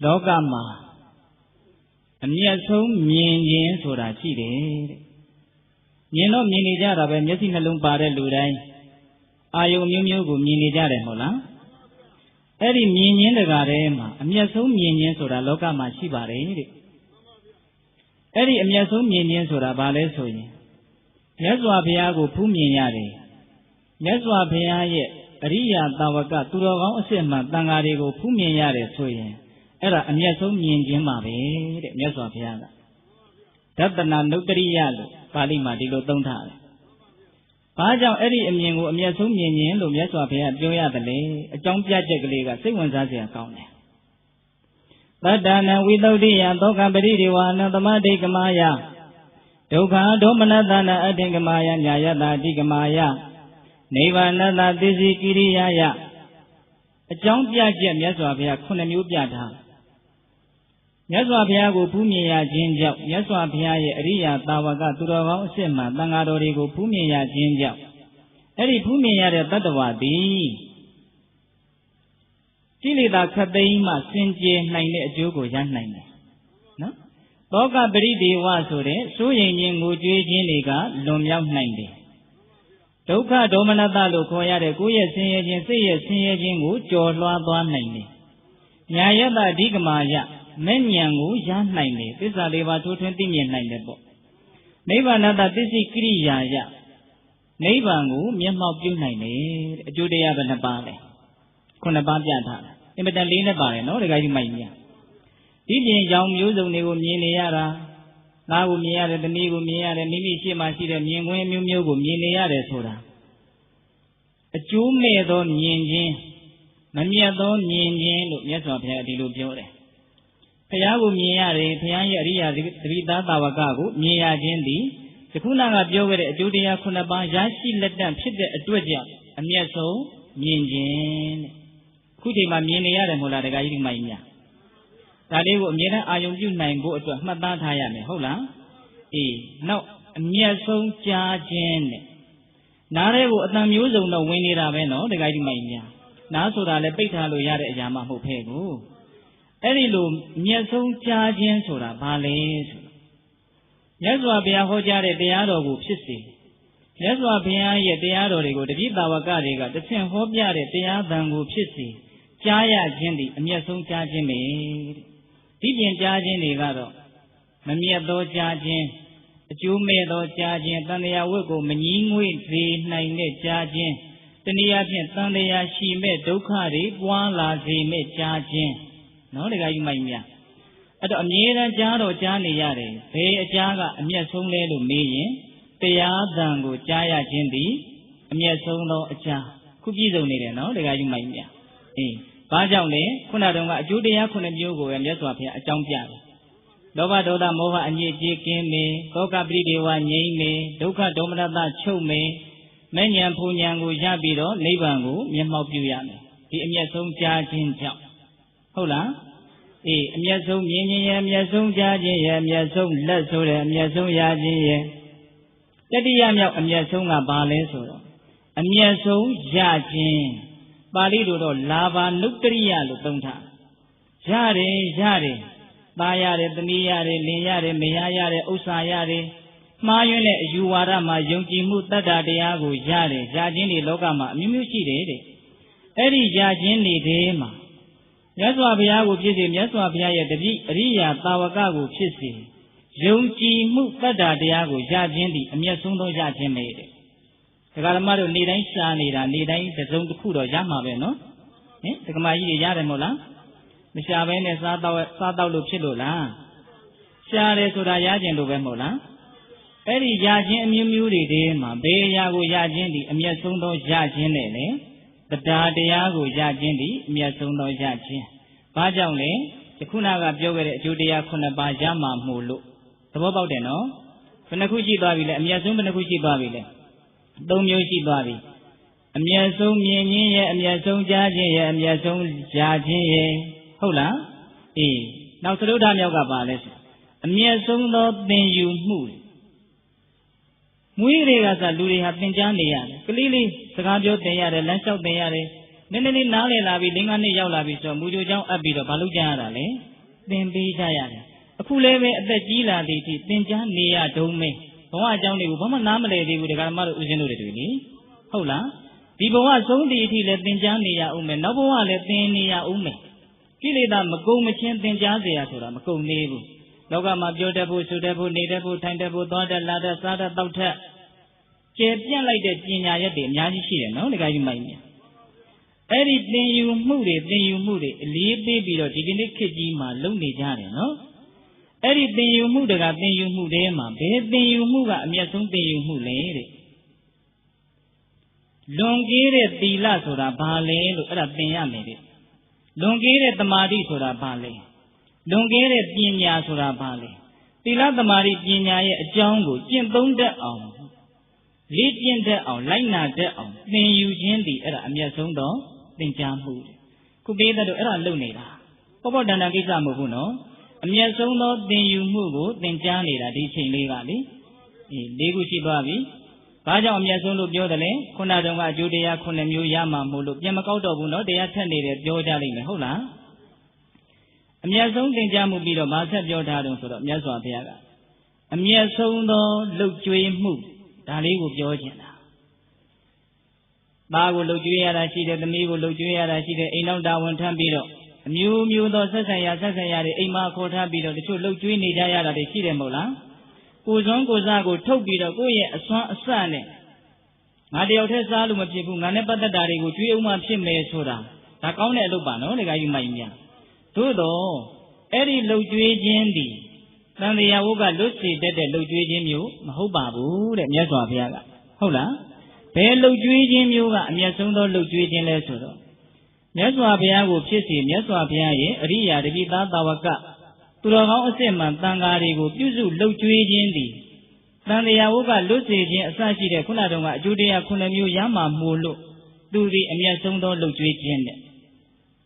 လောကမှာအမျက်ဆုံးမြင်ခြင်းဆိုတာရှိတယ်တဲ့မြင်တော့မြင်နေကြတာပဲမျက်စိနှလုံးပါတဲ့လူတိုင်းအာယုံမျိုးမျိုးကိုမြင်နေကြတယ်မဟုတ်လားအဲ့ဒီမြင်ခြင်းတကားထဲမှာအမျက်ဆုံးမြင်ခြင်းဆိုတာလောကမှာရှိပါတယ်တဲ့အဲ့ဒီအမျက်ဆုံးမြင်ခြင်းဆိုတာဘာလဲဆိုရင်မြတ်စွာဘုရားကိုဖူးမြင်ရတယ်မြတ်စွာဘုရားရဲ့အရိယာတာဝကသူတော်ကောင်းအစစ်မှန်တန်ဃာတွေကိုဖူးမြင်ရတယ်ဆိုရင်အဲ့ဒါအမျက်ဆုံးမြင်ခြင်းပါပဲတဲ့မြတ်စွာဘုရားကဒတ္တနာနုတ္တရိယလို့ပါဠိမှာဒီလိုသုံးထားတယ်။ဘာကြောင့်အဲ့ဒီအမြင်ကိုအမျက်ဆုံးမြင်ခြင်းလို့မြတ်စွာဘုရားပြောရတယ်လေအကြောင်းပြချက်ကလေးကစိတ်ဝင်စားစရာကောင်းတယ်။သတ္တနံဝိသုဒ္ဓိယသောကပရိဒေဝနသမဒိကမာယဒုက္ခဒေါမနတနာအဋ္ဌင်္ဂမာယညာယတအဓိကမာယနိဗ္ဗာနတသစ္စည်းကိရိယာယအကြောင်းပြချက်မြတ်စွာဘုရား9မျိုးပြထားမြတ်စွာဘုရားကိုဖူးမြင်ရခြင်းကြောင့်မြတ်စွာဘုရားရဲ့အရိယာတာဝကသူတော်ကောင်းအစစ်မှန်တန်ဃာတော်တွေကိုဖူးမြင်ရခြင်းကြောင့်အဲ့ဒီဖူးမြင်ရတဲ့တတ္တဝါသည်ကိလေသာခတ်သိမ်းမှစင်ကြယ်နိုင်တဲ့အကျိုးကိုရနိုင်တယ်နော်သောကပရိဒေဝဆိုတဲ့စိုးရိမ်ခြင်းငိုကြွေးခြင်းတွေကလွန်မြောက်နိုင်တယ်ဒုက္ခဒေါမနတလို့ခေါ်ရတဲ့ကိုယ့်ရဲ့ဆင်းရဲခြင်းစိတ်ရဲ့ဆင်းရဲခြင်းကိုကျော်လွှားသွားနိုင်တယ်ညာယတအဓိကမာယမဲ့ဉဏ်ကိုရနိုင်တယ်သစ္စာလေးပါးထိုးထွင်းသိမြင်နိုင်တယ်ပေါ့နိဗ္ဗာနတသစ္စည်းကိရိယာယနိဗ္ဗာန်ကိုမျက်မှောက်ပြုနိုင်တယ်အကျိုးတရားဘယ်နှပါလဲ9ပါးပြထားတယ်အင်မတန်လေးနဲ့ပါတယ်နော်ဒကာကြီးမိုက်ကြီးဒီပြင်ကြောင်မျိုးစုံတွေကိုမြင်နေရတာသားကိုမြင်ရတယ်သမီးကိုမြင်ရတယ်မိမိရှေ့မှာရှိတဲ့မြင်ကွင်းမျိုးမျိုးကိုမြင်နေရတယ်ဆိုတာအကျိုးမဲ့သောမြင်ခြင်းမမြတ်သောမြင်ခြင်းလို့မြတ်စွာဘုရားဒီလိုပြောတယ်ဘုရားကိုမြင်ရတယ်ဘုရားရဲ့အရိယာသတိသားတာဝကကိုမြင်ရခြင်းသည်ဒီခုနကပြောခဲ့တဲ့အကျိုးတရား9ပါးရရှိလက်တန့်ဖြစ်တဲ့အတွက်ကြောင့်အမျက်ဆုံးမြင်ခြင်းတဲ့ခုချိန်မှာမြင်နေရတယ်မို့လားဒကာကြီးဒီမိုင်းများဒါလေးကိုအမြဲတမ်းအာယုံပြုနိုင်ဖို့အတွက်မှတ်သားထားရမယ်ဟုတ်လားအေးနောက်အမျက်ဆုံးကြားခြင်းတဲ့နားထဲကိုအတန်မျိုးစုံတော့ဝင်နေတာပဲနော်ဒကာကြီးမိုင်းများနားဆိုတာလည်းပိတ်ထားလို့ရတဲ့အရာမှမဟုတ်ဖဲကိုအဲ့ဒီလိုအမျက်ဆုံးကြားခြင်းဆိုတာဘာလဲဆိုမြတ်စွာဘုရားဟောကြားတဲ့တရားတော်ကိုဖြစ်စေမြတ်စွာဘုရားရဲ့တရားတော်တွေကိုတပည့်တာဝကတွေကတဆင့်ဟောပြတဲ့တရားသံကိုဖြစ်စေကြားရခြင်းသည်အမျက်ဆုံးကြားခြင်းပဲဒီပြင်ကြားခြင်းတွေကတော့မမြတ်သောကြားခြင်းအကျိုးမဲ့သောကြားခြင်းတန်တရားဝတ်ကိုမငြီးငွေ့စေနိုင်တဲ့ကြားခြင်းတနည်းအားဖြင့်တန်တရားရှိမဲ့ဒုက္ခတွေပွားလာစေမဲ့ကြားခြင်းနော်ဒကာကြီးမိုက်များအဲ့တော့အမြဲတမ်းကြားတော့ကြားနေရတယ်ဘယ်အကြားကအမျက်ဆုံးလဲလို့မေးရင်တရားသံကိုကြားရခြင်းသည်အမျက်ဆုံးသောအကြားခုပြည့်စုံနေတယ်နော်ဒကာကြီးမိုက်များအေးဘာကြောင့်လဲခုနတုန်းကအကျိုးတရား9မျိုးကိုပဲမြတ်စွာဘုရားအကြောင်းပြတယ်လောဘဒေါသမောဟအငြိအကျေးကင်းမေသောကပရိဒေဝငြိမ့်မေဒုက္ခဒေါမနတချုပ်မေမဲ့ဉဏ်ဖူဉဏ်ကိုရပြီးတော့နိဗ္ဗာန်ကိုမျက်မှောက်ပြုရမယ်ဒီအမျက်ဆုံးကြားခြင်းကြောင့်ဟုတ်လားအေးအမျက်ဆုံးမြင်ခြင်းရဲ့အမျက်ဆုံးကြားခြင်းရဲ့အမျက်ဆုံးလက်ဆိုတဲ့အမျက်ဆုံးရခြင်းရဲ့တတိယမြောက်အမျက်ဆုံးကဘာလဲဆိုတော့အမျက်ဆုံးရခြင်းပါဠိလိုတော့လာဘာနုတ္တရိယလို့သုံးထားရတယ်ရတယ်သားရတယ်သမီးရတယ်လင်ရတယ်မယားရတယ်ဥစ္စာရတယ်မှားယွင်းတဲ့အယူဝါဒမှာယုံကြည်မှုတတ္တတရားကိုရတယ်ရခြင်းတွေလောကမှာအမျိုးမျိုးရှိတယ်တဲ့အဲ့ဒီရခြင်းတွေထဲမှာမြတ်စွာဘုရားကိုဖြစ်စေမြတ်စွာဘုရားရဲ့တပည့်အရိယာတာဝကကိုဖြစ်စေယုံကြည်မှုတတ္တတရားကိုရခြင်းသည်အမျက်ဆုံးသောရခြင်းပဲတဲ့ဒကာဓမ္မတို့နေ့တိုင်းရှားနေတာနေ့တိုင်းတစ်စုံတစ်ခုတော့ရမှာပဲနော်ဟင်ဒကာမကြီးတွေရတယ်မို့လားမရှားဘဲနဲ့စားတော့လို့ဖြစ်လို့လားရှားတယ်ဆိုတာရခြင်းလို့ပဲမို့လားအဲ့ဒီရခြင်းအမျိုးမျိုးတွေထဲမှာဘယ်အရာကိုရခြင်းဒီအမျက်ဆုံးသောရခြင်းနဲ့လေတရားတရားကိုရခြင်းဒီအမျက်ဆုံးသောရခြင်းဘာကြောင့်လဲဒီခုနကပြောခဲ့တဲ့အကျိုးတရား9ပါးရမှာမို့လို့သဘောပေါက်တယ်နော်ဘယ်နှခုရှိသွားပြီလဲအမျက်ဆုံးဘယ်နှခုရှိသွားပြီလဲ3မျိုးရှိသွားပြီအမျက်ဆုံးမြင်ခြင်းရဲ့အမျက်ဆုံးကြားခြင်းရဲ့အမျက်ဆုံးကြားခြင်းရဲ့ဟုတ်လားအေးနောက်သရုပ်ဓမြောက်ကပါလဲအမျက်ဆုံးသောသင်ယူမှုမွေးတွေကစလူတွေဟာသင်ကြားနေရတယ်ကလေးလေးစကားပြောသင်ရတယ်လမ်းလျှောက်သင်ရတယ် နည်းနည်းနားလည်လာပြီ5 နှစ်ရောက်လာပြီဆိုတော့မူကြိုเจ้าအပ်ပြီးတော့ဘာလုပ်ကြရတာလဲသင်ပေးကြရတယ်အခုလည်းပဲအသက်ကြီးလာသည်ထိသင်ကြားနေရတုံးမဲဘဝအကြောင်းတွေကိုဘာမှနားမလည်သေးဘူးတရားဓမ္မတို့ဦးဇင်းတို့တွေလေဟုတ်လားဒီဘဝဆုံးသည်အထိလည်းသင်ကြားနေရအောင်မယ်နောက်ဘဝလည်းသင်နေရအောင်မယ်ကိလေသာမကုန်မချင်းသင်ကြားเสียရဆိုတာမကုန်သေးဘူးလောကမှာပြောတတ်ဖို့ဆိုတတ်ဖို့နေတတ်ဖို့ထိုင်တတ်ဖို့သွားတတ်လာတတ်စားတတ်တောက်တတ်ကျေပြန့်လိုက်တဲ့ပညာရက်တွေအများကြီးရှိတယ်နော်ဒီကကြီးမိုက်မြအဲ့ဒီသင်ယူမှုတွေအလေးပေးပြီးတော့ဒီကနေ့ခေတ်ကြီးမှာလုပ်နေကြတယ်နော်အဲ့ဒီသင်ယူမှုတွေကသင်ယူမှုတွေမှာဘယ်သင်ယူမှုကအမျက်ဆုံးသင်ယူမှုလဲတဲ့လွန်ကဲတဲ့သီလဆိုတာဘာလဲလို့အဲ့ဒါသင်ရမယ်တဲ့လွန်ကဲတဲ့သမာဓိဆိုတာဘာလဲလွန်ကဲတဲ့ပညာဆိုတာဘာလဲသီလသမာဓိပညာရဲ့အကြောင်းကိုကျင့်သုံးတတ်အောင်လေ့ကျင့်တတ်အောင်လိုက်နာတတ်အောင်သင်ယူခြင်းဒီအဲ့ဒါအမျက်ဆုံးသောသင်ကြားမှုခုပေးတဲ့တို့အဲ့ဒါလုပ်နေတာပေါ့တန်ကိစ္စမဟုတ်ဘူးနော်အမျက်ဆုံးသောသင်ယူမှုကိုသင်ကြားနေတာဒီချိန်လေးကလေ၄ခုရှိသွားပြီဘာကြောင့်အမျက်ဆုံးလို့ပြောတယ်လဲခုနတုန်းကအကျိုးတရား9မျိုးရမှာမို့လို့ပြန်မကောက်တော့ဘူးနော်တရားထက်နေတယ်ပြောကြလိမ့်မယ်ဟုတ်လားအမျက်ဆုံးသင်ကြားမှုပြီးတော့မဆက်ပြောထားတော့ဆိုတော့မြတ်စွာဘုရားကအမျက်ဆုံးသောလှုပ်ကြွေးမှုဒါလေးကိုပြောချင်တာသားကိုလှုပ်ကြွေးရတာရှိတယ်သမီးကိုလှုပ်ကြွေးရတာရှိတယ်အိမ်နောက်တာဝန်ထမ်းပြီးတော့အမျိုးမျိုးသောဆက်ဆံရတွေအိမ်မှာခေါ်ထားပြီးတော့တချို့လှုပ်ကြွေးနေကြရတာတွေရှိတယ်မဟုတ်လားကိုယ်စွမ်းကိုယ်စားကိုထုတ်ပြီးတော့ကိုယ့်ရဲ့အစွမ်းအစနဲ့ငါတယောက်တည်းစားလို့မဖြစ်ဘူးငါနဲ့ပတ်သက်တာတွေကိုကြွေးအောင်မှဖြစ်မယ်ဆိုတာဒါကောင်းတဲ့အလုပ်ပါနော်ဒကာကြီးမိုက်မြသို့တော့အဲ့ဒီလှုပ်ကြွေးခြင်းဒီသံဃာဝုကလွတ်စေတတ်တဲ့လှုပ်ကြွေးခြင်းမျိုးမဟုတ်ပါဘူးတဲ့မြတ်စွာဘုရားကဟုတ်လားဘယ်လှုပ်ကြွေးခြင်းမျိုးကအမျက်ဆုံးသောလှုပ်ကြွေးခြင်းလဲဆိုတော့မြတ်စွာဘုရားကိုဖြစ်စေမြတ်စွာဘုရားရဲ့အရိယာတပိသားတာဝကသူတော်ကောင်းအစစ်မှန်သံဃာတွေကိုပြုစုလှုပ်ကြွေးခြင်းသည်သံဃာဝုကလွတ်စေခြင်းအစရှိတဲ့ခုနတုန်းကအကျိုးတရား9မျိုးရမှာမို့လို့သူဒီအမျက်ဆုံးသောလှုပ်ကြွေးခြင်းနဲ့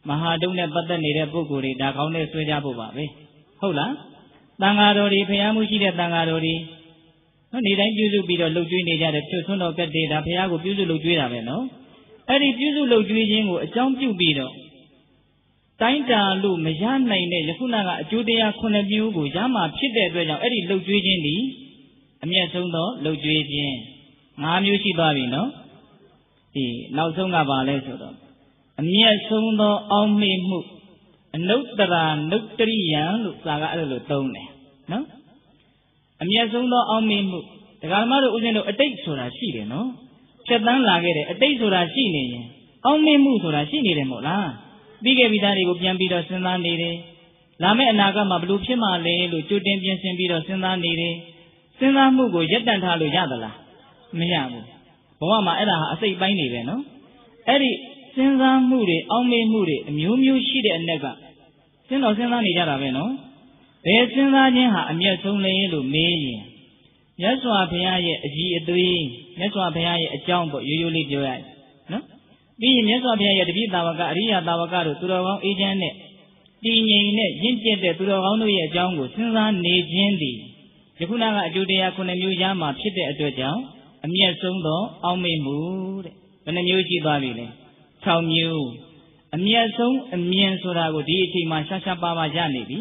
မဟာတုံးနဲ့ပတ်သက်နေတဲ့ပုဂ္ဂိုလ်တွေဒါကောင်းနဲ့ဆွဲကြဖို့ပါပဲဟုတ်လားသံဃာတော်တွေဖျားမှုရှိတဲ့သံဃာတော်တွေနော်ဒီတိုင်းပြုစုပြီးတော့လှုပ်ကြွေးနေကြတဲ့ဖြုတ်ဆွန်းတော်ကတ်တွေဒါဖျားကိုပြုစုလှုပ်ကြွေးတာပဲနော်အဲ့ဒီပြုစုလှုပ်ကြွေးခြင်းကိုအကြောင်းပြုပြီးတော့တိုင်းတာလို့မရနိုင်တဲ့ယခုနကအကျိုးတရား9မျိုးကိုရမှာဖြစ်တဲ့အတွက်ကြောင့်အဲ့ဒီလှုပ်ကြွေးခြင်းဒီအမျက်ဆုံးသောလှုပ်ကြွေးခြင်း5မျိုးရှိသွားပြီနော်ဒီနောက်ဆုံးကပါလဲဆိုတော့အမျက်ဆုံးသောအောက်မေ့မှုအနုတ္တရာနုတ္တရိယံလို့စာကအဲ့လိုသုံးတယ်နော်အမျက်ဆုံးသောအောက်မေ့မှုဒကာဓမ္မတို့ဦးဇင်းတို့အတိတ်ဆိုတာရှိတယ်နော်ဖြတ်တန်းလာခဲ့တယ်အတိတ်ဆိုတာရှိနေရင်အောက်မေ့မှုဆိုတာရှိနေတယ်မို့လားပြီးခဲ့ပြီးသားတွေကိုပြန်ပြီးတော့စဉ်းစားနေတယ်လာမယ့်အနာဂတ်မှာဘလို့ဖြစ်မှလဲလို့ကြိုတင်ပြင်ဆင်ပြီးတော့စဉ်းစားနေတယ်စဉ်းစားမှုကိုရပ်တန့်ထားလို့ရသလားမရဘူးဘဝမှာအဲ့ဒါဟာအစိတ်ပိုင်းနေပဲနော်အဲ့ဒီစဉ်းစားမှုတွေအောက်မေ့မှုတွေအမျိုးမျိုးရှိတဲ့အ낵ကစဉ်းစားနေကြတာပဲနော်ဘယ်စဉ်းစားခြင်းဟာအမျက်ဆုံးလဲလို့မေးရင်မြတ်စွာဘုရားရဲ့အကြီးအသေးမြတ်စွာဘုရားရဲ့အကြောင်းပေါ့ရိုးရိုးလေးပြောရရင်နော်ပြီးရင်မြတ်စွာဘုရားရဲ့တပိသာဝကအရိယာသာဝကတို့သူတော်ကောင်းအေးချမ်းနဲ့တည်ငြိမ်နဲ့ရင့်ကျက်တဲ့သူတော်ကောင်းတို့ရဲ့အကြောင်းကိုစဉ်းစားနေခြင်းသည်ယခုနကအကျိုးတရား9မျိုးရမှာဖြစ်တဲ့အတွက်ကြောင့်အမျက်ဆုံးသောအောက်မေ့မှုတဲ့ဘယ်နှမျိုးရှိသွားပြီလဲ6မျိုးအမျက်ဆုံးအမြင်ဆိုတာကိုဒီအချိန်မှာရှားရှားပါးပါးရနေပြီ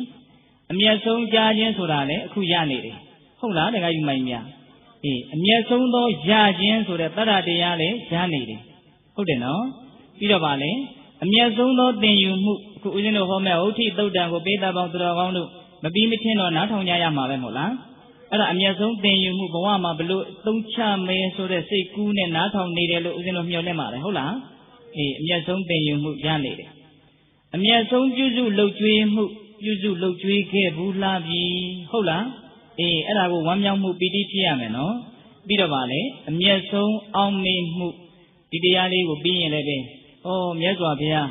အမျက်ဆုံးကြားခြင်းဆိုတာလည်းအခုရနေတယ်ဟုတ်လားတခါယူမိုင်းများအမျက်ဆုံးသောရခြင်းဆိုတဲ့တတ္တတရားလည်းရနေတယ်ဟုတ်တယ်နော်ပြီးတော့ဗာလဲအမျက်ဆုံးသောသင်ယူမှုအခုဦးဇင်းတို့ဟောမဲ့ဟုတ်ထိသုတ်တံကိုပေးတာပေါင်းသူတော်ကောင်းတို့မပြီးမချင်းတော့နားထောင်ကြရမှာပဲမဟုတ်လားအဲ့ဒါအမျက်ဆုံးသင်ယူမှုဘဝမှာဘလို့သုံးချမယ်ဆိုတဲ့စိတ်ကူးနဲ့နားထောင်နေတယ်လို့ဦးဇင်းတို့မျှော်လင့်ပါတယ်ဟုတ်လားအမျက်ဆုံးသင်ယူမှုရနေတယ်အမျက်ဆုံးပြုစုလှုပ်ကြွေးမှုပြုစုလှုပ်ကြွေးခဲ့ဘူးလားပြီဟုတ်လားအဲ့ဒါကိုဝမ်းမြောက်မှုပီတိဖြစ်ရမယ်နော်ပြီးတော့ဗာလေအမျက်ဆုံးအောင်မေ့မှုဒီတရားလေးကိုပြီးရင်လည်းပဲမြတ်စွာဘုရား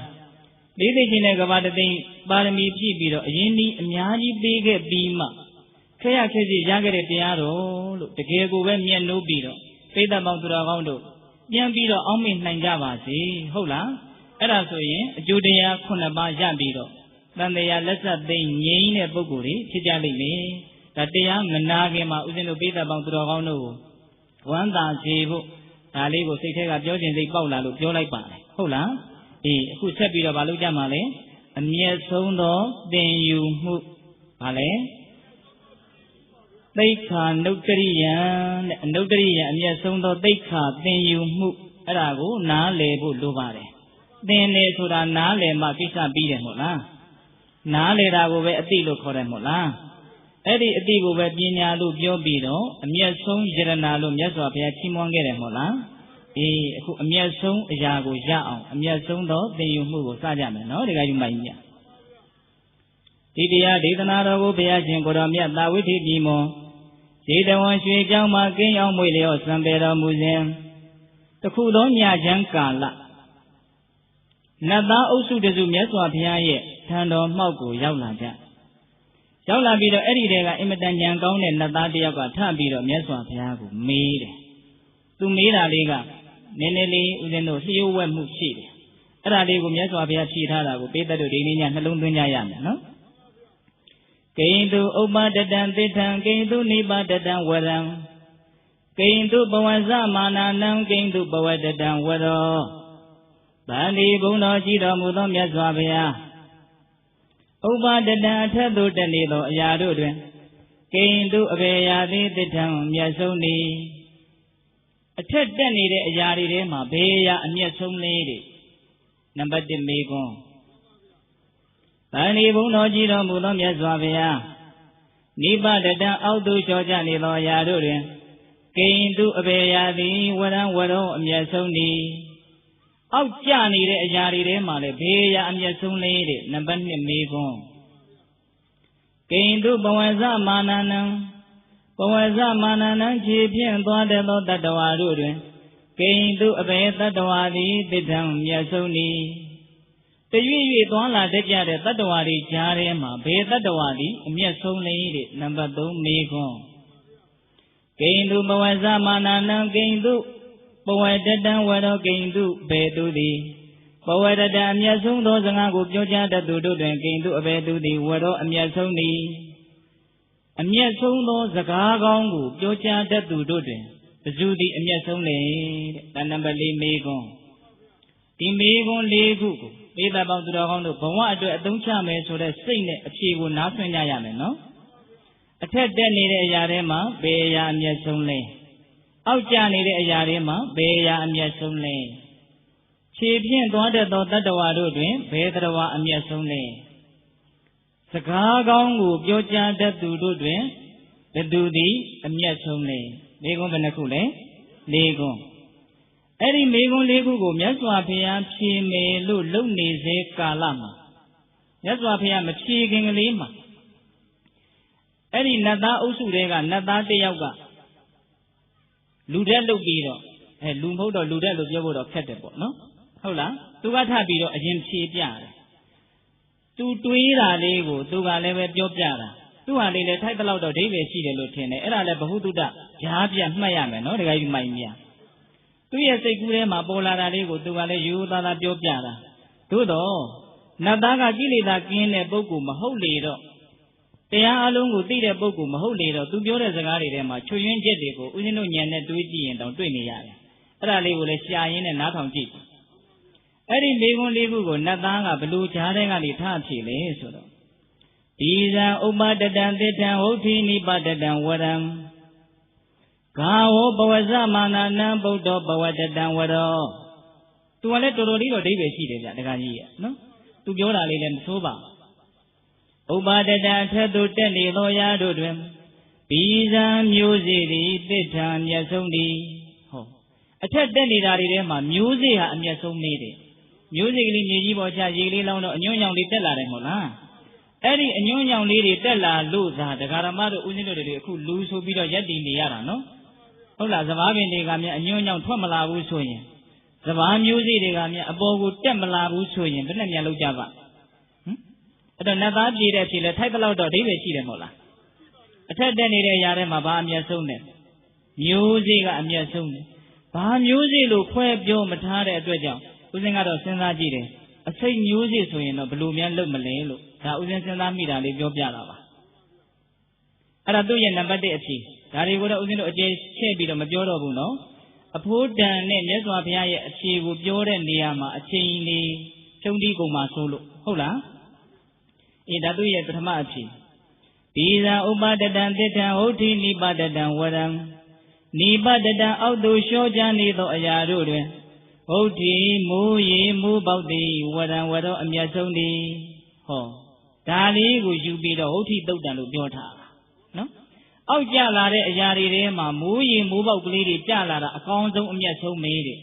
လေးသိချင်းတဲ့ကဘာတသိန်းပါရမီဖြည့်ပြီးတော့အရင်ဒီအများကြီးပေးခဲ့ပြီးမှခဲရခဲစီရခဲ့တဲ့တရားတော်လို့တကယ်ကိုပဲမျက်နှိုးပြီးတော့ပိဋကပေါင်းသူတော်ကောင်းတို့ပြန်ပြီးတော့အောင်းမေ့နိုင်ကြပါစေဟုတ်လားအဲ့ဒါဆိုရင်အကျိုးတရား9ပါးရပြီးတော့တန်တရားလက်ဆက်သိငြိမ်းတဲ့ပုဂ္ဂိုလ်တွေဖြစ်ကြလိမ့်မယ်ဒါတရားမနာခင်မှာဥစဉ်တို့ပိဋကပေါင်းသူတော်ကောင်းတို့ကိုဝမ်းသာစေဖို့ဒါလေးကိုစိတ်ထဲကပြောခြင်းစိတ်ပေါက်လာလို့ပြောလိုက်ပါတယ်ဟုတ်လား အခုဆက်ပြီးတော့ဘာလုပ်ကြမှာလဲအမျက်ဆုံးသောသင်ယူမှုဘာလဲသိက္ခာနုတ္တရိယံတဲ့အနုတ္တရိယံအမျက်ဆုံးသောသိက္ခာသင်ယူမှုအဲ့ဒါကိုနားလည်ဖို့လိုပါတယ်သင်တယ်ဆိုတာနားလည်မှကိစ္စပြီးတယ်မဟုတ်လားနားလည်တာကိုပဲအသိလို့ခေါ်တယ်မဟုတ်လားအဲ့ဒီအသိကိုပဲပညာလို့ပြောပြီးတော့အမျက်ဆုံးယရဏလို့မြတ်စွာဘုရားချီးမွမ်းခဲ့တယ်မဟုတ်လားအခုအမျက်ဆုံးအရာကိုရအောင်အမျက်ဆုံးသောသင်ယူမှုကိုစကြမယ်နော်ဒီကယူမိုင်းမြတ်ဒီတရားဒေသနာတော်ကိုဘုရားရှင်ကိုတော်မြတ်သာဝိထိပြည်မွန်ဒေတဝန်ရွှေကျောင်းမှာကင်းအောင်မွေလျော့စံပေတော်မူစဉ်တခုသောညချမ်းကာလနတ်သားအုပ်စုတစုမြတ်စွာဘုရားရဲ့ထံတော်မှောက်ကိုရောက်လာကြရောက်လာပြီးတော့အဲ့ဒီတည်းကအင်မတန်ဉာဏ်ကောင်းတဲ့နတ်သားတစ်ယောက်ကထပြီးတော့မြတ်စွာဘုရားကိုမေးတယ်သူမေးတာလေးကနည်းနည်းလေးဦးဇင်းတို့လျှို့ဝှက်မှုရှိတယ်အဲ့ဒါလေးကိုမြတ်စွာဘုရားဖြေထားတာကိုပေးတတ်လို့ဒီနေ့ညနှလုံးသွင်းကြရမယ်နော်ကိဉ္တုဥပ္ပတတံသစ္ထံကိဉ္တုနိပါတတံဝရံကိဉ္တုပဝဇ္ဇမာနာနံကိဉ္တုပဝတတံဝရောဗန္ဒီဘုံတော်ကြည်တော်မူသောမြတ်စွာဘုရားဥပ္ပတတံအထက်သို့တက်နေသောအရာတို့တွင်ကိဉ္တုအဘေယာတိသစ္ထံမြတ်ဆုံးနေအထက်တက်နေတဲ့အရာတွေထဲမှာဘေးရာအမျက်ဆုံးလေးတွေနံပါတ်1မေခွန်းဗန္ဒီဘုံတော်ကြည်တော်မူသောမြတ်စွာဘုရားနိပါတတံအောက်သို့လျှော်ကြနေသောအရာတို့တွင်ကိဉ္တုအဘေယာတိဝရံဝရောအမျက်ဆုံးနေအောက်ကျနေတဲ့အရာတွေထဲမှာလည်းဘေးရာအမျက်ဆုံးလေးတွေနံပါတ်2မေခွန်းကိဉ္တုပဝဇ္ဇမာနာနံပဝဇ္ဇမာနာနံခြေဖြင့်သွားတဲ့သောတတ္တဝါတို့တွင်ကိဉ္တုအဘေတတ္တဝါသည်သစ္ထံမျက်ဆုံးနေတရွေ့ရွေ့သွားလာတတ်ကြတဲ့တတ္တဝါတွေကြားထဲမှာဘေတတ္တဝါသည်အမျက်ဆုံးလေးတွေနံပါတ်3မေခွန်းကိဉ္တုပဝဇ္ဇမာနာနံကိဉ္တုပဝတတံဝရောကိဉ္တုဘေတုသည်ပဝတတံအမျက်ဆုံးသောစကားကိုပြောကြားတတ်သူတို့တွင်ကိဉ္တုအဘေတုသည်ဝရောအမျက်ဆုံးသည်အမျက်ဆုံးသောစကားကောင်းကိုပြောကြားတတ်သူတို့တွင်ဘယ်သူသည်အမျက်ဆုံးလဲတဲ့နံပါတ်4မေခွန်းဒီမေခွန်း4ခုကိုပိဿပေါင်းသူတော်ကောင်းတို့ဘဝအတွက်အသုံးချမယ်ဆိုတဲ့စိတ်နဲ့အဖြေကိုနားဆွင့်ကြရမယ်နော်အထက်တက်နေတဲ့အရာထဲမှာဘယ်အရာအမျက်ဆုံးလဲအောက်ကျနေတဲ့အရာတွေမှာဘယ်အရာအမျက်ဆုံးလဲခြေဖြင့်သွားတတ်သောတတ္တဝါတို့တွင်ဘယ်တတ္တဝါအမျက်ဆုံးလဲစကားကောင်းကိုပြောကြားတတ်သူတို့တွင်ဘယ်သူသည်အမျက်ဆုံးလဲမေခွန်းဘယ်နှခုလဲ4ခွန်းအဲ့ဒီမေခွန်း4ခုကိုမြတ်စွာဘုရားဖြေမယ်လို့လုပ်နေစေကာလမှာမြတ်စွာဘုရားမဖြေခင်ကလေးမှာအဲ့ဒီနတ်သားအုပ်စုတွေကနတ်သားတစ်ယောက်ကလူတက်လုပ်ပြီးတော့လူမဟုတ်တော့လူတက်လို့ပြောဖို့တော့ခက်တယ်ပေါ့နော်ဟုတ်လားသူကထပြီးတော့အရင်ဖြေပြတယ်သူတွေးတာလေးကိုသူကလည်းပဲပြောပြတာသူ့ဟာလေးလည်းထိုက်တဲ့လောက်တော့ဒိဋ္ဌိရှိတယ်လို့ထင်တယ်အဲ့ဒါလည်းဘ ഹു တုတ္တဈာပြမှတ်ရမယ်နော်ဒကာကြီးမိုင်မြသူ့ရဲ့စိတ်ကူးထဲမှာပေါ်လာတာလေးကိုသူကလည်းရိုးသားသားပြောပြတာသို့တော့နတ်သားကကိလေသာကင်းတဲ့ပုဂ္ဂိုလ်မဟုတ်လေတော့တရားအလုံးကိုသိတဲ့ပုဂ္ဂိုလ်မဟုတ်လေတော့သူပြောတဲ့စကားတွေထဲမှာချွတ်ယွင်းချက်တွေကိုဦးဇင်းတို့ဉာဏ်နဲ့တွေးကြည့်ရင်တောင်တွေ့နေရတယ်အဲ့ဒါလေးကိုလည်းရှာရင်းနဲ့နားထောင်ကြည့်အဲ့ဒီ၄ခု၄ခုကိုနတ်သားကဘလို့ဈာတဲ့ကနေထားဖြေလေဆိုတော့ဒီဇံဥပ္ပတတံသစ္ထံဟုတ်တိနိပါတတံဝရံဂါဝပဝဇ္ဇမာနာနံဗုဒ္ဓပဝတတံဝရောသူကလည်းတော်တော်လေးတော့ဒိဋ္ဌိရှိတယ်ဗျတခါကြီးရဲ့နော်သူပြောတာလေးလည်းမဆိုးပါဥပဒတထက်သို့တက်နေသောရာတို့တွင်ဘီဇံမျိုးစေ့သည်သစ္ထံအမျက်ဆုံးသည်ဟောအထက်တက်နေတာတွေထဲမှာမျိုးစေ့ဟာအမျက်ဆုံးနေတယ်မျိုးစေ့ကလေးမြေကြီးပေါ်ချရေလေးလောင်းတော့အညွန့်ညောင်လေးတက်လာတယ်မဟုတ်လားအဲ့ဒီအညွန့်ညောင်လေးတွေတက်လာလို့သာဒကာရမတို့ဦးဇင်းတို့တွေအခုလူဆိုပြီးတော့ရက်တည်နေရတာနော်ဟုတ်လားစဘာပင်တွေကမြအညွန့်ညောင်ထွက်မလာဘူးဆိုရင်စဘာမျိုးစေ့တွေကမြအပေါ်ကိုတက်မလာဘူးဆိုရင်ဘယ်နဲ့မြလောက်ကြပါအဲ့တော့နတ်သားပြေတဲ့ဖြေလဲထိုက်တဲ့လောက်တော့ဒိဋ္ဌိရှိတယ်မဟုတ်လားအထက်တက်နေတဲ့အရာထဲမှာဘာအမျက်ဆုံးလဲမျိုးစေ့ကအမျက်ဆုံးတယ်ဘာမျိုးစေ့လို့ခွဲပြောမထားတဲ့အတွက်ကြောင့်ဦးဇင်းကတော့စဉ်းစားကြည့်တယ်အစိတ်မျိုးစေ့ဆိုရင်တော့ဘယ်လိုများလုပ်မလဲလို့ဒါဦးဇင်းစဉ်းစားမိတာလေးပြောပြတာပါအဲ့ဒါသူ့ရဲ့နံပါတ်1အဖြေဒါတွေကိုတော့ဦးဇင်းတို့အကျေချဲ့ပြီးတော့မပြောတော့ဘူးနော် အဖိုးတန်နဲ့မြတ်စွာဘုရားရဲ့အဖြေကိုပြောတဲ့နေရာမှာအချိန်လေးဖြုံးတီးကုန်မှာဆိုလို့ဟုတ်လားဒါသူရဲ့ပထမအဖြေဒီသာဥပဒတံတိထံဟုတ်တိနိပဒတံဝရံနိပဒတံအောက်သို့လျှောကြနေသောအရာတို့တွင်ဟုတ်တိမူရေမူပေါက်သည်ဝရံဝရောအမျက်ဆုံးသည်ဟောဒါလေးကိုယူပြီးတော့ဟုတ်တိတုတ်တံလို့ပြောထားတာနော်အောက်ကျလာတဲ့အရာတွေထဲမှာမူရေမူပေါက်ကလေးတွေကျလာတာအကောင်းဆုံးအမျက်ဆုံးမေးတဲ့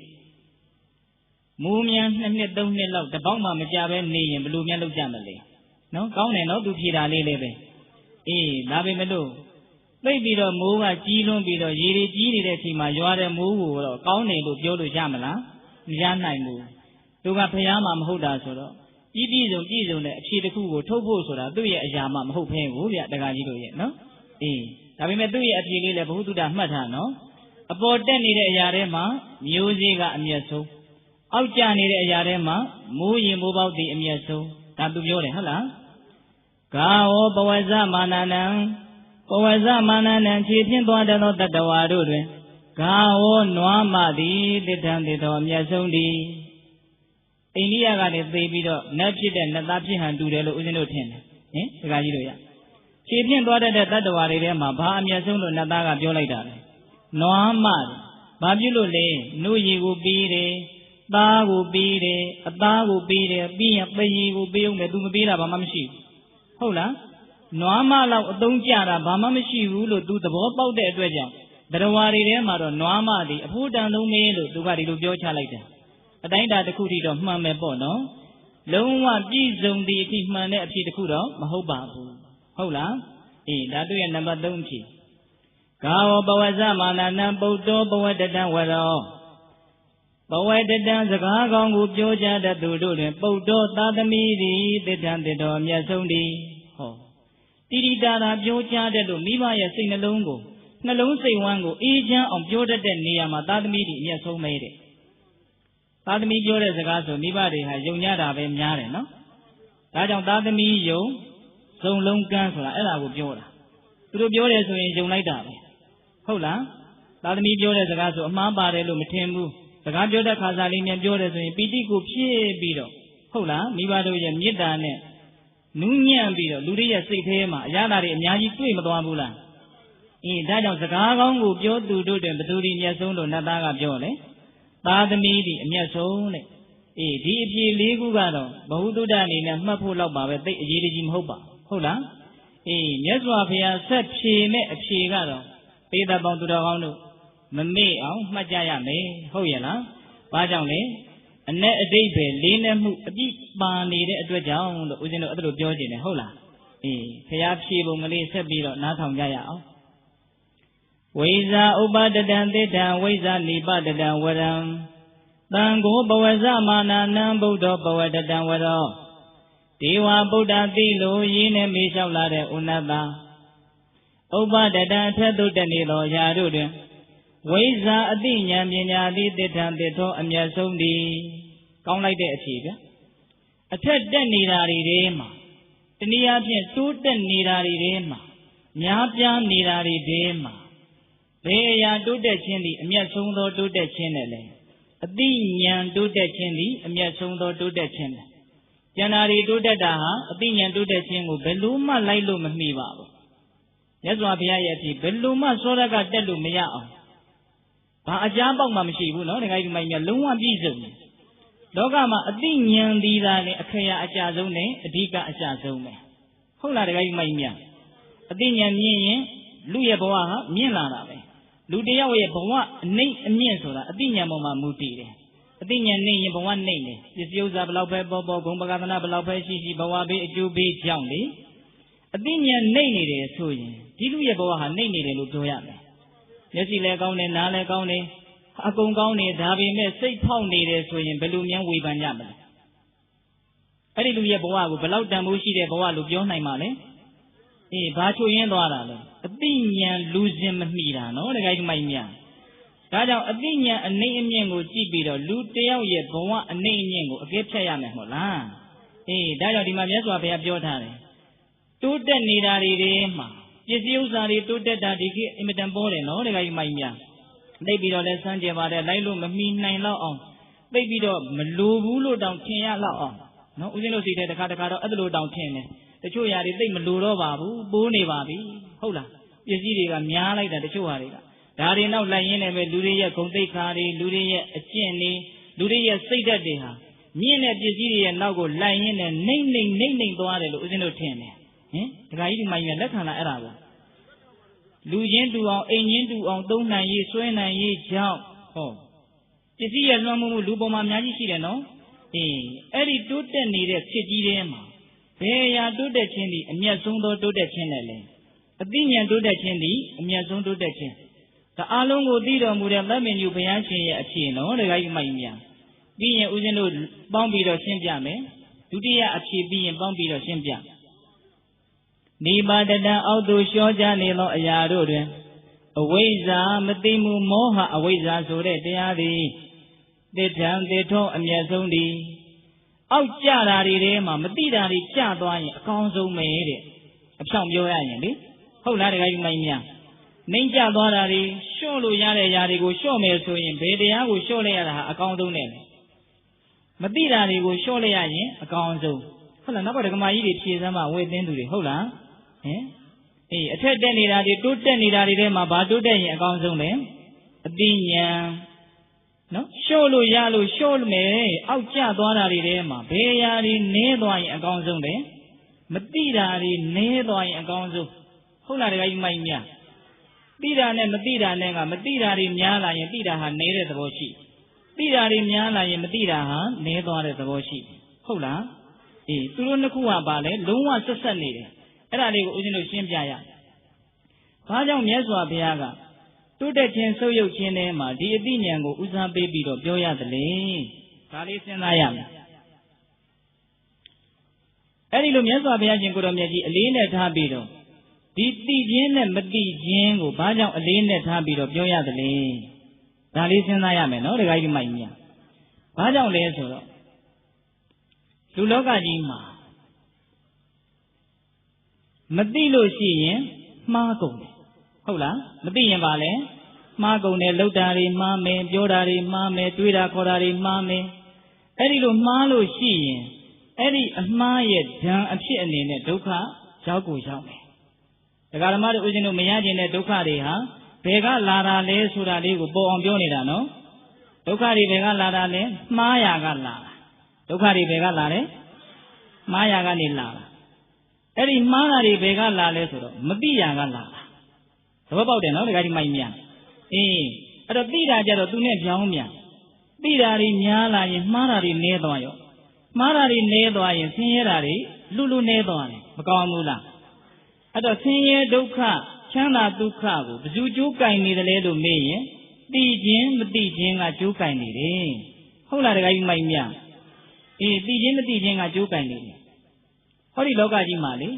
မူမြန်2 နှစ် 3 နှစ်လောက်တပေါက်မှမကြပဲနေရင်ဘယ်လိုများလုပ်ကြမလဲနော်ကောင်းတယ်နော်သူဖြေတာလေးလည်းပဲဒါပဲမလို့သိပြီးတော့မိုးကကြီးလွန်းပြီးတော့ရေတွေကြီးနေတဲ့အချိန်မှာရွာတဲ့မိုးကိုတော့ကောင်းတယ်လို့ပြောလို့ရမလားမရနိုင်ဘူးသူကဖျားမှမဟုတ်တာဆိုတော့ပြည့်စုံတဲ့အဖြေတစ်ခုကိုထုတ်ဖို့ဆိုတာသူ့ရဲ့အရာမှမဟုတ်ဖဲဘူးဗျတက္ကကြီးတို့ရဲ့နော်ဒါပေမဲ့သူ့ရဲ့အဖြေလေးလည်းဘုဟုတုတမှတ်ထားနော်အပေါ်တက်နေတဲ့အရာထဲမှာမျိုးစေ့ကအမျက်ဆုံးအောက်ကျနေတဲ့အရာထဲမှာမိုးရင်မိုးပေါက်သည်အမျက်ဆုံးဒါသူပြောတယ်ဟုတ်လားဂါဝပဝဇမာနနံပဝဇမာနနံခြေဖြင့်သွားတတ်သောတတ္တဝါတို့တွင်ဂါဝနွားမသည်တိထံတိတော်အမျက်ဆုံးသည်အိန္ဒိယကနေသိပြီးတော့နတ်ဖြစ်တဲ့နတ်သားဖြစ်ဟန်တူတယ်လို့ဦးဇင်းတို့ထင်တယ်ဒကာကြီးတို့ရခြေဖြင့်သွားတတ်တဲ့တတ္တဝါတွေထဲမှာဘာအမျက်ဆုံးလို့နတ်သားကပြောလိုက်တာလဲနွားမဘာပြုလို့လဲနှုတ်ရည်ကိုပြီးတယ်သားကိုပြီးတယ်အသားကိုပြီးတယ်ပြီးရင်ပရည်ကိုပြီးအောင်မယ်သူမပြီးတာဘာမှမရှိဘူးဟုတ်လားနွားမလောက်အသုံးကျတာဘာမှမရှိဘူးလို့သူသဘောပေါက်တဲ့အတွက်ကြောင့်တရားတွေထဲမှာတော့နွားမသည်အဖို့တန်ဆုံးမင်းလို့သူကဒီလိုပြောချလိုက်တယ်အတိုင်းတာတစ်ခုထိတော့မှန်မယ်ပေါ့နော်လုံးဝပြည့်စုံသည့်အထိမှန်တဲ့အဖြစ်တစ်ခုတော့မဟုတ်ပါဘူးဟုတ်လားဒါသူရဲ့နံပါတ်3အဖြစ်ဂါဝပဝဇမာနနံပုတ္တောပဝတတံဝရောပဝတတံစကားကောင်းကိုပြောကြတတ်သူတို့တွင်ပုတ္တောသာသမီသည်တိထံတိတော်အမျက်ဆုံးသည်ဟောတိရိတာရာပြောကြတတ်လို့မိဘရဲ့စိတ်နှလုံးကိုနှလုံးစိတ်ဝမ်းကိုအေးချမ်းအောင်ပြောတတ်တဲ့နေရာမှာသာသမီသည်အမျက်ဆုံးပဲတဲ့သာသမီပြောတဲ့စကားဆိုမိဘတွေဟာယုံကြတာပဲများတယ်နော်ဒါကြောင့်သာသမီယုံစုံလုံးကန်းဆိုတာအဲ့ဒါကိုပြောတာသူတို့ပြောတယ်ဆိုရင်ယုံလိုက်တာပဲဟုတ်လားသာသမီပြောတဲ့စကားဆိုအမှားပါတယ်လို့မထင်ဘူးစကားပြောတဲ့ခါစားလေးမြန်ပြောတယ်ဆိုရင်ပီတိကိုဖြည့်ပြီးတော့ဟုတ်လားမိဘတို့ရဲ့မေတ္တာနဲ့နူးညံ့ပြီးတော့လူတွေရဲ့စိတ်ထဲမှာအရာတွေအများကြီးတွေ့မသွားဘူးလားဒါကြောင့်စကားကောင်းကိုပြောသူတို့တွင်ဘသူဒီမျက်ဆုံးလို့နတ်သားကပြောလေသာသမီဒီအမျက်ဆုံးတဲ့ဒီအဖြေ၄ခုကတော့ဘဟုတုတ္တအနေနဲ့မှတ်ဖို့လောက်ပါပဲသိအရေးကြီးမဟုတ်ပါဟုတ်လားမြတ်စွာဘုရားဆက်ဖြေမဲ့အဖြေကတော့ပေတပေါင်းသူတော်ကောင်းတို့မမေ့အောင်မှတ်ကြရမယ်ဟုတ်ရဲ့လားဘာကြောင့်လဲအ내အတိတ်ပဲလေးနဲ့မှုအပြည့်ပါနေတဲ့အတွက်ကြောင့်လို့ဦးဇင်းတို့အဲ့ဒါလိုပြောကြတယ်ဟုတ်လားဘုရားဖြေပုံကလေးဆက်ပြီးတော့နားထောင်ကြရအောင်ဝိဇာဥပဒတံတိထံဝိဇာနိပဒတံဝရံတံကိုပဝဇမာနနံဗုဒ္ဓပဝတတံဝရောဒေဝဗုဒ္ဓတိလိုရင်းနဲ့မေးလျှောက်လာတဲ့ဥနတဥပဒတံအထက်သို့တက်နေသောယာတို့တွင်ဝိဇာအတိညာပညာသည်တိထံတိထောအမျက်ဆုံးသည်ကောင်းလိုက်တဲ့အဖြေဗျအထက်တက်နေတာတွေထဲမှာတနည်းအားဖြင့်တိုးတက်နေတာတွေထဲမှာများပြားနေတာတွေထဲမှာဘယ်အရာတိုးတက်ခြင်းသည်အမျက်ဆုံးသောတိုးတက်ခြင်းနဲ့လဲအတိညာတိုးတက်ခြင်းသည်အမျက်ဆုံးသောတိုးတက်ခြင်းနဲ့ကျန်တာတွေတိုးတက်တာဟာအတိညာတိုးတက်ခြင်းကိုဘယ်လို့မှလိုက်လို့မမီပါဘူးမြတ်စွာဘုရားရဲ့အဖြစ်ဘယ်လို့မှစောရကတက်လို့မရအောင်ဘာအကြားပေါက်မှမရှိဘူးနော်ဒကာကြီးမိုင်းမြလုံးဝပြည့်စုံတယ်လောကမှာအတိညာသည်သာလေအခရာအကြဆုံးနဲ့အဓိကအကြဆုံးပဲဟုတ်လားဒကာကြီးမိုင်းမြအတိညာမြင်ရင်လူရဲ့ဘဝဟာမြင့်လာတာပဲလူတယောက်ရဲ့ဘဝအနှိမ့်အမြင့်ဆိုတာအတိညာပေါ်မှာမူတည်တယ်အတိညာနှိမ့်ရင်ဘဝနှိမ့်တယ်ပစ္စည်းဥစ္စာဘလောက်ပဲပေါ်ပေါ်ဂုဏ်ပကသနာဘလောက်ပဲရှိဘဝဘေးအကျိုးဘေးကြောင့်လေအတိညာနှိမ့်နေတယ်ဆိုရင်ဒီလူရဲ့ဘဝဟာနှိမ့်နေတယ်လို့ပြောရမယ်မျက်စိလည်းကောင်းတယ်နားလည်းကောင်းတယ်အကုန်ကောင်းတယ်ဒါပေမဲ့စိတ်ဖောက်နေတယ်ဆိုရင်ဘယ်လိုများဝေဖန်ကြမလဲအဲ့ဒီလူရဲ့ဘဝကိုဘယ်လောက်တန်ဖိုးရှိတဲ့ဘဝလို့ပြောနိုင်မှာလဲဘာချိုရင်းသွားတာလဲအတိညာလူစင်မမှီတာနော်ဒကာကြီးမိုက်များဒါကြောင့်အတိညာအနေအမြင့်ကိုကြည့်ပြီးတော့လူတယောက်ရဲ့ဘဝအနေအမြင့်ကိုအကဲဖြတ်ရမယ်မဟုတ်လားဒါကြောင့်ဒီမှာမြတ်စွာဘုရားပြောထားတယ်တိုးတက်နေတာတွေထဲမှာပစ္စည်းဥစ္စာတွေတိုးတက်တာဒီကိအင်မတန်ပေါ်တယ်နော်ဒကာကြီးမိုက်များ သိပြီးတော့လည်းစမ်းကြပါတယ်လိုက်လို့မမီနိုင်တော့အောင်သိပြီးတော့မလိုဘူးလို့တောင်ထင်ရလောက်အောင်နော်ဦးဇင်းတို့စိတ်ထဲတစ်ခါတော့အဲ့လိုတောင်ထင်တယ်တချို့ຢာတွေသိမလိုတော့ပါဘူးပိုးနေပါပြီဟုတ်လားပစ္စည်းတွေကများလိုက်တာတချို့ဟာတွေကဒါတွေနောက်လိုက်ရင်းနဲ့ပဲလူတွေရဲ့ဂုဏ်သိက္ခာတွေလူတွေရဲ့အကျင့်တွေလူတွေရဲ့စိတ်ဓာတ်တွေဟာမြင့်တဲ့ပစ္စည်းတွေရဲ့နောက်ကိုလိုက်ရင်းနဲ့နှိမ့်သွားတယ်လို့ဦးဇင်းတို့ထင်တယ်ဟင်ဒကာကြီးဒီမိုင်းမြလက်ခံလာအဲ့ဒါကိုလူချင်းတူအောင်အိမ်ချင်းတူအောင်သုံးနိုင်ရေးဆွဲနိုင်ရေးကြောင့်ဟောပစ္စည်းရဲ့လွှမ်းမိုးမှုလူပေါ်မှာအများကြီးရှိတယ်နော်အဲ့ဒီတိုးတက်နေတဲ့ဖြစ်ကြီးထဲမှာဘယ်အရာတိုးတက်ခြင်းဒီအမျက်ဆုံးသောတိုးတက်ခြင်းနဲ့လဲအသိဉာဏ်တိုးတက်ခြင်းဒီအမျက်ဆုံးတိုးတက်ခြင်းဒါအလုံးကိုသိတော်မူတဲ့သဗ္ဗညုဘုရားရှင်ရဲ့အဖြစ်နော်ဒကာကြီးမိုက်များပြီးရင်ဦးဇင်းတို့ပေါင်းပြီးတော့ရှင်းပြမယ်ဒုတိယအဖြစ်ပြီးရင်ပေါင်းပြီးတော့ရှင်းပြနိပါတတံအောက်သို့လျှောကြနေသောအရာတို့တွင်အဝိဇ္ဇာမသိမှုမောဟအဝိဇ္ဇာဆိုတဲ့တရားသည်တိဋ္ဌံတေထောအမျက်ဆုံးသည်အောက်ကြတာတွေထဲမှာမသိတာတွေကြသွားရင်အကောင်းဆုံးပဲတဲ့အဖြောင့်ပြောရရင်လေဟုတ်လားတခါကြီးမိုင်းများနှိမ့်ကြသွားတာတွေလျှော့လို့ရတဲ့ຢာတွေကိုလျှော့မယ်ဆိုရင်ဘယ်တရားကိုလျှော့လိုက်ရတာဟာအကောင်းဆုံးနဲ့မသိတာတွေကိုလျှော့လိုက်ရရင်အကောင်းဆုံးဟုတ်လားနောက်ကဒကမာကြီးတွေဖြေစမ်းမှဝေသင်းသူတွေဟုတ်လားဟင်အထက်တက်နေတာတွေတိုးတက်နေတာတွေထဲမှာဘာတိုးတက်ရင်အကောင်းဆုံးလဲအသိဉာဏ်နော်လျှော့လို့ရလို့လျှော့မယ်အောက်ကျသွားတာတွေထဲမှာဘယ်အရာတွေနည်းသွားရင်အကောင်းဆုံးလဲမသိတာတွေနည်းသွားရင်အကောင်းဆုံးဟုတ်လားတခါကြီးမိုက်မြသိတာနဲ့မသိတာနဲ့ကမသိတာတွေများလာရင်သိတာဟာနည်းတဲ့သဘောရှိသိတာတွေများလာရင်မသိတာဟာနည်းသွားတဲ့သဘောရှိဟုတ်လားသူတို့နှစ်ခုကပါလဲလုံးဝဆက်ဆက်နေတယ်အဲ့ဒါလေးကိုဦးဇင်းတို့ရှင်းပြရဘာကြောင့်မြတ်စွာဘုရားကတိုးတက်ခြင်းဆုပ်ယုပ်ခြင်းထဲမှာဒီအသိဉာဏ်ကိုဦးစားပေးပြီးတော့ပြောရသလဲဒါလေးစဉ်းစားရမယ်အဲ့ဒီလိုမြတ်စွာဘုရားရှင်ကိုတော်မြတ်ကြီးအလေးနဲ့ထားပြီးတော့ဒီသိခြင်းနဲ့မသိခြင်းကိုဘာကြောင့်အလေးနဲ့ထားပြီးတော့ပြောရသလဲဒါလေးစဉ်းစားရမယ်နော်ဒကာကြီးမိုက်မြဘာကြောင့်လဲဆိုတော့လူလောကကြီးမှာမသိလို့ရှိရင်မှားကုန်တယ်ဟုတ်လားမသိရင်ပါလဲမှားကုန်တယ်လှုပ်တာတွေမှားမယ်ပြောတာတွေမှားမယ်တွေးတာခေါ်တာတွေမှားမယ်အဲ့ဒီလိုမှားလို့ရှိရင်အဲ့ဒီအမှားရဲ့ဓာန်အဖြစ်အနေနဲ့ဒုက္ခရောက်ကိုရောက်မယ်ဒကာဓမ္မတို့ဦးဇင်းတို့မရခြင်းတဲ့ဒုက္ခတွေဟာဘယ်ကလာတာလဲဆိုတာလေးကိုပေါ်အောင်ပြောနေတာနော်ဒုက္ခတွေဘယ်ကလာတာလဲမှားရာကလာတာဒုက္ခတွေဘယ်ကလာလဲမှားရာကနေလာတာအဲ့ဒီမှားတာတွေဘယ်ကလာလဲဆိုတော့မသိရာကလာတာသဘောပေါက်တယ်နော်ဒကာကြီးမိုက်မြအဲ့တော့သိတာကြတော့သူနဲ့ပြောင်းမြန်သိတာတွေများလာရင်မှားတာတွေနည်းသွားရောမှားတာတွေနည်းသွားရင်ဆင်းရဲတာတွေလူနည်းသွားတယ်မကောင်းဘူးလားအဲ့တော့ဆင်းရဲဒုက္ခချမ်းသာဒုက္ခကိုဘယ်သူကြိုးကင်နေတယ်လဲလို့မေးရင်သိခြင်းမသိခြင်းကကြိုးကင်နေတယ်ဟုတ်လားဒကာကြီးမိုက်မြသိခြင်းမသိခြင်းကကြိုးကင်နေတယ်ဟောဒီလောကကြီးမှာလေ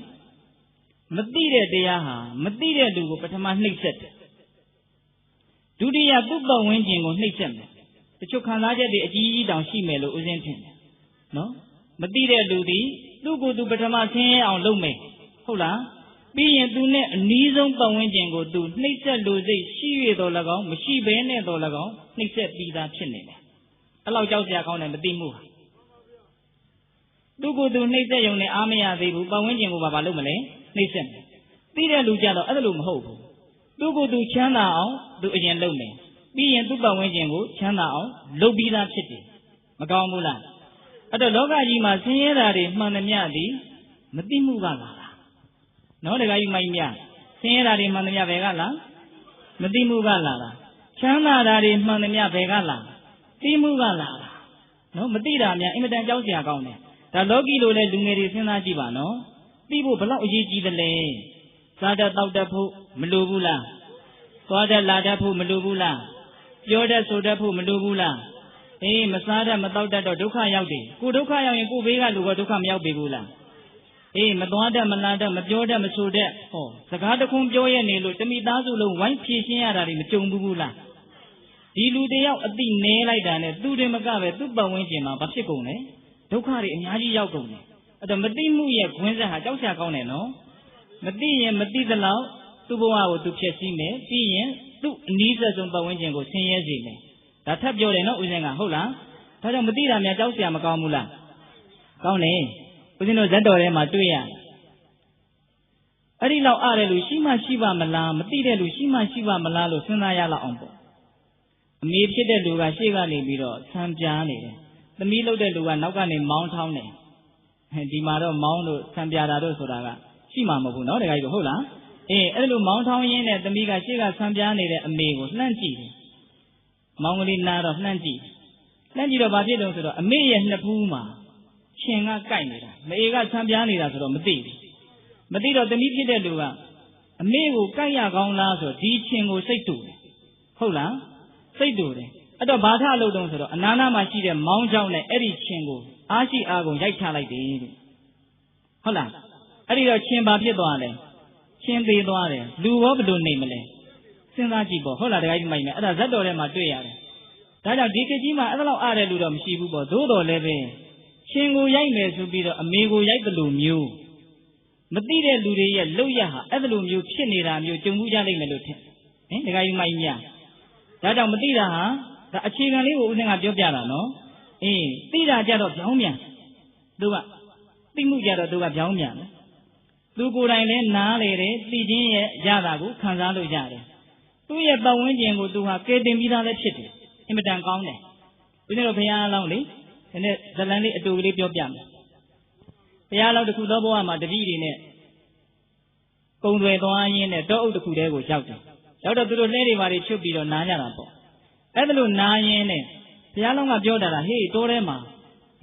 မသိတဲ့တရားဟာမသိတဲ့လူကိုပထမနှိပ်စက်တယ်ဒုတိယသူ့ပတ်ဝန်းကျင်ကိုနှိပ်စက်မယ်တချို့ခံစားချက်တွေအကြီးကြီးတောင်ရှိမယ်လို့ဦးဇင်းထင်တယ်နော်မသိတဲ့လူဒီသူ့ကိုယ်သူပထမဆင်းရဲအောင်လုပ်မယ်ဟုတ်လားပြီးရင်သူနဲ့အနီးဆုံးပတ်ဝန်းကျင်ကိုသူနှိပ်စက်လို့စိတ်ရှိရတော်၎င်းမရှိဘဲနဲ့တော်၎င်းနှိပ်စက်ပြီးသားဖြစ်နေတယ်အဲ့လောက်ကြောက်စရာကောင်းတယ်မသိမှုဟာသူကိုယ်သူနှိပ်စက်ရုံနဲ့အားမရသေးဘူးပတ်ဝန်းကျင်ကိုဘာလုပ်မလဲနှိပ်စက်မယ်သိတဲ့လူကြတော့အဲ့လိုမဟုတ်ဘူးသူကိုယ်သူချမ်းသာအောင်သူအရင်လုပ်မယ်ပြီးရင်သူ့ပတ်ဝန်းကျင်ကိုချမ်းသာအောင်လုပ်ပြီးသားဖြစ်တယ်မကောင်းဘူးလားအဲ့တော့လောကကြီးမှာဆင်းရဲတာတွေမှန်သမျှသည်မသိမှုကလာတာနော်တခါကြီးမိုင်းမြဆင်းရဲတာတွေမှန်သမျှဘယ်ကလာမသိမှုကလာတာချမ်းသာတာတွေမှန်သမျှဘယ်ကလာသိမှုကလာတာနော်မသိတာများအင်မတန်ကြောက်စရာကောင်းတယ်ဒါလောကီလိုလဲလူငယ်တွေစဉ်းစားကြည့်ပါနော်သိဖို့ဘလောက်အရေးကြီးသလဲစားတတ်တောက်တတ်ဖို့မလိုဘူးလားသွားတတ်လာတတ်ဖို့မလိုဘူးလားပြောတတ်ဆိုတတ်ဖို့မလိုဘူးလားမစားတတ်မတောက်တတ်တော့ဒုက္ခရောက်တယ်ကိုဒုက္ခရောက်ရင်ကိုဘေးကလူကဒုက္ခမရောက်ပေဘူးလားမသွားတတ်မလာတတ်မပြောတတ်မဆိုတတ်စကားတခွန်းပြောရနေလို့တမိသားစုလုံးဝိုင်းဖြည့်ရှင်းရတာတွေမကြုံဘူးလားဒီလူတယောက်အတိနဲလိုက်တာနဲ့သူတွေမကပဲသူ့ပတ်ဝန်းကျင်မှာဘာဖြစ်ကုန်လဲဒုက္ခတွေအများကြီးရောက်ကုန်တယ်အဲ့တော့မသိမှုရဲ့ခွင်းဆက်ဟာကြောက်စရာကောင်းတယ်နော်မသိရင်မသိသလောက်သူ့ဘဝကိုသူဖြည့်ဆည်းမယ်ပြီးရင် သူ့အနီးစပ်ဆုံးပတ်ဝန်းကျင်ကိုဆင်းရဲစေမယ်ဒါထပ်ပြောတယ်နော်ဦးဇင်းကဟုတ်လားဒါကြောင့်မသိတာများကြောက်စရာမကောင်းဘူးလားကောင်းတယ်ဦးဇင်းတို့ဇတ်တော်ထဲမှာတွေ့ရတယ်အဲ့ဒီလောက်အားတဲ့လူရှိမှရှိပါမလားမသိတဲ့လူရှိမှရှိပါမလားလို့စဉ်းစားရလောက်အောင်ပေါ့အမေဖြစ်တဲ့လူကရှေ့ကနေပြီးတော့ဆံပြားနေတယ်သမီးလုပ်တဲ့လူကနောက်ကနေမောင်းထောင်းတယ်ဒီမှာတော့မောင်းလို့ဆံပြားတာတို့ဆိုတာကရှိမှာမဟုတ်ဘူးနော်တခါကြီးဟုတ်လားအဲ့လိုမောင်းထောင်းရင်းနဲ့သမီးကရှေ့ကဆံပြားနေတဲ့အမေကိုလှမ်းကြည့်တယ်မောင်းကလေးနားတော့လှမ်းကြည့်တော့ဘာဖြစ်လို့ဆိုတော့အမေရဲ့နှစ်ဖူးမှာရှင်ကကိုက်နေတာမအေကဆံပြားနေတာဆိုတော့မသိဘူးမသိတော့သမီးဖြစ်တဲ့လူကအမေကိုကိုက်ရကောင်းလားဆိုဒီချင်းကိုစိတ်တူတယ်ဟုတ်လားစိတ်တူတယ်အဲ့တော့ဘာထလို့တုံးဆိုတော့အနာနာမှာရှိတဲ့မောင်းချောင်းနဲ့အဲ့ဒီချင်းကိုအားရှိအားကုန်ရိုက်ချလိုက်တယ်တဲ့ဟုတ်လားအဲ့ဒီတော့ချင်းဘာဖြစ်သွားလဲချင်းသေးသွားတယ်လူဘောဘယ်လိုနေမလဲစဉ်းစားကြည့်ပေါ့ဟုတ်လားတခါကြီးမိုက်မယ်အဲ့ဒါဇတ်တော်ထဲမှာတွေ့ရတယ်ဒါကြောင့်ဒီခေတ်ကြီးမှာအဲ့လောက်အားတဲ့လူတော့မရှိဘူးပေါ့သို့တော်လည်းပဲချင်းကိုရိုက်မယ်ဆိုပြီးတော့အမေကိုရိုက်တယ်လို့မျိုးမသိတဲ့လူတွေရဲ့လောက်ရဟာအဲ့လိုမျိုးဖြစ်နေတာမျိုးကြုံမှုကြလိမ့်မယ်လို့ထင်တခါကြီးမိုက်မြဒါကြောင့်မသိတာဟာဒါအခြေခံလေးကိုဦးဇင်းကပြောပြတာနော်သိတာကြတော့ပြောင်းပြန်သူကသိမှုကြတော့သူကပြောင်းပြန်တယ်သူကိုယ်တိုင်လည်းနားလေတယ်သိချင်းရဲ့ရတာကိုခံစားလို့ရတယ်သူ့ရဲ့ပတ်ဝန်းကျင်ကိုသူဟာကယ်တင်ပြီးသားလည်းဖြစ်တယ်အင်မတန်ကောင်းတယ်ဦးဇင်းတို့ဘုရားအလောင်းလေဒီနေ့ဇလန်လေးအတူကလေးပြောပြမယ်ဘုရားအလောင်းတစ်ခုသောဘဝမှာတပည့်တွေနဲ့ကုံတွေသွားရင်းနဲ့တောအုပ်တစ်ခုတည်းကိုရောက်တယ်ရောက်တော့သူတို့လှဲတွေပါတွေချွတ်ပြီးတော့နားကြတာပေါ့အဲ့ဒါလို့နားရင်းနဲ့ဘုရားလောင်းကပြောတာဟေးတိုးထဲမှာ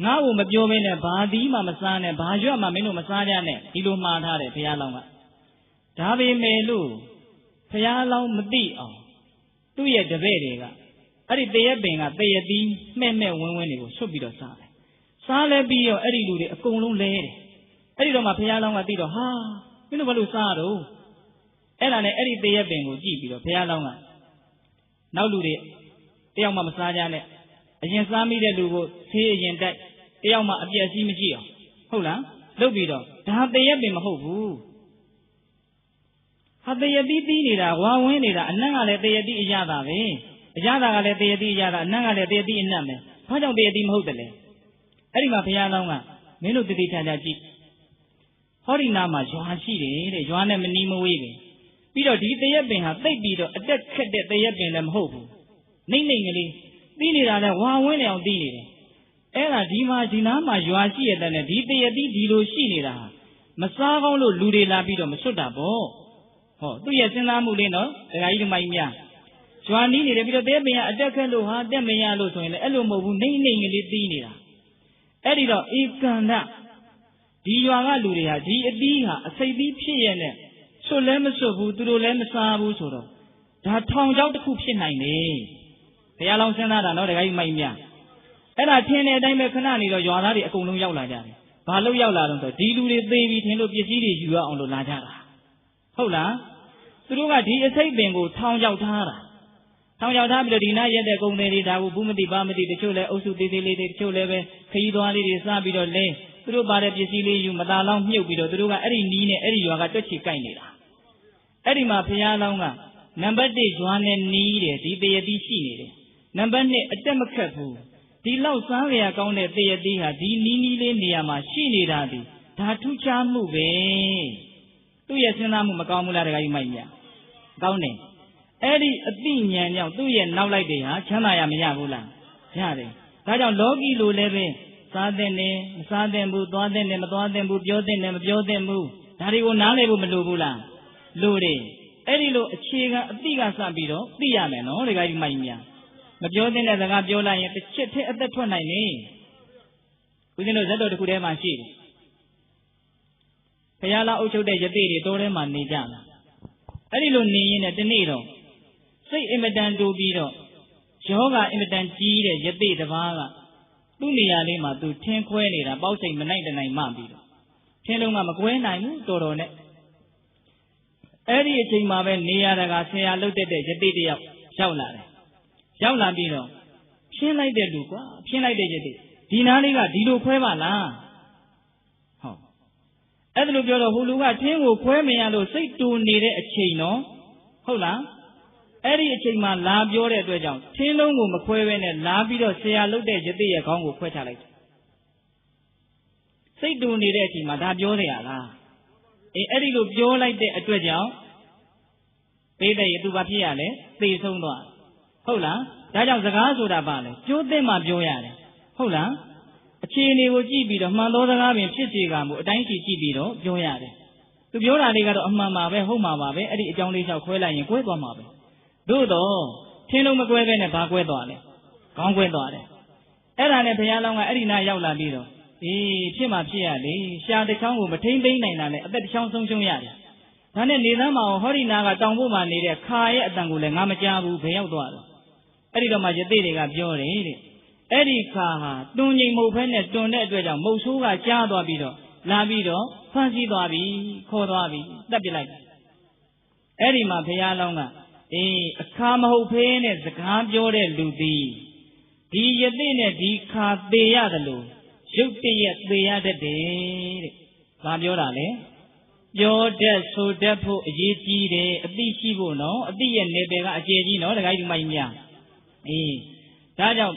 ငါ့ကိုမပြောဘဲနဲ့ဘာသီးမှမစားနဲ့ဘာရွက်မှမင်းတို့မစားကြနဲ့ဒီလိုမှားထားတယ်ဘုရားလောင်းကဒါပေမဲ့လို့ဘုရားလောင်းမသိအောင်သူ့ရဲ့တပည့်တွေကအဲ့ဒီတရက်ပင်ကတရက်သီးမှဲ့မှဲ့ဝင်းဝင်းတွေကိုဆွတ်ပြီးတော့စားတယ်စားလဲပြီးတော့အဲ့ဒီလူတွေအကုန်လုံးလဲတယ်အဲ့ဒီတော့မှဘုရားလောင်းကသိတော့ဟာမင်းတို့ဘာလို့စားတော့အဲ့ဒါနဲ့အဲ့ဒီတရက်ပင်ကိုကြည့်ပြီးတော့ဘုရားလောင်းကနောက်လူတွေတယောက်မှမစားကြနဲ့အရင်စားမိတဲ့လူကိုသေးအရင်တိုက်တယောက်မှအပြည့်အစည်းမရှိအောင်ဟုတ်လားလုပ်ပြီးတော့ဒါတရက်ပင်မဟုတ်ဘူးဟာတရက်သီးသီးနေတာဝါဝင်းနေတာအနက်ကလည်းတရက်သီးအရသာပဲအရသာကလည်းတရက်သီးအရသာအနက်ကလည်းတရက်သီးအနက်ပဲဘာကြောင့်တရက်သီးမဟုတ်တယ်လဲအဲ့ဒီမှာဘုရားလောင်းကမင်းတို့တတိထကြကြည့်ဟောဒီနာမှာရွာရှိတယ်တဲ့ရွာနဲ့မနီးမဝေးတယ်ပြီးတော့ဒီတရက်ပင်ဟာတိတ်ပြီးတော့အတက်ခက်တဲ့တရက်ပင်လည်းမဟုတ်ဘူးနှိမ့်နှိမ့်ကလေးတီးနေတာလည်းဝါဝင်းနေအောင်တီးနေတယ်အဲ့ဒါဒီမှာဒီနားမှာရွာရှိရတဲ့နဲ့ဒီတရက်တီးဒီလိုရှိနေတာမစားကောင်းလို့လူတွေလာပြီးတော့မဆွတ်တာပေါ့ဟောသူ့ရဲ့စဉ်းစားမှုလေးနော်ဒကာကြီးတို့မိုင်းများရွာနီးနေတယ်ပြီးတော့တဲပင်ကအတက်ခက်လို့ဟာတက်မရလို့ဆိုရင်လည်းအဲ့လိုမဟုတ်ဘူးနှိမ့်နှိမ့်ကလေးတီးနေတာအဲ့ဒီတော့ဧကန္တဒီရွာကလူတွေဟာဒီအတီးဟာအစိတ်သီးဖြစ်ရတဲ့ဆွတ်လည်းမဆွတ်ဘူးသူတို့လည်းမစားဘူးဆိုတော့ဒါထောင်ချောက်တစ်ခုဖြစ်နိုင်တယ်ဘုရားလောင်းစဉ်းစားတာနော်ဒကာကြီးမိုက်မြအဲ့ဒါထင်တဲ့အတိုင်းပဲခဏနေတော့ရွာသားတွေအကုန်လုံးရောက်လာကြတယ်ဘာလို့ရောက်လာတော့ဆိုဒီလူတွေသေးပြီးထင်လို့ပစ္စည်းတွေယူရအောင်လို့လာကြတာဟုတ်လားသူတို့ကဒီအစိတ်ပင်ကိုထောင်ချောက်ထားတာထောင်ချောက်ထားပြီးတော့ဒီနားရက်တဲ့ကုန်တွေဒါကိုဘူးမသိပါမသိတချို့လဲအုပ်စုသေးသေးလေးတွေတချို့လဲပဲခရီးသွားလေးတွေစားပြီးတော့လဲသူတို့ပါတဲ့ပစ္စည်းလေးယူမသားလောင်းမြုပ်ပြီးတော့သူတို့ကအဲ့ဒီနီးနဲ့အဲ့ဒီရွာကတွက်ချီကိုက်နေတာအဲ့ဒီမှာဘုရားလောင်းကနံပါတ်1ရွာနဲ့နီးတယ်ဒီတရတိရှိနေတယ်နံပါတ်2အတက်မခတ်ဘူးဒီလောက်စားရကောင်းတဲ့တရတိဟာဒီနီးနီးလေးနေရာမှာရှိနေတာဒီဒါထူးခြားမှုပဲသူ့ရဲ့စဉ်းစားမှုမကောင်းဘူးလားတခါကြီးမိုက်မြကောင်းတယ်အဲ့ဒီအသိဉာဏ်ကြောင့်သူ့ရဲ့နောက်လိုက်တွေဟာချမ်းသာရမရဘူးလားရတယ်ဒါကြောင့်လောကီလိုလည်းပဲစားတဲ့နဲ့မစားတဲ့ဘူးသွားတဲ့နဲ့မသွားတဲ့ဘူးပြောတဲ့နဲ့မပြောတဲ့ဘူးဒါတွေကိုနားလည်ဖို့မလိုဘူးလားလိုတယ်အဲ့ဒီလိုအခြေခံအသိကစပြီးတော့သိရမယ်နော်ဒီကကြီးမိုက်များမပြောတဲ့စကားပြောလိုက်ရင်တစ်ချက်တည်းအသက်ထွက်နိုင်နေဦးဇင်းတို့ဇတ်တော်တစ်ခုထဲမှာရှိတယ်ဘုရားလာအုပ်ချုပ်တဲ့ယသိတွေတိုးထဲမှာနေကြတာအဲ့ဒီလိုနေရင်လည်းဒီနေ့တော့စိတ်အင်မတန်တူပြီးတော့ယောဂအင်မတန်ကြီးတဲ့ယသိတစ်ပါးကသူ့နေရာလေးမှာသူထင်းခွဲနေတာပေါ့စိတ်မနိုင်တနိုင်မှပြီးတော့ထင်းလုံးကမကွဲနိုင်ဘူးတော်တော်နဲ့အဲ့ဒီအချိန်မှာပဲနေရာတကာဆရာလှုပ်တဲ့ယသိတယောက်ရောက်လာတယ်ရောက်လာပြီးတော့ဖြင်းလိုက်တဲ့လူကွာဖြင်းလိုက်တဲ့ယသိဒီနားလေးကဒီလိုခွဲပါလားဟောအဲ့ဒါလိုပြောတော့ဟိုလူကထင်းကိုခွဲမရလို့စိတ်တူနေတဲ့အချိန်နော်ဟုတ်လား အဲ့ဒီအချိန်မှာလာပြောတဲ့အတွက်ကြောင့်ထင်းလုံးကိုမခွဲဘဲနဲ့လာပြီးတော့ဆရာလုတ်တဲ့ယသိရဲ့ခေါင်းကိုခွဲချလိုက်တယ်စိတ်တူနေတဲ့အချိန်မှာဒါပြောရလားအဲ့ဒီလိုပြောလိုက်တဲ့အတွက်ကြောင့်ပိဋကရဲ့သူဘာဖြစ်ရလဲသိဆုံးသွားဟုတ်လားဒါကြောင့်စကားဆိုတာပါလေကျိုးသိမှပြောရတယ်ဟုတ်လားအခြေအနေကိုကြည့်ပြီးတော့မှန်သောစကားပင်ဖြစ်စေကမှုအတိုင်းကြည့်ပြီးတော့ပြောရတယ်သူပြောတာလေးကတော့အမှန်ပါပဲဟုတ်မှာပါပဲအဲ့ဒီအကြောင်းလေးလျှောက်ခွဲလိုက်ရင်ကွဲသွားမှာပဲသို့တော့ထင်းလုံးမကွဲပဲနဲ့ဘာကွဲသွားလဲခေါင်းကွဲသွားတယ်အဲ့ဒါနဲ့ဘုရားလောင်းကအဲ့ဒီနာရောက်လာပြီးတော့ဖြစ်မှဖြစ်ရလေရှားတစ်ချောင်းကိုမထိမ့်သိမ့်နိုင်တာနဲ့အသက်တစ်ချောင်းဆုံးရှုံးရတယ်ဒါနဲ့နေသမ်းမအောင်ဟောဒီနာကတောင်ဖို့မှနေတဲ့ခါရဲ့အတန်ကိုလည်းငါမကြားဘူးဘယ်ရောက်သွားတော့အဲ့ဒီတော့မှယသိတွေကပြောတယ်တဲ့အဲ့ဒီခါဟာတွန်ငိမ်မဟုတ်ဖဲနဲ့တွန်တဲ့အတွက်ကြောင့်မုတ်ဆိုးကကြားသွားပြီးတော့လာပြီးတော့ဖမ်းဆီးသွားပြီခေါ်သွားပြီတပ်ပစ်လိုက်အဲ့ဒီမှာဘုရားလောင်းကအခါမဟုတ်ဖဲနဲ့စကားပြောတဲ့လူသည်ဒီယသိနဲ့ဒီခါသေရတယ်လို့ရုပ်တရက်သေရတတ်တယ်တဲ့။ဘာပြောတာလဲ။ပြောတတ်ဆိုတတ်ဖို့အရေးကြီးတယ်အသိရှိဖို့နော်အသိရဲ့နယ်ပယ်ကအကျယ်ကြီးနော်တခါကြီးဒီမိုင်းများဒါကြောင့်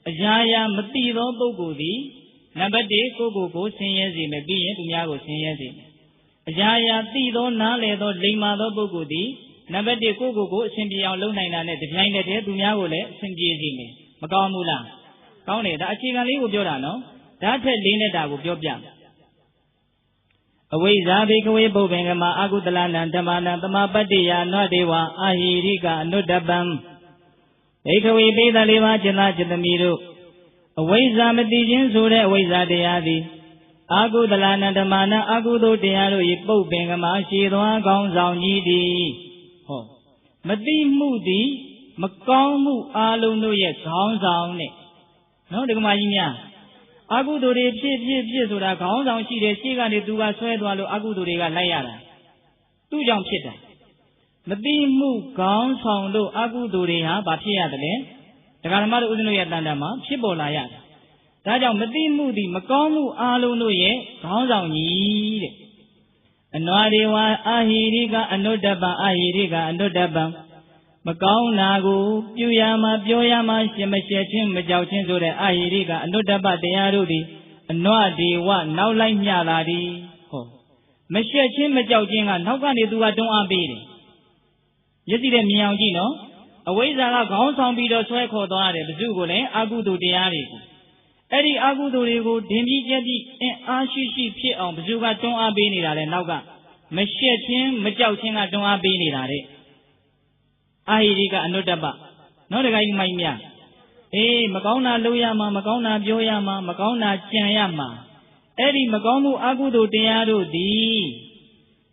အရာရာမသိသောပုဂ္ဂိုလ်သည်နံပါတ်1ကိုဆင်းရဲစေမယ်ပြီးရင်သူများကိုဆင်းရဲစေမယ်အရာရာသိသောနားလည်သောလိမ္မာသောပုဂ္ဂိုလ်သည်နံပါတ်1ကိုအစဉ်ပြေအောင်လုပ်နိုင်တာနဲ့တပြိုင်တည်းသူများကိုလည်းအစဉ်ပြေစေမယ်မကောင်းဘူးလားကောင်းတယ်ဒါအခြေခံလေးကိုပြောတာနော်ဒါထက်လေးနဲ့တာကိုပြောပြအဝိဇ္ဇာဘိကဝေပုဗ္ဗင်္ဂမအာကုတလနံဓမ္မနံသမပတ္တိယနဝဒေဝအာဟိရိကအနုတ္တပံဘိကဝေပိသလေးပါးจิตจิตသမီးတို့အဝိဇ္ဇာမတိခြင်းဆိုတဲ့အဝိဇ္ဇာတရားသည်အာကုတလနံဓမ္မနံအာကုသိုလ်တရားတို့၏ပုဗ္ဗင်္ဂမရှိသွားကောင်းဆောင်ကြီးသည်ဟောမတိမှုသည်မကောင်းမှုအလုံးတို့ရဲ့ခေါင်းဆောင်နဲ့နော်ဒကမာကြီးများအကုသိုလ်တွေဖြစ်ဆိုတာခေါင်းဆောင်ရှိတယ်ရှေ့ကနေသူကဆွဲသွားလို့အကုသိုလ်တွေကလိုက်ရတာသူ့ကြောင့်ဖြစ်တာမတိမှုခေါင်းဆောင်တို့အကုသိုလ်တွေဟာဘာဖြစ်ရတယ်လဲဒကာဓမ္မတို့ဦးဇင်းတို့ရဲ့တန်တမှာဖြစ်ပေါ်လာရတယ်ဒါကြောင့်မတိမှုသည်မကောင်းမှုအလုံးတို့ရဲ့ခေါင်းဆောင်ကြီးတဲ့အနွာဒေဝအာဟိရိကအနုတ္တပံအာဟိရိကအနုတ္တပံမကောင်းတာကိုပြုရမှာပြောရမှာရှင်မရှက်ခြင်းမကြောက်ခြင်းဆိုတဲ့အာဟိရိကအနုတ္တပတရားတို့သည်အနွဒေဝနောက်လိုက်မျှလာသည်ဟောမရှက်ခြင်းမကြောက်ခြင်းကနောက်ကနေသူကတွန်းအားပေးတယ်ရည်စည်တဲ့မြင်အောင်ကြည့်နော်အဝိဇ္ဇာကခေါင်းဆောင်ပြီးတော့ဆွဲခေါ်သွားတယ်ဘုစုကိုလည်းအကုသိုလ်တရားတွေကိုအဲ့ဒီအကုသိုလ်တွေကိုဒင်ပြီးကျက်ပြီးအင်အားရှိဖြစ်အောင်ဘုစုကတွန်းအားပေးနေတာလေနောက်ကမရှက်ခြင်းမကြောက်ခြင်းကတွန်းအားပေးနေတာတဲ့အာဟိရိကအနုတ္တပနော်တခါကြီးမိုင်းများမကောင်းတာလုပ်ရမှာမကောင်းတာပြောရမှာမကောင်းတာကြံရမှာအဲ့ဒီမကောင်းမှုအကုသိုလ်တရားတို့သည်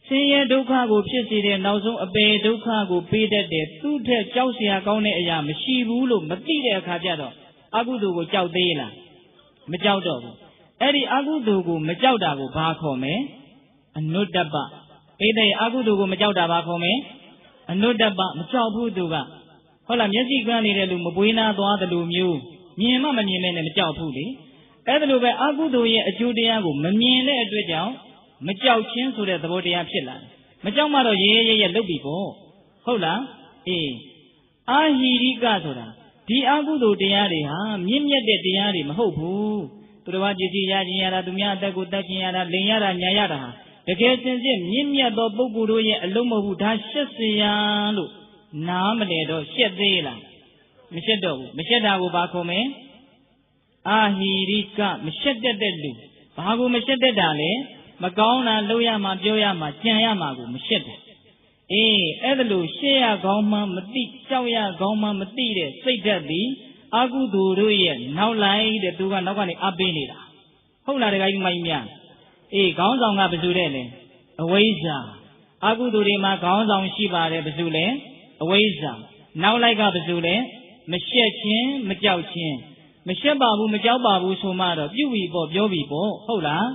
ဆင်းရဲဒုက္ခကိုဖြစ်စေတဲ့နောက်ဆုံးအပေဒုက္ခကိုပေးတတ်တဲ့သူ့ထက်ကြောက်เสียကောင်းတဲ့အရာမရှိဘူးလို့မသိတဲ့အခါကျတော့အကုသိုလ်ကိုကြောက်သေးလားမကြောက်တော့ဘူးအဲ့ဒီအကုသိုလ်ကိုမကြောက်တာကိုဘာခေါ်မလဲအနုတ္တပပိဋကအကုသိုလ်ကိုမကြောက်တာဘာခေါ်မလဲအနုတ္တပမကြောက်ဘူးသူကဟုတ်လားမျက်စိကန်းနေတဲ့လူမပွေးနာသွားတယ်လို့မျိုးမြင်မှမမြင်နဲ့မကြောက်ဘူးလေအဲ့ဒါလိုပဲအကုသိုလ်ရဲ့အကျိုးတရားကိုမမြင်တဲ့အတွက်ကြောင့်မကြောက်ခြင်းဆိုတဲ့သဘောတရားဖြစ်လာတယ်မကြောက်မှတော့ရဲလုပ်ပြီပေါ့ဟုတ်လားအာဟိရိကဆိုတာဒီအကုသိုလ်တရားတွေဟာမြင့်မြတ်တဲ့တရားတွေမဟုတ်ဘူးသူတော်ဘာပစ္စည်းရခြင်းရတာသူများအသက်ကိုတတ်ခြင်းရတာလိန်ရတာညာရတာဟာတကယ်စင်စစ်မြင့်မြတ်သောပုဂ္ဂိုလ်တို့ရဲ့အလုံးမဟုတ်ဘူးဒါရှက်เสียလို့နားမလဲတော့ရှက်သေးလားမရှက်တော့ဘူးမရှက်တာကိုဘာခေါ်မလဲအာဟိရိကမရှက်တတ်တဲ့လူဘာကိုမရှက်တတ်တာလဲမကောင်းတာလုပ်ရမှာပြောရမှာကြံရမှာကိုမရှက်တယ်အဲ့ဒါလို့ရှက်ရကောင်းမှမသိကြောက်ရကောင်းမှမသိတဲ့စိတ်ဓာတ်သည်အကုသိုလ်တို့ရဲ့နောက်လိုက်တဲ့သူကနောက်ကနေအပေးနေတာဟုတ်လားတခါကြီးမိုင်းများခေါင်းဆောင်ကဘယ်သူတဲ့လဲအဝိဇ္ဇာအကုသိုလ်တွေမှာခေါင်းဆောင်ရှိပါတယ်ဘယ်သူလဲအဝိဇ္ဇာနောက်လိုက်ကဘယ်သူလဲမရှက်ခြင်းမကြောက်ခြင်းမရှက်ပါဘူးမကြောက်ပါဘူးဆိုမှတော့ပြုပြီပေါ့ပြောပြီပေါ့ဟုတ်လား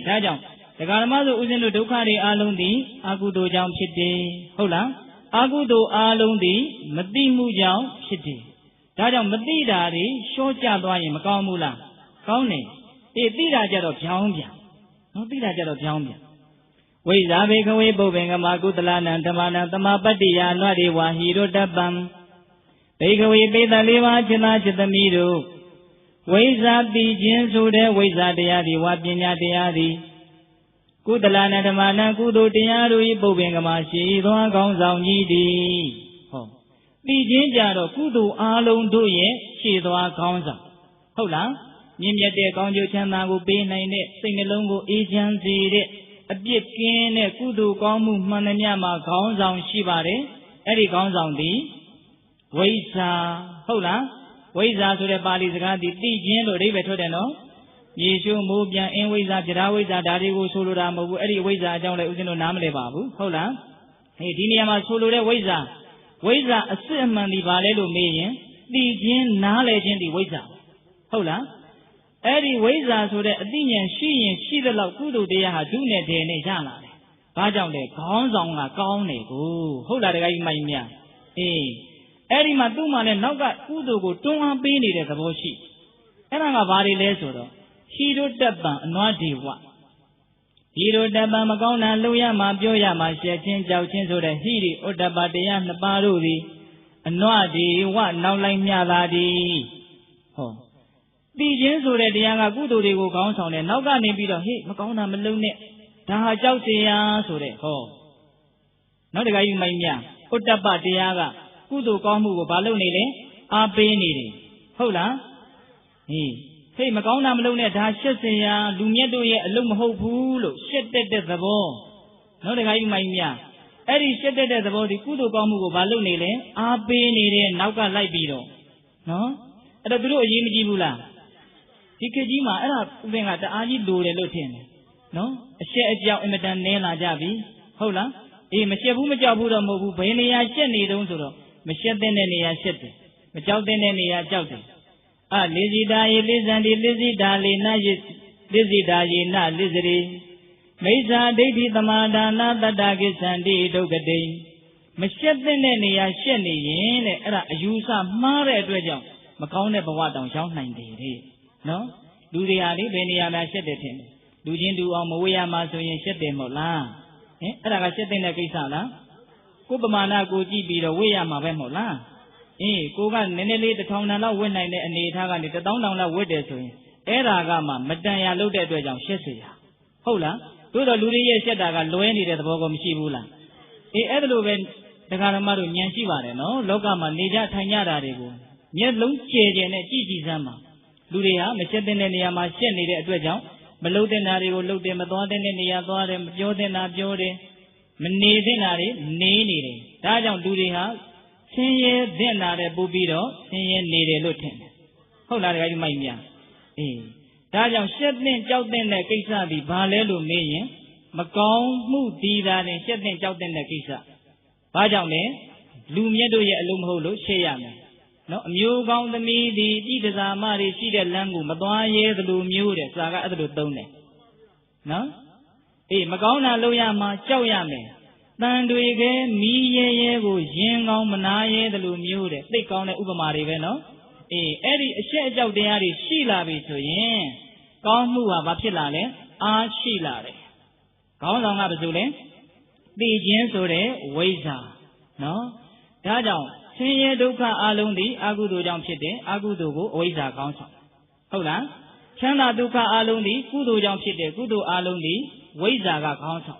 ဒါကြောင့်ဒကာဓမ္မဆိုဦးဇင်းတို့ဒုက္ခတွေအလုံးသည်အကုသိုလ်ကြောင့်ဖြစ်တယ်ဟုတ်လားအကုသိုလ်အလုံးသည်မသိမှုကြောင့်ဖြစ်တယ်ဒါကြောင့်မသိတာတွေရှော့ကျသွားရင်မကောင်းဘူးလားကောင်းတယ်သိတာကြတော့ဖြောင်းပြန်နော်သိတာကြတော့ဖြောင်းပြန် Visa Bekawe Bobengama Kutalana Tamana Tamapatiya Nadiwa Hiro Tapam Bekawe Betaliva China Chitamiru Visa Dijin Sude Visa Diadi Wapinya Diadi Kutalana Tamana Kudu Tiaru Bobengama Shidwa Gongzao Nidi Dijin Jaro Kudu Alon Duye Shidwa Gongzao Hola Nimyate Gongjo Chana Gubi Nine Singalongo Asian Zide A bit kin a kudu gomu mananyama gong zong shibare, Eri gong zong di, Waisa, Hola, Waisa to the bodies got the Dijin or Rivetodeno, Yeshu Mubian in Waisa, Jarawiza, Darigo Solura, Eri Waisa, John Uzino Namle Babu, Hola, Hediniama Solura Waisa, Waisa, a ceremony valelu million, Dijin knowledge in the Waisa, Hola. Eri Waisa so that Adinian she the Lakudu de Hadune de Nejana. Bajan de Gonzonga Gonego, Hola de Gaimania. Eri Maduma and Naga Kudu go Tunga Bini de the Boshi. Eranga Bari Lesoro. Hiro Daba, Nadiwa. Hiro Daba Magona, Luyama, Bioyama, Shetin, Jauchin, so the Hiri, Odabadean, the Baruri, and Nadi, what now like Nyaladi. Oh. Dijin so that the young Agudo de go counsel and Naga Nibido, he, Macona Malone, Taha Jausia, so that, oh. Not the guy in my mia, Utapa Diaga, Kudu Gomu, Balone, Abeni, Hola, hey, Macona Malone, Tashasia, Lumedo, Lum Hopu, shed the ball. Not the guy in my mia. Eddie shed the ball, the Kudu Gomu, Balone, Abeni, Naga Libido. No? At the Blue Yimjibula. Ikejima era venga ta aji do le lo thin no a shet a jaw imadan ne la ja bi hout la ma shet bu ma jaw bu do mo bu bhe ne ya shet ne dong so do ma shet tin ne ne ya shet de ma jaw tin ne ne ya jaw de a lizida ye lizan di lizida le na ye lizida ye na lizri maisa daithi tamadana tatta kisandi dogade ma shet tin ne ne ya shet ne yin le era ayusa ma de atwet jaw ma kaung de bawa taung shaung nain de de No, do the Ali, Beniama said it him. Do you do on Moya Maso and shed them mola? Eh, I said in the Kisala. Kubamana go GB the way I'm a Vemola. Eh, Kogan, Nenele the town and when I need Hagan, the down on the weather to him. Era Gama, Madaya looked at the young Shesia. Hola, do the Luria said I got Loeni at the Bogom Shibula. Eh, Edeluven, the Garamaru Yanshiva, no, Logama, Nija Tanyara Rego. Yet look change and a Gigi Zama. Luria, Machetin and Yama Shen needed a dwell, Melodenari will look them at the Nia Dodem, Jodena Jode, Menezinari, Nini, Dajan Duria, 10 years then are a bubido, 10 years needed Lutin. Hold on, I mind ya. Dajan Shetlin Jouten the Kisa, the Valelu Million, Macon, Mudida and Shetlin Jouten the Kisa. Bajan, Lumiedo Lumholo, Shayame. No, you found the me, the eaters are married, see the langu, Madoye, the Lumu, Saga, the Done. No? Eh, Magona Loyama, Choyame. Then do again, me, ye, go, Jing on Manaye, the Lumu, they call the Ubamari, no? Eh, Eddie, a shed out there is Sheila be to yen. Gomu Abapilale, ah, Sheila. Gone on Abazule. The Jensore, Waisa. No? Dadon. 10 years Duka Alundi, Agudo Jam Chite, Agudo, Oisa Council. Hola, Chana Duka Alundi, Kudo Jam Chite, Kudo Alundi, Oisa Council.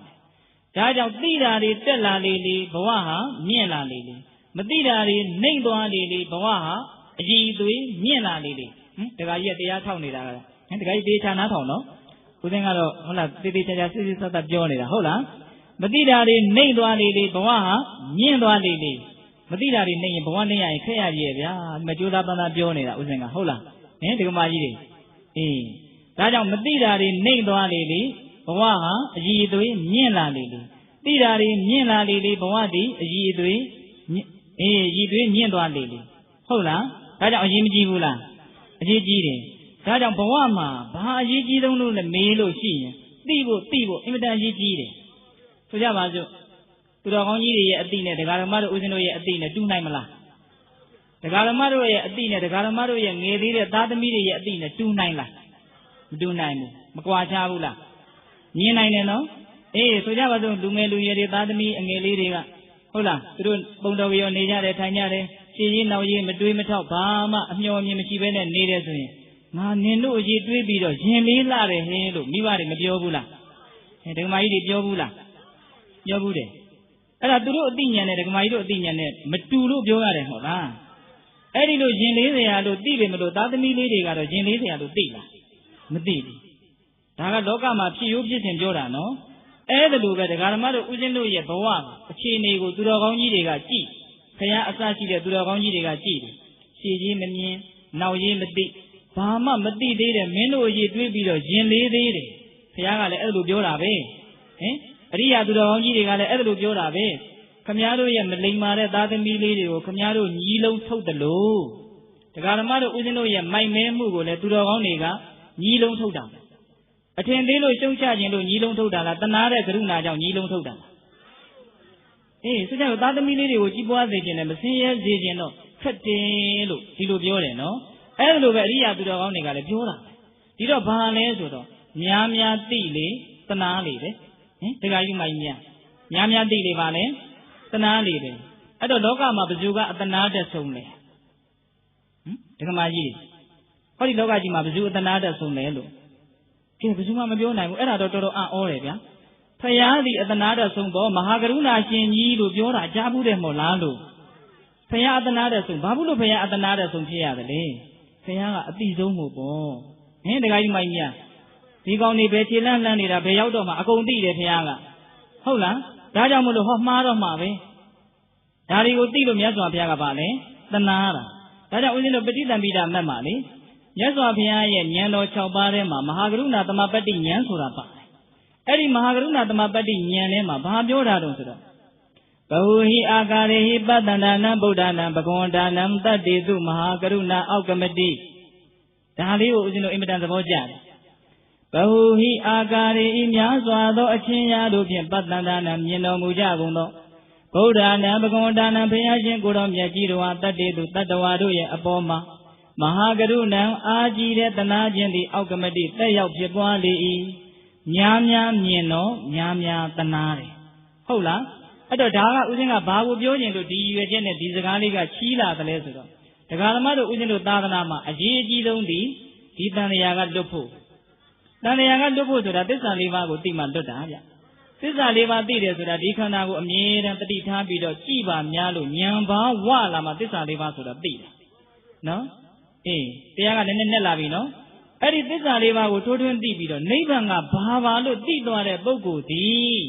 Jajam Tidari, Tella Lili, Bawaha, Miela Lili. Matidari, Ningdoa Lili, Bawaha, Jidui, Miela Lili. The guy yet they are telling it. And the guy did not know. Udengaro, Hola, did it just that journey. Hola, Matidari, Ningdoa Lili, Bawaha, Miela Lili. Matidari name Bawani, I say, Majula Bana Bionera, Uzenga, Hola, and the Maji. Tajam Matidari name Doa Lili, Bawaha, Jidui, Niela Lili. Tidari, Niela Lili, Bawadi, Jidui, Niendoa Lili. Hola, Tajam Jimjibula, Jiji. Tajam Bawama, Bahaji don't know the Melo Shi, Tibo, Imita Jiji. Sujavazo. To the Honey at dinner, the Garamaro Uzino at dinner, 2 Naimala. The Garamaro at dinner, the Garamaro and Neri, the media at dinner, 2 Naila. Do 9, Makwa Chavula. Near 9, no? ဆိုကြပါစို့လူငယ်လူရွယ်တွေသားသမီးအငယ်လေးတွေကဟုတ်လားသူတို့ပုံတော်ကြောနေကြတယ်ထိုင်ကြတယ်ရှည်ကြီးနောက်ကြီးမတွေးမထောက်ဘာမှအမျှော်အမြင်မရှိဘဲနဲ့နေတယ်ဆိုရင်ငါနင်တို့အရေးတွေးပြီးတော့ရင်လေးလာတယ်ဟင်းလို့မိဘတွေမပြောဘူးလားဒကမာကြီးတွေပြောဘူးလားပြောဘူးတယ်အဲ့ဒါသူတို့အသိဉာဏ်နဲ့ဒကမာကြီးတို့အသိဉာဏ်နဲ့မတူလို့ပြောရတယ်ဟုတ်လားအဲ့ဒီလိုရင်လေးစရာလို့သိတယ်မလို့သားသမီးလေးတွေကတော့ရင်လေးစရာလို့သိလားမသိဘူးဒါကလောကမှာဖြစ်ရိုးဖြစ်စဉ်ပြောတာနော်အဲ့ဒါလိုပဲဒကာဓမ္မတို့ဦးဇင်းတို့ရဲ့ဘဝအခြေအနေကိုသူတော်ကောင်းကြီးတွေကကြည့်ခရအစရှိတဲ့သူတော်ကောင်းကြီးတွေကကြည့်တယ်ရှည်ကြီးမမြင်နောက်ရေးမသိဘာမှမသိသေးတယ်မင်းတို့အရေးတွေးပြီးတော့ရင်လေးသေးတယ်ခရကလည်းအဲ့လိုပြောတာပဲဟင်အရိယာသူတော်ကောင်းကြီးတွေကလည်းအဲ့လိုပြောတာပဲခမည်းတော်ရဲ့မလိမ္မာတဲ့သားသမီးလေးတွေကိုခမည်းတော်ညီးလုံးထုတ်တယ်လို့ဒကာဓမ္မတို့ဦးဇင်းတို့ရဲ့မိုက်မဲမှုကိုလည်းသူတော်ကောင်းတွေကညီးလုံးထုတ်တာအထင်သေးလို့ရှုံချခြင်းလို့ညီးလုံးထုတ်တာလားတနာတဲ့ကရုဏာကြောင့်ညီးလုံးထုတ်တာလားဆိုကြတော့သားသမီးလေးတွေကိုကြီးပွားစေခြင်းနဲ့မစင်းရဲစေခြင်းတော့ခက်တယ်လို့ဒီလိုပြောတယ်နော်အဲ့လိုပဲအရိယာသူတော်ကောင်းတွေကလည်းပြောတာဒီတော့ဘာလဲဆိုတော့များများသိလေတနာလေတဲ့ဒကာကြီးမကြီးများများသိလေပါလေတနာလေတယ်အဲ့တော့လောကမှာဘယ်သူကအတနာတက်ဆုံးလဲဒကာမကြီးဟောဒီလောကကြီးမှာဘယ်သူအတနာတက်ဆုံးလဲလို့ကဲဘယ်သူမှမပြောနိုင်ဘူးအဲ့ဒါတော့တော်တော်အံ့ဩတယ်ဗျာဖယားသည်အတနာတက်ဆုံးပေါ့မဟာကရုဏာရှင်ကြီးလို့ပြောတာကြားဘူးတယ်မို့လားလို့ဖယားအတနာတက်ဆုံးဘာဘူးလို့ဖယားအတနာတက်ဆုံးဖြစ်ရတယ်လေဖယားကအတိဆုံးမို့ပေါ့ဒကာကြီးမကြီးဒီကောင်နေပဲခြေလန့်လန့်နေတာဘယ်ရောက်တော့မှအကုန်သိတယ်ဖယားကဟုတ်လားဒါကြောင့်မလို့ဟောမှားတော့မှာပဲဒါတွေကိုသိလို့မြတ်စွာဘုရားကပါလေတနာတာဒါကြောင့်ဦးဇင်းတို့ပဋိသင်္ပိဒမတ်မှာလေမြတ်စွာဘုရားရဲ့ဉာဏ်တော်6ပါးထဲမှာမဟာကရုဏာသမပတ္တိဉာဏ်ဆိုတာပါတယ်အဲ့ဒီမဟာကရုဏာသမပတ္တိဉာဏ်ထဲမှာဘာပြောတာတုံးဆိုတော့ဘဟုဟိအာကာရေဟိပတ္တန္တနံဗုဒ္ဓနာဘဂဝန္တာနံတတ္တေတုမဟာကရုဏာအောက်ကမတိဒါလေးကိုဦးဇင်းတို့အင်မတန်သဘောကျတယ်ဘဟုဟိအာကာရေဤများစွာသောအချင်းရာတို့ဖြင့်ပတ္တန္တနံမြင်တော်မူကြကုန်သောဗုဒ္ဓနာဘဂဝန္တာနံဘုရားရှင်ကိုယ်တော်မြတ်ကြီးတော်ဟာတတ္တေတုတတ္တဝါတို့ရဲ့အပေါ်မှာမဟာကရုဏာအာကြီးတဲ့တနာခြင်းသည်အောက်ကမတိတက်ရောက်ဖြစ်ပွားလေ၏များများမြင်တော့များများတနာတယ်ဟုတ်လားအဲ့တော့ဒါကဦးဇင်းကဘာကိုပြောခြင်းလို့ဒီရွယ်ချက်နဲ့ဒီစကားလေးကချီးလာတယ်လဲဆိုတော့ဒကာသမားတို့ဦးဇင်းတို့သာသနာမှာအရေးအကြီးဆုံးဒီတန်လျာကလွတ်ဖို့တန်လျာကလွတ်ဖို့ဆိုတာသစ္စာလေးပါးကိုသိမှလွတ်တာဗျသစ္စာလေးပါးသိတယ်ဆိုတာဒီခန္ဓာကိုအမြဲတမ်းတတိထားပြီးတော့ကြည်ပါများလို့ဉာဏ်ပါဝလာမှသစ္စာလေးပါးဆိုတာသိတယ်နော်တရားကလည်းနက်လာပြီနော်အဲ့ဒီသစ္စာလေးပါးကိုထိုးထွင်းသိပြီးတော့နိဗ္ဗာန်ကဘာပါလို့သိသွားတဲ့ပုဂ္ဂိုလ်သည်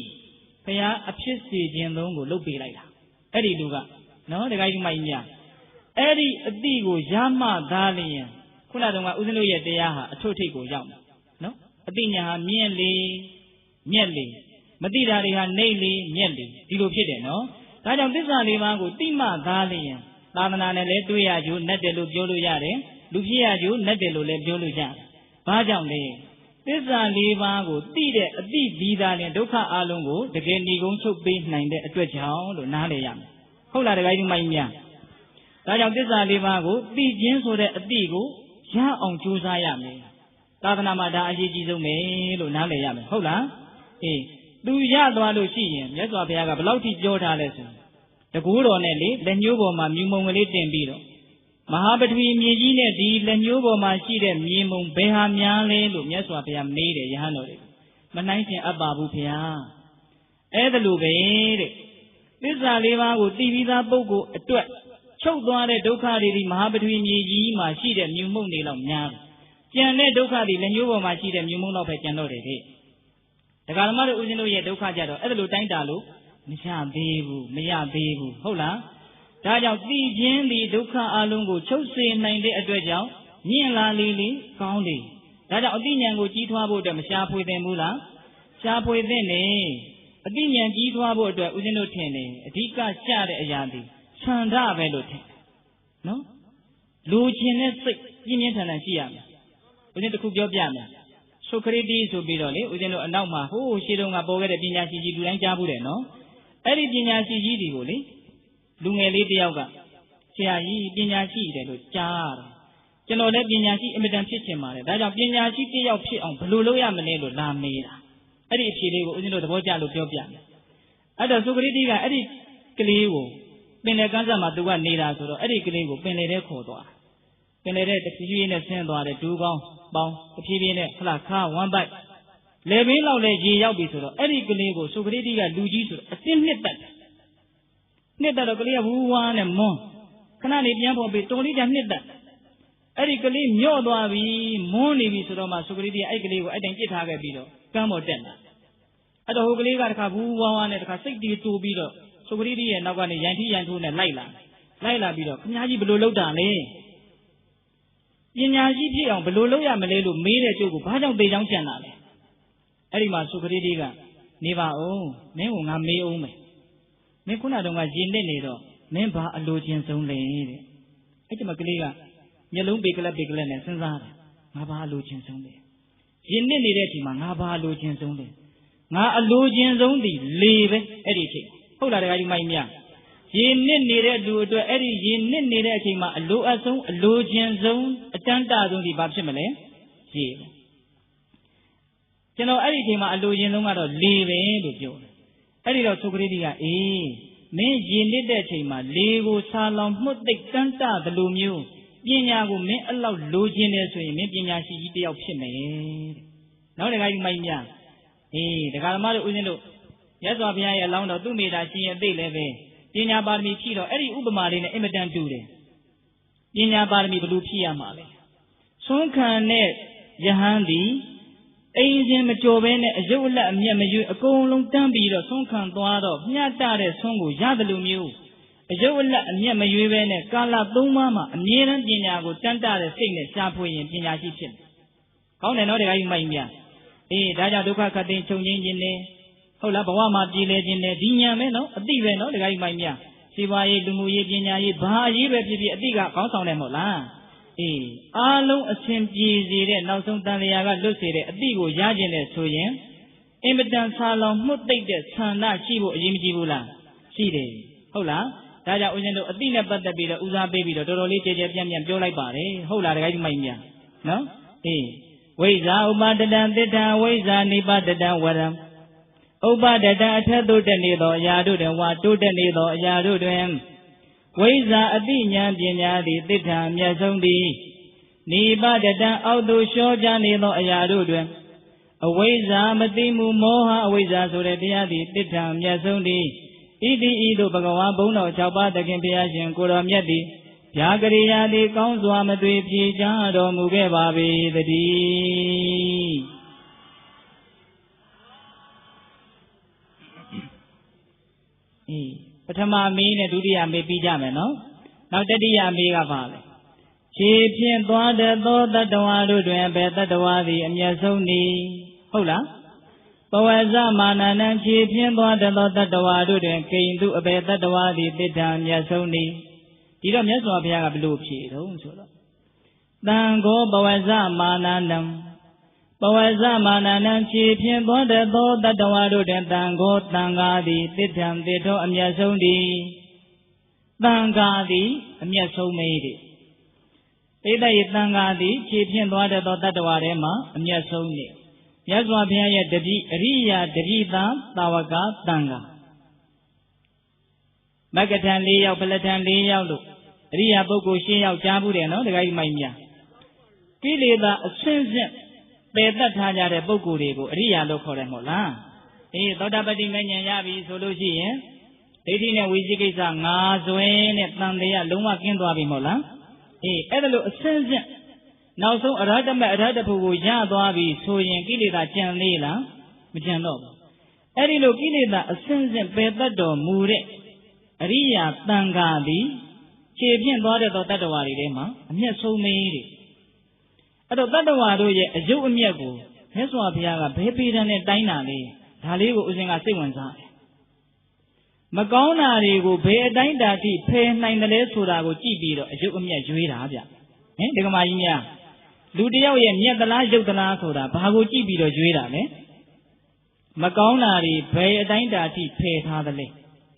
ဘုရားအဖြစ်စေခြင်းသုံးကိုလုပ်ပေးလိုက်တာအဲ့ဒီလူကနော်တခါကြီးမကြီးများအဲ့ဒီအတိကိုရမှသာလျင်ခုနတုန်းကဦးဇင်းတို့ရဲ့တရားဟာအထွတ်ထိပ်ကိုရောက်တယ်နော်အတိညာဟာမြင့်လေမြက်လေမတိတာတွေဟာနှိမ့်လေမြက်လေဒီလိုဖြစ်တယ်နော်ဒါကြောင့်သစ္စာလေးပါးကိုသိမှသာလျင်သာသနာနဲ့လည်းတွေ့ရကြိုးနဲ့တယ်လို့ပြောလို့ရတယ်လူဖြစ်ရကြိုးနဲ့တယ်လို့လည်းပြောလို့ရတယ်ဘာကြောင့်လဲသစ္စာလေးပါးကိုသိတဲ့အတိဒီသာလျင်ဒုက္ခအလုံးကိုတကယ်ဏီကုန်းချုပ်ပေးနိုင်တဲ့အတွက်ကြောင့်လို့နားလည်ရမယ်ဟုတ်လားတခါကြီးမကြီးများဒါကြောင့်သစ္စာလေးပါးကိုသိခြင်းဆိုတဲ့အတိကိုရအောင်ကြိုးစားရမယ်သာသနာမှာဒါအရေးကြီးဆုံးပဲလို့နားလည်ရမယ်ဟုတ်လားသူရသွားလို့ရှိရင်မြတ်စွာဘုရားကဘယ်လောက်ထိပြောထားလဲဆိုတကူတော်နဲ့လေလက်ညှိုးပေါ်မှာမြူမုံကလေးတင်ပြီးတော့မဟာပထဝီမြေကြီးနဲ့ဒီလက်ညှိုးပေါ်မှာရှိတဲ့မြေမုံဘယ်ဟာများလဲလို့မြတ်စွာဘုရားမေးတယ်ယဟန်တော်တွေမနှိုင်းရှင်အပ်ပါဘူးဘုရားအဲ့ဒါလိုပဲတဲ့သစ္စာလေးပါးကိုသိပြီးသားပုဂ္ဂိုလ်အတွက်ချုပ်သွားတဲ့ဒုက္ခတွေဒီမဟာပထဝီမြေကြီးမှာရှိတဲ့မြူမုံတွေလောက်များတယ်ကျန်တဲ့ဒုက္ခတွေလက်ညှိုးပေါ်မှာရှိတဲ့မြူမုံလောက်ပဲကျန်တော့တယ်တဲ့ဒကာဓမ္မတို့ဦးဇင်းတို့ရဲ့ဒုက္ခကြတော့အဲ့ဒါလိုတိုင်းတာလို့မရသေးဘူးမရသေးဘူးဟုတ်လားဒါကြောင့်သိခြင်းဒီဒုက္ခအလုံးကိုချုပ်စေနိုင်တဲ့အတွက်ကြောင့်မြင့်လာလေလေကောင်းလေဒါကြောင့်အတိညာဏ်ကိုကြီးထွားဖို့အတွက်မရှားဖွေသင့်ဘူးလားရှားဖွေသင့်နေအတိညာဏ်ကြီးထွားဖို့အတွက်ဦးဇင်းတို့ထင်တယ်အဓိကကျတဲ့အရာဒီဆန္ဒပဲလို့ထင်တယ်နော်လူချင်းတဲ့စိတ်ပြင်းပြင်းထန်ထန်ရှိရမယ်ဦးဇင်းတစ်ခုပြောပြမယ်ဆိုခရတီဆိုပြီးတော့လေဦးဇင်းတို့အနောက်မှာဟိုးရှေးတုန်းကပေါ်ခဲ့တဲ့ပညာရှိကြီးလူတိုင်းကြားဘူးတယ်နော်အဲ့ဒီပညာရှိကြီးတွေကိုလေလူငယ်လေးတယောက်ကဆရာကြီးပညာရှိတယ်လို့ကြားတယ်ကျွန်တော်လည်းပညာရှိအမြဲတမ်းဖြစ်ချင်ပါတယ်ဒါကြောင့်ပညာရှိတယောက်ဖြစ်အောင်ဘယ်လိုလုပ်ရမလဲလို့လာမေးတာ အဲ့ဒီအဖြေလေးကိုဦးဇင်းတို့သဘောကျလို့ပြောပြမယ်အဲ့တော့ဆိုကရိတိကအဲ့ဒီကလေးကိုပင်လယ်ကမ်းစပ်မှာသူကနေတာဆိုတော့အဲ့ဒီကလေးကိုပင်လယ်ထဲခေါ်သွားပင်လယ်ထဲတဖြည်းဖြည်းနဲ့ဆင်းသွားတယ်ဒူးကောင်းပေါင်းတဖြည်းဖြည်းနဲ့ခါဝမ်းပိုက်လေဘင်းလောက်လည်းရေရောက်ပြီဆိုတော့အဲ့ဒီကလေးကိုဆိုကရိတိကလူကြီးဆိုတော့အတင်းနှစ်တက်တော့ကလေးကဝူဝါနဲ့မွန်းခဏနေပြန်ပေါ်ပြီးတော်လေးကနှစ်တက်အဲ့ဒီကလေးညော့သွားပြီမွန်းနေပြီဆိုတော့မှဆိုကရိတိကအဲ့ကလေးကိုအဲ့တိုင်ပြစ်ထားခဲ့ပြီးတော့ကမ်းပေါ်တက်လာအဲ့တော့ဟိုကလေးကတခါဘူးဝါနဲ့တခါစိတ်တီးတူပြီးတော့ဆိုကရိတိရဲ့နောက်ကနေရန်ထိုးနဲ့လိုက်လာပြီးတော့ခင်ဗျားကြီးဘယ်လိုလုပ်တာလဲပညာရှိဖြစ်အောင်ဘယ်လိုလုပ်ရမလဲလို့မေးတဲ့ကျုပ်ကိုဘာကြောင့်သေချောင်းကြံတာလဲအဲ့ဒီမှာဆိုကရိတိကနေပါဦးမင်းကငါမေးအောင်မယ်မင်းခုနတုန်းကရင်နစ်နေတော့မင်းဘာအလိုချင်ဆုံးလဲတဲ့အဲ့ဒီမှာကလေးကမျက်လုံးပေကလက်နဲ့စဉ်းစားတယ်ငါဘာအလိုချင်ဆုံးလဲရင်နစ်နေတဲ့အချိန်မှာငါဘာအလိုချင်ဆုံးလဲငါအလိုချင်ဆုံးဒီလေပဲအဲ့ဒီအချိန်ဟုတ်လားတခါကြီးမိုင်းမြရင်နစ်နေတဲ့လူအတွက်အဲ့ဒီရင်နစ်နေတဲ့အချိန်မှာအလိုအပ်ဆုံးအလိုချင်ဆုံးအတန်းတဆုံးဒီဘာဖြစ်မလဲရေကျွန်တော်အဲ့ဒီအချိန်မှာအလိုချင်ဆုံးကတော့လေပဲလို့ပြောတယ်အဲ့ဒီတော့ဆိုကရိတိကအေးမင်းရင်နစ်တဲ့အချိန်မှာလေကိုဆာလောင်မှုတ်သိပ်တန်းတသလိုမျိုးပညာကိုမင်းအဲ့လောက်လိုချင်တယ်ဆိုရင်မင်းပညာရှိကြီးတယောက်ဖြစ်မယ်တဲ့နောက်တခါကြီးမိုင်းမြအေးဒကာသမားတို့ဦးဇင်းတို့မြတ်စွာဘုရားရဲ့အလောင်းတော်သူ့မိသားရှင်ရဲ့အသိလည်းပဲပညာပါရမီဖြည့်တော့အဲ့ဒီဥပမာလေးနဲ့အင်မတန်တူတယ်ပညာပါရမီဘယ်လိုဖြည့်ရမှာလဲဆွမ်းခံတဲ့ယဟန်သည်အိမ်ရှင်မကြော်ဘဲနဲ့အယုတ်အလက်အမျက်မရွေးအကုန်လုံးတန်းပြီးတော့ဆွမ်းခံသွားတော့မျှတတဲ့ဆွမ်းကိုရတယ်လို့မျိုးအယုတ်အလက်အမျက်မရွေးဘဲနဲ့ကာလသုံးပါးမှာအမြဲတမ်းပညာကိုတန်းတတဲ့စိတ်နဲ့ရှားဖွေရင်ပညာရှိဖြစ်တယ်ကောင်းတယ်နော်တရားကြီးမိုက်မြအေးဒါကြောင့်ဒုက္ခခတ်သိမ်းချုပ်ငြိမ်းခြင်းနဲ့ဟုတ်လားဘဝမှာပြည်လဲခြင်းနဲ့ဒီဉာဏ်ပဲနော်အတိပဲနော်တရားကြီးမိုက်မြစီပွားရေးလူမှုရေးပညာရေးဘာအရေးပဲဖြစ်ဖြစ်အတိကခေါင်းဆောင်တယ်မဟုတ်လားအေးအားလုံးအစဉ်ပြေစေတဲ့နောက်ဆုံးတန်လျာကလွတ်စေတဲ့အတိကိုရခြင်းနဲ့ဆိုရင်အင်မတန်ဆာလောင်မှုတ်သိပ်တဲ့ဆန္ဒရှိဖို့အရေးမကြီးဘူးလားရှိတယ်ဟုတ်လားဒါကြောင့်ဦးဇင်းတို့အတိနဲ့ပတ်သက်ပြီးတော့ဦးစားပေးပြီးတော့တော်တော်လေးကြည်ကြဲပြန့်ပြန့်ပြောလိုက်ပါတယ်ဟုတ်လားတရားကြီးမိုက်မြနော်အေးဝိဇ္ဇာဥပါဒတံသစ္စာဝိဇ္ဇာနိပါဒတံဝရံဥပါဒတံအထက်သို့တက်နေသောအရာတို့တွင်ဝါတိုးတက်နေသောအရာတို့တွင်ဝိဇ္ဇာအတိဉာဏ်ပညာသည်သစ္စာအမြတ်ဆုံးသည်နိပါဒတံအောက်သို့လျှောကြနေသောအရာတို့တွင်အဝိဇ္ဇာမသိမှုမောဟအဝိဇ္ဇာဆိုတဲ့တရားသည်သစ္စာအမြတ်ဆုံးသည်ဣတိဤသို့ဘဂဝါဘုန်းတော်6ပါးသခင်ဘုရားရှင်ကိုတော်မြတ်သည်ဗျာကရိယာသည်ကောင်းစွာမသွေဖြေချတော်မူခဲ့ပါပေသတည်းပထမမေးနဲ့ဒုတိယမေးပြီးကြမယ်နော်နောက်တတိယမေးကပါလေခြေဖြင့်သွားတဲ့သောတတ္တဝါတို့တွင်ဘယ်တတ္တဝါသည်အမျက်ဆုံးနည်းဟုတ်လားပဝဇ္ဇမာနနံခြေဖြင့်သွားတဲ့သောတတ္တဝါတို့တွင်ကိဉ္တုအဘယ်တတ္တဝါသည်သစ္စာအမျက်ဆုံးနည်းဒီတော့မြတ်စွာဘုရားကဘယ်လိုဖြေတော့ဆိုတော့တံဃောပဝဇ္ဇမာနနံပဝဇ္ဇမာနနံခြေဖြင့်သွားတဲ့သောတတ္တဝါတို့တွင်တံဃောတံဃာသည်သစ္စာသစ္ထောအမျက်ဆုံးသည်တံဃာသည်အမျက်ဆုံးမေးသည်ပိဋကယေတံဃာသည်ခြေဖြင့်သွားတဲ့သောတတ္တဝါထဲမှာအမျက်ဆုံးနေမြတ်စွာဘုရားရဲ့တတိအရိယာတတိသာတာဝကတံဃာမဂ္ဂထံ၄ယောက်ပလထံ၄ယောက်လို့အရိယာပုဂ္ဂိုလ်၈ယောက်ကြားဘူးတယ်နော်တခါကြီးမိုက်မြကိလေသာအဆင့်ဆင့်ပယ်တတ်ထားကြတဲ့ပုဂ္ဂိုလ်တွေကိုအရိယာလို့ခေါ်တယ်မဟုတ်လားအေးသောတာပတိမဉ္ဇဉ်ရပြီဆိုလို့ရှိရင်ဒိဋ္ဌိနဲ့ဝိသိကိစ္စ၅စွဲနဲ့တန်တရားလုံးဝကင်းသွားပြီမဟုတ်လားအေးအဲ့ဒါလို့အဆင့်ဆင့်နောက်ဆုံးအရဟတမေအရဟတဖို့ကိုရသွားပြီဆိုရင်ကိလေသာကြံသေးလားမကြံတော့ဘူးအဲ့ဒီလိုကိလေသာအဆင့်ဆင့်ပယ်တတ်တော်မူတဲ့အရိယာတန်ဃာသည်ခြေဖြင့်သွားတဲ့သောတတ္တဝါတွေထဲမှာအမျက်ဆုံးမေးတယ်အဲ့တော့တတ္တဝါတို့ရဲ့အယုတ်အမျက်ကိုမြတ်စွာဘုရားကဘယ်ပေတံနဲ့တိုင်းတာလဲဒါလေးကိုဦးဇင်းကစိတ်ဝင်စားတယ်မကောင်းတာတွေကိုဘယ်အတိုင်းတာထိဖယ်နိုင်တယ်လဲဆိုတာကိုကြည့်ပြီးတော့အယုတ်အမျက်ရွေးတာဗျဟင်ဒကမာကြီးများလူတယောက်ရဲ့မျက်သလားယုတ်သလားဆိုတာဘာကိုကြည့်ပြီးတော့ရွေးတာလဲမကောင်းတာတွေဘယ်အတိုင်းတာထိဖယ်ထားသလဲ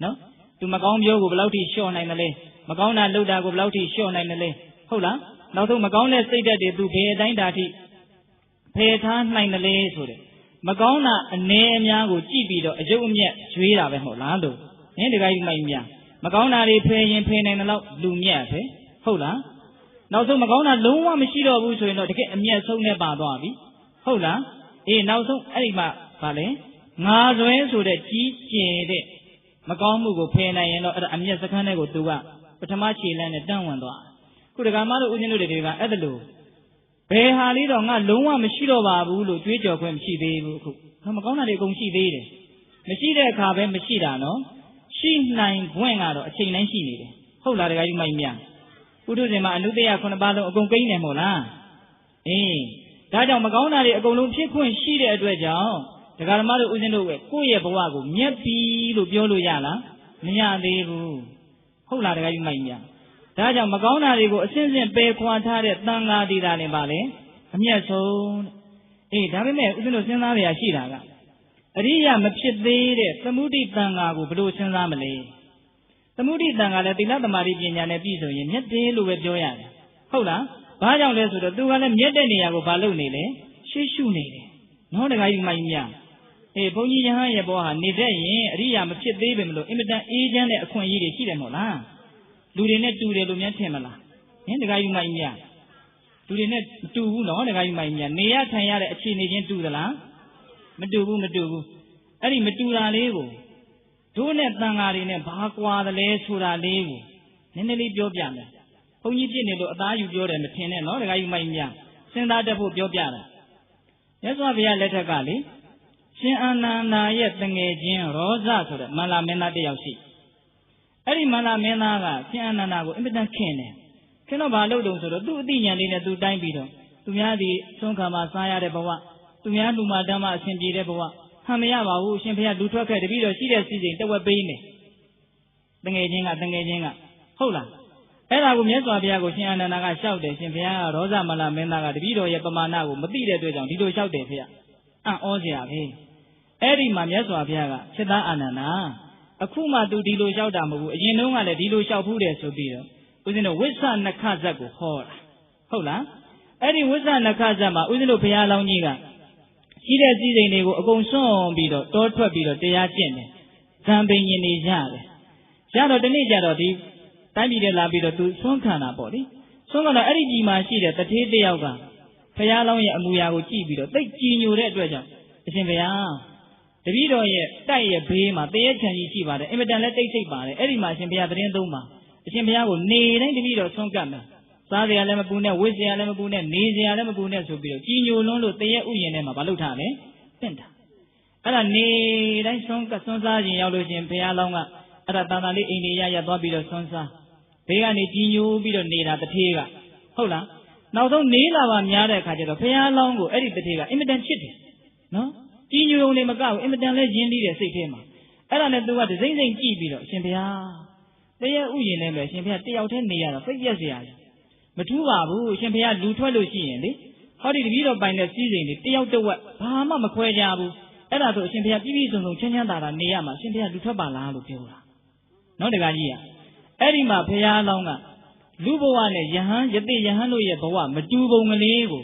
နော်သူမကောင်းပြောကိုဘယ်လောက်ထိလျှော့နိုင်တယ်လဲမကောင်းတာလုပ်တာကိုဘယ်လောက်ထိလျှော့နိုင်တယ်လဲဟုတ်လားနောက်ဆုံးမကောင်းတဲ့စိတ်ဓာတ်တွေသူဘယ်အတိုင်းတာထိဖယ်ထားနိုင်တယ်လဲဆိုတဲ့ Magona and Nehemiah Gibido, a Jomia, Juida Molando. And the guy Maimia. Magona repay and pain and allow Lumia, Hola. Now so Magona Luma Machida Wuso to get a mere so near Bababi. Hola. Now so Elima Vale. Nazo so that G. Magamu go pay and a mere second go to what. But Tamachi landed down one door. Could a Gamma Udino de Adelu. Pay Hali on a Luma Machida Babu, Twitch of when she did. No Magona de Gomshi did. Machida Cabe Machida, no? She nine going out a chain and she needed. Hola, the guy Maimia. Uduzima and Udea Conabalo Gongane Mola. Dada Magona, a Golum Chico and she did a job. The Garamado Udino, Kuya Bawago, Miapi, Lubiolo Yala, Nia Devu. Hola, the guy Maimia. Dada Magona, they go a sense and pay quantare Tanga di Danebale, a mere soul. Davime Udino Senaria Shiraga. Ria Mapshit de Samudi Tanga, Blue Senamale. The Moody Tanga, the Lada Maribina and Episo, and yet they look at Joyan. Hola, Baja Les to do one and yet any ago balloonile, she shoonile. No, the guy Maimia. A pony Yaboha, Nide, Ria Mapshit Devimlo, imitant agent at Quayidi Hidemola. Do the net to the Lumia Temala. And the guy Maimia. Do the net to no, the guy Maimia. Nea Tayara, a chin agent to the la. Madubu. Eddie Matura Lego. Don't let Tangarine, Bakwa, the lay Sura Lego. Nenely Biobiana. Only Jinny, you go and attend and all the guy Maimia. Send out the book Biobiana. That's why we are letter Gali. Shanana yet Tangajin, Rosa, so that Malamena de Yoshi. Eddie Malamena, Shanana, impotent cane. Cannot balloon so the do Dina do dime beetle. To Yadi, Sonkama, Saya de Bawa. To Yadu Madama, Sindi de Bawa. Hamiama, who Shimpia do talk at the video, she does see the Wabine. Tangajinga. Hola. Ella will meet Wabiago Shan and I shouted, Shimpia, Rosa Malamena, the video Yapamana, Matia to them, Dido shouted here. Ozia, Eddie Mamias Wabiaga, Cheda Anana. Akuma do Dilo Shoudamu, you know, I let Dilo shout who there so be. Within a Wizard Nakazago, Hola. Eddie Wizard Nakazama, within a Piala Niga. She does see they go so beetle, Tortua beetle, they are gin. Camping in his yard. Shadow the Nijado, Tami de la beetle to Sonkana body. Songana Erigima she that the Tate Yoga. Payala Muyago Chibido, take Ginu Red Wedger. The Simpia. The video yet, Taya Prima, the Chinese Chiba, the Emedan let they take by Erima Simpia Doma. The Simpia will need the video Sonkana. Sadi Alamabuna, Wizi Alamabuna, Nizi Alamabuna, so be Ginu Londo, Taya Uyanema, Balutane, Penta. Ada need I Sonka Sonsa in Yalojan Payalonga, Adatana India, Bobby Sonsa. Payani Ginu Bido need at the Tiga. Hola. Now don't need our Miara Kajado, Payalongo, edit the Tiga, imitant chitty. No? Ginu only Macau, imitant legend leader, say him. Ada do what the same thing, Gibido, Simpia. They are Uyanema, Simpia, they out 10 years, 5 years. Matuabu, Champia, Lutwalo, how did we don't bind the season? They out the what? Pama Maquajabu, Elato, Champia, Division, Chanyanda, Niama, Champia, Lutabala, Lupiola. Not the Galia. Erima, Paya Longa, Luboane, Yahan, Yeti, Yahano, Yabawa, Matubo Malego.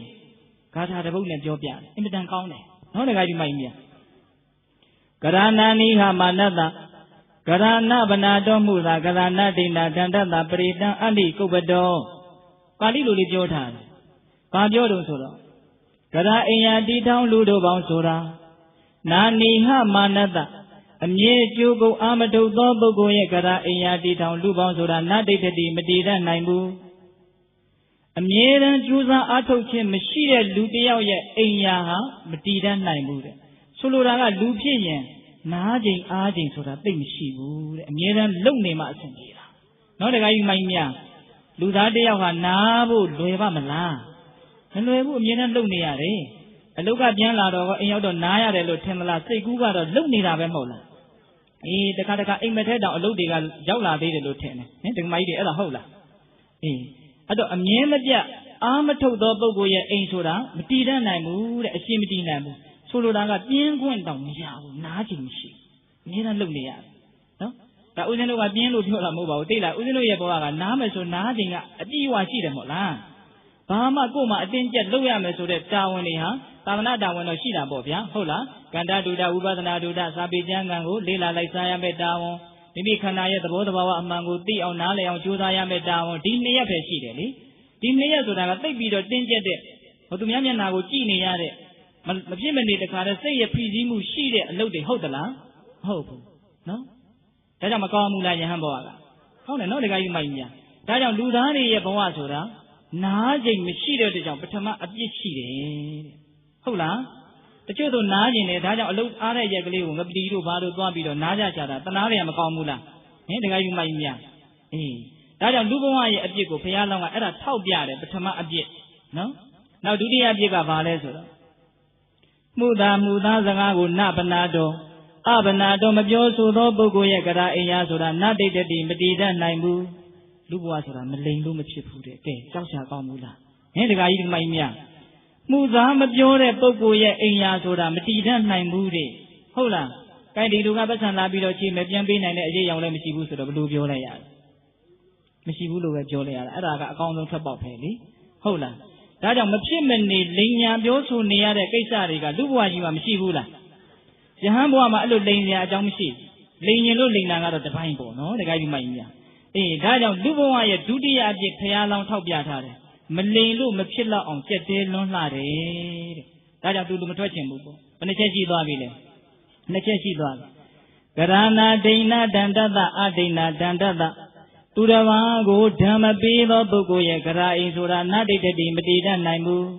Gata the book at Jopia, Imitan County. Not the Gadia Mania. Garana Niha Manada, Garana Banado Muda, Garana Dina, Danda, Brida, Ali, Cobado. Palilu Jotan. Pabiodo Sura. Gada Aya D town Ludo Bonsura. Nani Ha Manada. A mere Jugo Amado Dobogoya Gada Aya D town Lubonsura, not dated the Medida Naimu. A mere Juza Atoche Machida Ludia Aya Medida Naimu. Solura Lupian. Najing Ajing Sura thing she would. A mere lonely Masangira. Not a guy in my mia. Ludadea Nabu, Lueva Mala. And Luebu Mian Lunia, a look at Yanla in your Naya, the Lutemala, say Guga, Lunida Bemola. The Kataka imitate a Ludiga, Jola, the lieutenant, and the mighty other hola. I don't a Mian Amato Dobogoya Ainsura, Matida Namu, a Simiti Namu, Solodanga, Bien going down, Najin she. Mian Lunia. That we know what being Lutula mobile, daylight, we know Yaboa, Nama so nothing, a Diwa see them. ဘာမှကိုယ်မှအတင်းကျပ်လုပ်ရမယ်ဆိုတဲ့တာဝန်တွေဟာသာသနာတာဝန်တော့ရှိတာပေါ့ဗျာဟုတ်လားကန္တာဒုဒဝိပဿနာဒုဒစာပေကျမ်းဂန်ကိုလေ့လာလိုက်စားရမယ့်တာဝန်မိမိခန္ဓာရဲ့သဘောတဘာဝအမှန်ကိုသိအောင်နားလည်အောင်ကြိုးစားရမယ့်တာဝန်ဒီနှစ်ရက်ပဲရှိတယ်လေဒီနှစ်ရက်ဆိုတာကသိပြီးတော့တင်းကျပ်တဲ့ဟိုသူများမျက်နှာကိုကြည့်နေရတဲ့မဖြစ်မနေတခါတည်းစိတ်ရဖိစီးမှုရှိတဲ့အလုပ်တွေဟုတ်သလားမဟုတ်ဘူးနော်ဒါကြောင့်မကောင်းဘူးလားယဟန်ဘဝကဟုတ်တယ်နော်တခါကြီးမိုက်များဒါကြောင့်လူသားတွေရဲ့ဘဝဆိုတာနားကျင်မရှိတဲ့အတွက်ကြောင့်ပထမအပြစ်ရှိတယ်ဟုတ်လားတချို့တို့နားကျင်တယ်ဒါကြောင့်အလုပ်အားတဲ့ရက်ကလေးကိုငပတီတို့ဘာတို့သွားပြီးတော့နားကြချတာတနာတွေကမကောင်းဘူးလားဟင်တခါကြီးမိုက်များဒါကြောင့်လူဘဝရဲ့အပြစ်ကိုဘုရားလောင်းကအဲ့ဒါထောက်ပြတယ်ပထမအပြစ်နော်နောက်ဒုတိယအပြစ်ကဘာလဲဆိုတော့မှုသားစကားကိုနဗနာတော်အဗနာတော်မပြောဆိုသောပုဂ္ဂိုလ်ရဲ့ကရာအိယာဆိုတာနတိတ္တိမတည်တတ်နိုင်ဘူးလူဘဝဆိုတာမလိမ်လို့မဖြစ်ဘူးတဲ့ကဲကြောက်ရှာကောင်းဘူးလားဟင်တခါကြီးဒီမိုင်းများမှုသားမပြောတဲ့ပုဂ္ဂိုလ်ရဲ့အိယာဆိုတာမတည်တတ်နိုင်ဘူးတဲ့ဟုတ်လားကဲဒီလူကပတ်စံလာပြီးတော့ချိန်မပြန်ပေးနိုင်တဲ့အရေးရောင်လည်းမရှိဘူးဆိုတော့ဘယ်လိုပြောလိုက်ရလဲမရှိဘူးလို့ပဲပြောလိုက်ရတာအဲ့ဒါကအကောင်းဆုံးထွက်ပေါက်ပဲလေဟုတ်လားဒါကြောင့်မဖြစ်မနေလိမ်ညာပြောဆိုနေရတဲ့ကိစ္စတွေကလူဘဝကြီးမှာမရှိဘူးလားယဟန်ဘဝမှာအဲ့လိုလိမ်ညာအကြောင်းမရှိလိမ်ရင်လို့လိမ်တာကတော့တပိုင်းပေါ့နော်တခါကြီးမိုက်ညာဒါကြောင့်လူဘဝရဲ့ဒုတိယအပြစ်ဘုရားလောင်းထောက်ပြထားတယ်မလိမ်လို့မဖြစ်တော့အောင်ကြက်တဲလွန်းလှတယ်တဲ့ဒါကြောင့်သူလူမထွက်ချင်ဘူးပေါ့ဘယ်နှချက်ရှိသွားပြီလဲနှစ်ချက်ရှိသွားပြီကရဏဒိဏဒန္တတအဒိဏဒန္တတသူတစ်ပါးကိုဓမ္မပေးသောပုဂ္ဂိုလ်ရဲ့ကရာအိဆိုတာနတိတ္တိမတည်တတ်နိုင်ဘူး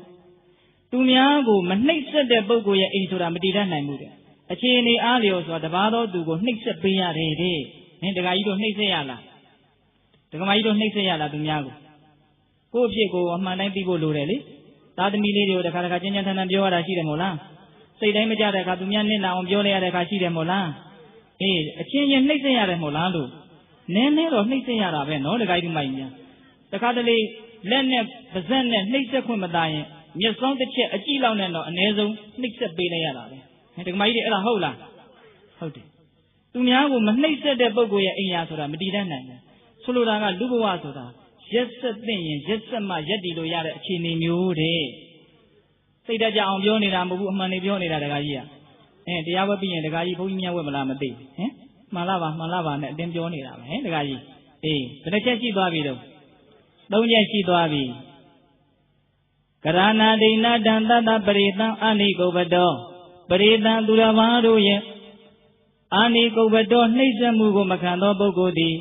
သူများကိုမနှိပ်စက်တဲ့ပုဂ္ဂိုလ်ရဲ့အိဆိုတာမတည်တတ်နိုင်ဘူးတဲ့အခြေအနေအားလျော်ဆိုတာတပါးသောသူကိုနှိပ်စက်ပေးရတယ်တဲ့ဟင်တခါကြီးတို့နှိပ်စက်ရလားတခါမကြီးတို့နှိပ်စက်ရလားသူများကိုယ့်အဖြစ်ကိုအမှန်တိုင်းသိဖို့လိုတယ်လေသားသမီးလေးတွေကိုတခါကျဉ်းထန်ထန်ပြောရတာရှိတယ်မို့လားစိတ်တိုင်းမကြတဲ့အခါသူများနစ်နာအောင်ပြောလိုက်ရတဲ့အခါရှိတယ်မို့လားအချင်းချင်းနှိပ်စက်ရတယ်မို့လားလို့နည်းနည်းတော့နှိပ်စက်ရတာပဲနော်တခါကြီးမိုက်များတခါတလေလက်နဲ့ပါးစပ်နဲ့နှိပ်စက်ခွင့်မသားရင်မျက်စောင်းတစ်ချက်အကြည့်လောက်နဲ့တော့အ ਨੇ ဆုံးနှိပ်စက်ပေးလိုက်ရတာပဲတခါမကြီးတွေအဲ့ဒါဟုတ်လားဟုတ်တယ်သူများကိုမနှိပ်စက်တဲ့ပုဂ္ဂိုလ်ရဲ့အိယာဆိုတာမတည်တတ်နိုင်ဘူးဆိုလိုတာကလူဘဝဆိုတာရက်ဆက်သိရင်ရက်ဆက်မှရက်တည်လို့ရတဲ့အခြေအနေမျိုးတဲ့စိတ်တကြအောင်ပြောနေတာမဟုတ်ဘူးအမှန်တွေပြောနေတာတခါကြီးကတရားဝဲပြီးရင်တခါကြီးဘုန်းကြီးများဝဲမလားမသိဟင်မှန်လားပါနဲ့အတင်းပြောနေတာပဲဟင်တခါကြီးဘယ်နှချက်ရှိသွားပြီတော့သုံးချက်ရှိသွားပြီကရဏဒိဏဒန္တတပရိသံအာနိကုပ္ပတောပရိသံသူတော်ဘာတို့ရဲ့အာနိကုပ္ပတောနှိမ့်ဆက်မှုကိုမခံသောပုဂ္ဂိုလ်သည်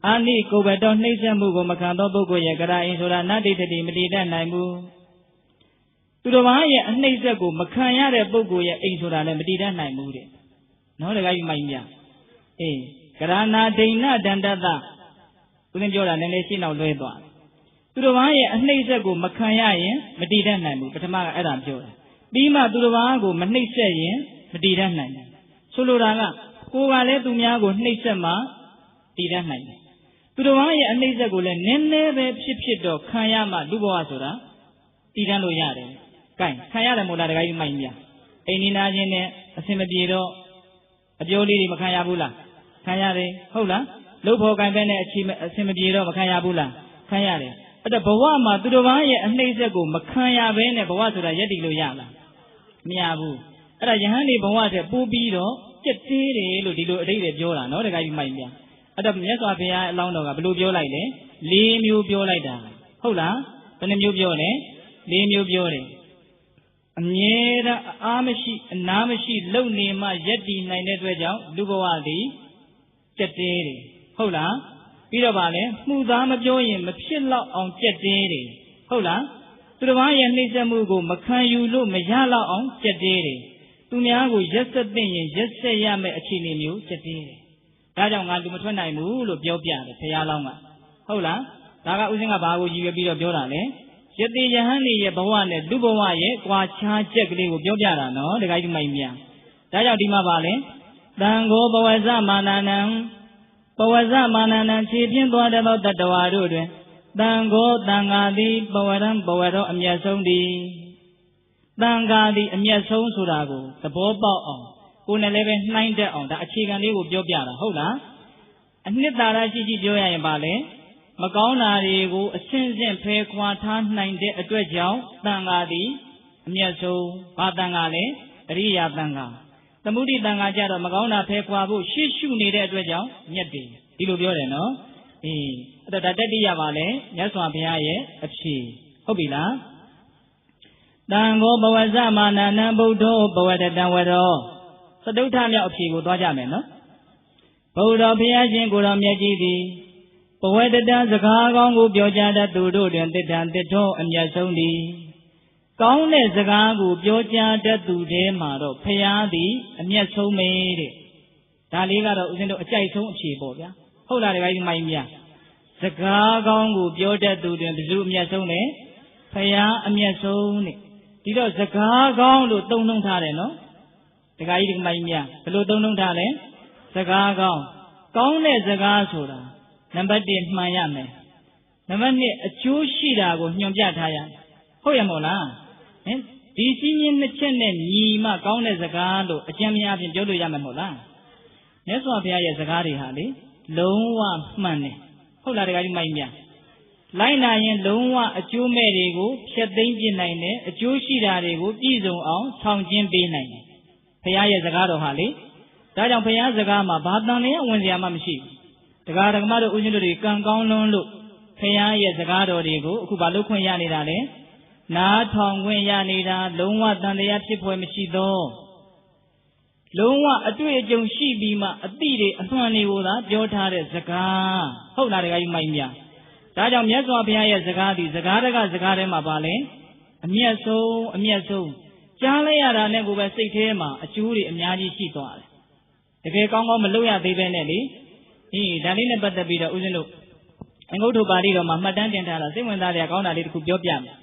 အာနိကုပ္ပတောနှိမ့်ဆက်မှုကိုမခံသောပုဂ္ဂိုလ်ရဲ့ကရာအိဆိုတာနတိတ္တိမတည်တတ်နိုင်ဘူးသူတော်ဘာရဲ့အနှိမ့်ဆက်ကိုမခံရတဲ့ပုဂ္ဂိုလ်ရဲ့အိမ်ဆိုတာလည်းမတည်တတ်နိုင်ဘူးတဲ့နော်တခါကြီးမိုင်းမြကရဏဒိဏဒန္တတဦးဇင်းပြောတာနည်းနည်းရှင်းအောင်လွဲသွားသူတော်ဘာရဲ့အနှိမ့်ဆက်ကိုမခံရရင်မတည်တတ်နိုင်ဘူးပထမကအဲ့ဒါပြောတာပြီးမှသူတော်ဘာကိုမနှိမ့်ဆက်ရင်မတည်တတ်နိုင်ဘူးဆိုလိုတာကကိုယ်ကလည်းသူများကိုနှိမ့်ဆက်မှတည်တတ်နိုင်တယ်သူတော်ဘာရဲ့အနှိမ့်ဆက်ကိုလည်းနည်းနည်းပဲဖြစ်တော့ခံရမှလူဘဝဆိုတာတည်တတ်လို့ရတယ်။ကဲခံရတယ်မို့လားတခါကြီးမိုက်မြအိမ်နီးနားချင်းနဲ့အဆင်မပြေတော့အပြောလေးတွေမခံရဘူးလားခံရတယ်ဟုတ်လားလှုပ်ဖို့ကံပဲနဲ့အဆင်မပြေတော့မခံရဘူးလားခံရတယ်အဲ့တော့ဘဝမှာသူတော်ဘာရဲ့အနှိမ့်ဆက်ကိုမခံရဘဲနဲ့ဘဝဆိုတာရက်တည်လို့ရလားမရဘူးအဲ့ဒါယဟန်ဒီဘဝတဲ့ပိုးပြီးတော့ကြက်သေးတယ်လို့ဒီလိုအဓိပ္ပာယ်ပြောတာနော်တခါကြီးမိုက်မြအဲ့တော့မြတ်စွာဘုရားအလောင်းတော်ကဘယ်လိုပြောလိုက်လဲ၄မျိုးပြောလိုက်တာဟုတ်လားဘယ်နှမျိုးပြောလဲ၄မျိုးပြောတယ်အမြဲတမ်းအားမရှိအနာမရှိလုံနေမှရက်တည်နိုင်တဲ့အတွက်ကြောင့်လူဘဝသည်ကြက်သေးတယ်ဟုတ်လားပြီးတော့ဗာလဲမှုသားမပြောရင်မဖြစ်တော့အောင်ကြက်သေးတယ်ဟုတ်လားသူတစ်ပါးရဲ့နှိမ့်ဆက်မှုကိုမခံယူလို့မရတော့အောင်ကြက်သေးတယ်သူများကိုရက်ဆက်သိရင်ရက်ဆက်ရမယ့်အခြေအနေမျိုးကြက်သေးတယ်ဒါကြောင့်ငါလူမထွက်နိုင်ဘူးလို့ပြောပြတယ်ဘုရားလောင်းကဟုတ်လားဒါကဥစဉ်ကဘာကိုရည်ရွယ်ပြီးတော့ပြောတာလဲယတိယဟန်နေရဲ့ဘဝနဲ့လူဘဝရဲ့ကွာခြားချက်ကလေးကိုပြောပြတာနော်တခါကြီးမိုက်မြဒါကြောင့်ဒီမှာပါလဲတံဃောဘဝဇမာနနံခြေပြင်းသွားတဲ့သောတတ္တဝါတို့တွင်တံဃောတန်ဃာသည်ဘဝရောအမျက်ဆုံးသည်တန်ဃာသည်အမျက်ဆုံးဆိုတာကိုသဘောပေါက်အောင်ကိုယ်နဲ့လည်းပဲနှိုင်းတတ်အောင်ဒါအခြေခံလေးကိုပြောပြတာဟုတ်လားအနှစ်သာရရှိပြောရရင်ပါလဲ မကောင်းတာတွေကိုအစင်းစင်းဖယ်ခွာထားနိုင်တဲ့အတွက်ကြောင့်တန်ဃာသည်အမျက်ဆုံးဘာတန်ဃာလဲအရိယာတန်ဃာသမုဒိတန်ဃာကြတော့မကောင်းတာဖယ်ခွာဖို့ရှေ့ရှုနေတဲ့အတွက်ကြောင့်မြတ်တယ်ဒီလိုပြောတယ်နော်အဲ့တော့ဒါတတိယပါလေမြတ်စွာဘုရားရဲ့အဖြေဟုတ်ပြီလားတံဃောဘဝဇမာနနံဗုဒ္ဓောဘဝတတံဝရောသတုဋ္ဌမြောက်အဖြေကိုသွားကြမယ်နော်ဗုဒ္ဓဘုရားရှင်ကိုယ်တော်မြတ်ကြီးသည်ဘဝတတံစကားကောင်းကိုပြောကြားတတ်သူတို့တွင်တတံတထောအမျက်ဆုံးသည်ကောင်းတဲ့စကားကိုပြောကြားတတ်သူတဲမှာတော့ဘုရားသည်အမျက်ဆုံးပဲတဲ့ဒါလေးကတော့ဦးဇင်းတို့အကြိုက်ဆုံးအဖြေပေါ့ဗျာဟုတ်လားတခါကြီးမိုင်းမြစကားကောင်းကိုပြောတတ်သူတွင်ဘယ်သူအမျက်ဆုံးလဲဘုရားအမျက်ဆုံးတဲ့ဒီတော့စကားကောင်းလို့သုံးနှုန်းထားတယ်နော်တခါကြီးမိုင်းမြဘယ်လိုသုံးနှုန်းထားလဲစကားကောင်းကောင်းတဲ့စကားဆိုတာနံပါတ်1မှန်ရမယ်နံပါတ်2အကျိုးရှိတာကိုညွှန်ပြထားရဟုတ်ရမို့လားဒီစီးရင်နှစ်ချက်နဲ့ညီမှကောင်းတဲ့စကားလို့အကျဉ်းများအပြင်ပြောလို့ရမယ်မဟုတ်လားမြတ်စွာဘုရားရဲ့စကားတွေဟာလေလုံးဝမှန်တယ်ဟုတ်လားတခါကြီးမိုင်းမြလိုက်နာရင်လုံးဝအကျိုးမဲ့တွေကိုဖျက်သိမ်းပြနိုင်တယ်အကျိုးရှိတာတွေကိုပြည့်စုံအောင်ဆောင်ကျင်းပေးနိုင်တယ်ဘုရားရဲ့စကားတော်ဟာလေဒါကြောင့်ဘုရားစကားမှာဘာတန်လျာဝင်စရာမှမရှိဘူးတရားဓမ္မတို့ဦးဇင်းတို့တွေကံကောင်းလွန်းလို့ဘုရားရဲ့စကားတော်တွေကိုအခုဘာလို့ခွင့်ရနေတာလဲနားထောင်ခွင့်ရနေတာလုံးဝတန်တရားဖြစ်ဖွယ်မရှိသောလုံးဝအတွေ့အကြုံရှိပြီးမှအတိတွေအမှန်တွေကိုသာပြောထားတဲ့စကားဟုတ်လားတခါကြီးမိုင်းမြဒါကြောင့်မြတ်စွာဘုရားရဲ့စကားဒီစကားတကစကားထဲမှာပါလဲအမျက်ဆုံးကြားလိုက်ရတာနဲ့ကိုပဲစိတ်ထဲမှာအကျိုးတွေအများကြီးရှိသွားတယ်တကယ်ကောင်းကောင်းမလုပ်ရသေးပဲနဲ့လေဒါလေးနဲ့ပတ်သက်ပြီးတော့ဦးဇင်းတို့အငုတ္တပါဠိတော်မှာမှတ်တမ်းတင်ထားတာစိတ်ဝင်စားတဲ့အကောင်းတာလေးတစ်ခုပြောပြမယ်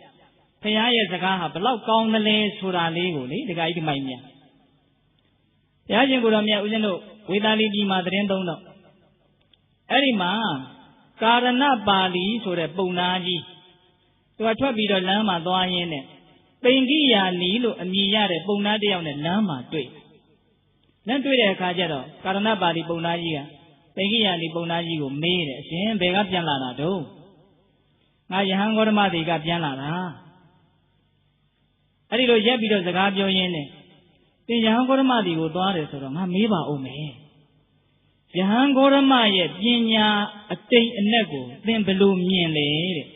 ဘုရားရဲ့စကားဟာဘလောက်ကောင်းသလဲဆိုတာလေးကိုလေတခါကြီးဒီမိုင်းမြဘုရားရှင်ကိုယ်တော်မြတ်ဦးဇင်းတို့ဝေသာလီပြည်မှာသတင်းသုံးတော့အဲ့ဒီမှာကာရဏပါဠိဆိုတဲ့ပုံနာကြီးသူကထွက်ပြီးတော့လမ်းမှာသွားရင်းနဲ့ပိန်ကိယာနီလို့အမည်ရတဲ့ပုံနာတစ်ယောက်နဲ့လမ်းမှာတွေ့တဲ့အခါကျတော့ကာရဏပါဠိပုံနာကြီးကပိန်ကိယာနီပုံနာကြီးကိုမေးတယ်အရှင်ဘယ်ကပြန်လာတာတော့ငါယဟန်ဂေါတမတိကပြန်လာတာအဲ့ဒီလိုရက်ပြီးတော့စကားပြောရင်းနဲ့သင်ယဟန်ဂေါတမတိကိုသွားတယ်ဆိုတော့ငါမေးပါဦးမယ်ယဟန်ဂေါတမရဲ့ပညာအတိမ်အနက်ကိုသင်ဘယ်လိုမြင်လဲတဲ့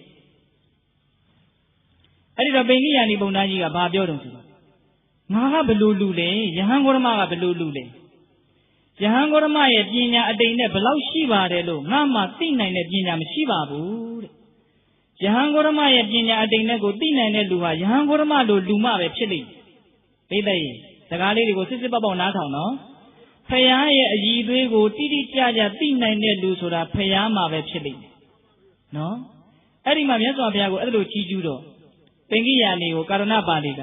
အဲ့ဒီတော့ပိန်ကိယာနီပုံနာကြီးကဘာပြောတုံးဆိုတော့ငါကဘယ်လိုလူလဲယဟန်ဂေါတမကဘယ်လိုလူလဲယဟန်ဂေါတမရဲ့ပညာအတိမ်နဲ့ဘယ်လောက်ရှိပါတယ်လို့ငါမှသိနိုင်တဲ့ပညာမရှိပါဘူးတဲ့ယဟန်ဂေါတမရဲ့ပညာအတိမ်နဲ့ကိုသိနိုင်တဲ့လူဟာယဟန်ဂေါတမလိုလူမှပဲဖြစ်လိမ့်မယ်သိတဲ့စကားလေးတွေကိုစစ်စစ်ပေါက်ပေါက်နားထောင်နော်ဖယားရဲ့အည်သွေးကိုတိတိကျကျသိနိုင်တဲ့လူဆိုတာဖယားမှာပဲဖြစ်လိမ့်မယ်နော်အဲ့ဒီမှာမြတ်စွာဘုရားကိုအဲ့လိုချီးကျူးတော့ပိန်ကိယာနီကိုကာရဏပါဠိက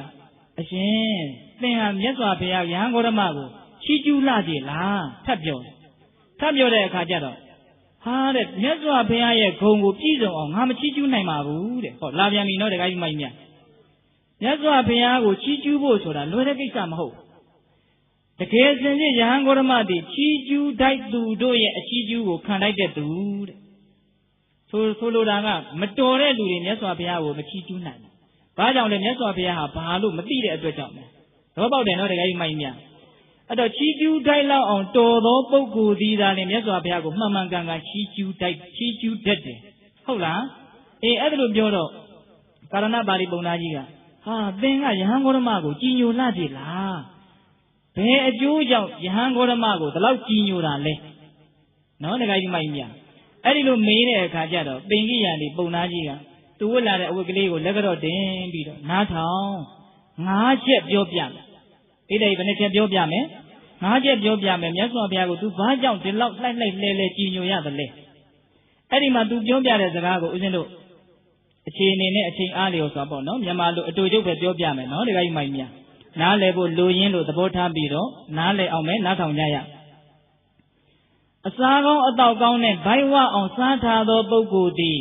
အရှင်သင်ဟာမြတ်စွာဘုရားယဟန်ဂေါတမကိုချီးကျူးလာကြလားထပ်ပြောတဲ့အခါကျတော့ဟာတဲ့မြတ်စွာဘုရားရဲ့ဂုဏ်ကိုပြည့်စုံအောင်ငါမချီးကျူးနိုင်ပါဘူးတဲ့ဟောလာပြန်ပြီနော်တခါကြီးမိုင်းမြမြတ်စွာဘုရားကိုချီးကျူးဖို့ဆိုတာလွယ်တဲ့ကိစ္စမဟုတ်တကယ်စင်စစ်ယဟန်ဂေါတမတိချီးကျူးတိုက်သူတို့ရဲ့အချီးကျူးကိုခံတိုက်တဲ့သူတဲ့ဆိုလိုတာကမတော်တဲ့လူတွေမြတ်စွာဘုရားကိုမချီးကျူးနိုင်ဘူးဘာကြောင့်လဲမြတ်စွာဘုရားဟာဘာလို့မသိတဲ့အတွက်ကြောင့်လဲတော့ပေါက်တယ်နော်တကယ်ကြီးမိုင်းမြအဲ့တော့ချီးကျူးတိုက်လောက်အောင်တော်သောပုဂ္ဂိုလ်သည်သာလျှင်မြတ်စွာဘုရားကိုမှန်မှန်ကန်ကန်ချီးကျူးတတ်တယ်ဟုတ်လားအဲ့ဒါလိုပြောတော့ကာရဏပါဠိပုံနာကြီးကဟာသင်ကယဟန်ဂေါတမကိုကြည်ညိုလာကြလားဘယ်အကျိုးကြောင့်ယဟန်ဂေါတမကိုဒီလောက်ကြည်ညိုတာလဲနော်တခါကြီးမိုင်းမြအဲ့ဒီလိုမေးတဲ့အခါကျတော့ပိန်ကိယာနီပုံနာကြီးကသူဝတ်လာတဲ့အဝတ်ကလေးကိုလက်ကတော့တင်ပြီးတော့နားထောင်5ချက်ပြောပြမယ်ဒီလေဘယ်နှချက်ပြောပြမယ်5ချက်ပြောပြမယ်မြတ်စွာဘုရားကိုသူဘာကြောင့်ဒီလောက်လှိုက်လဲကြည်ညိုရတယ်လဲအဲ့ဒီမှာသူပြောပြတဲ့စကားကိုဦးဇင်းတို့အခြေအနေနဲ့အချိန်အားလျော်စွာပေါ့နော်မြန်မာလိုအတူတူပဲပြောပြမယ်နော်တခါကြီးမိုင်းမြနားလည်ဖို့လိုရင်းလို့သဘောထားပြီးတော့နားလည်အောင်ပဲနားထောင်ကြရအစားကောင်းအသောက်ကောင်းနဲ့ဘိုက်ဝအောင်စားထားသောပုဂ္ဂိုလ်သည်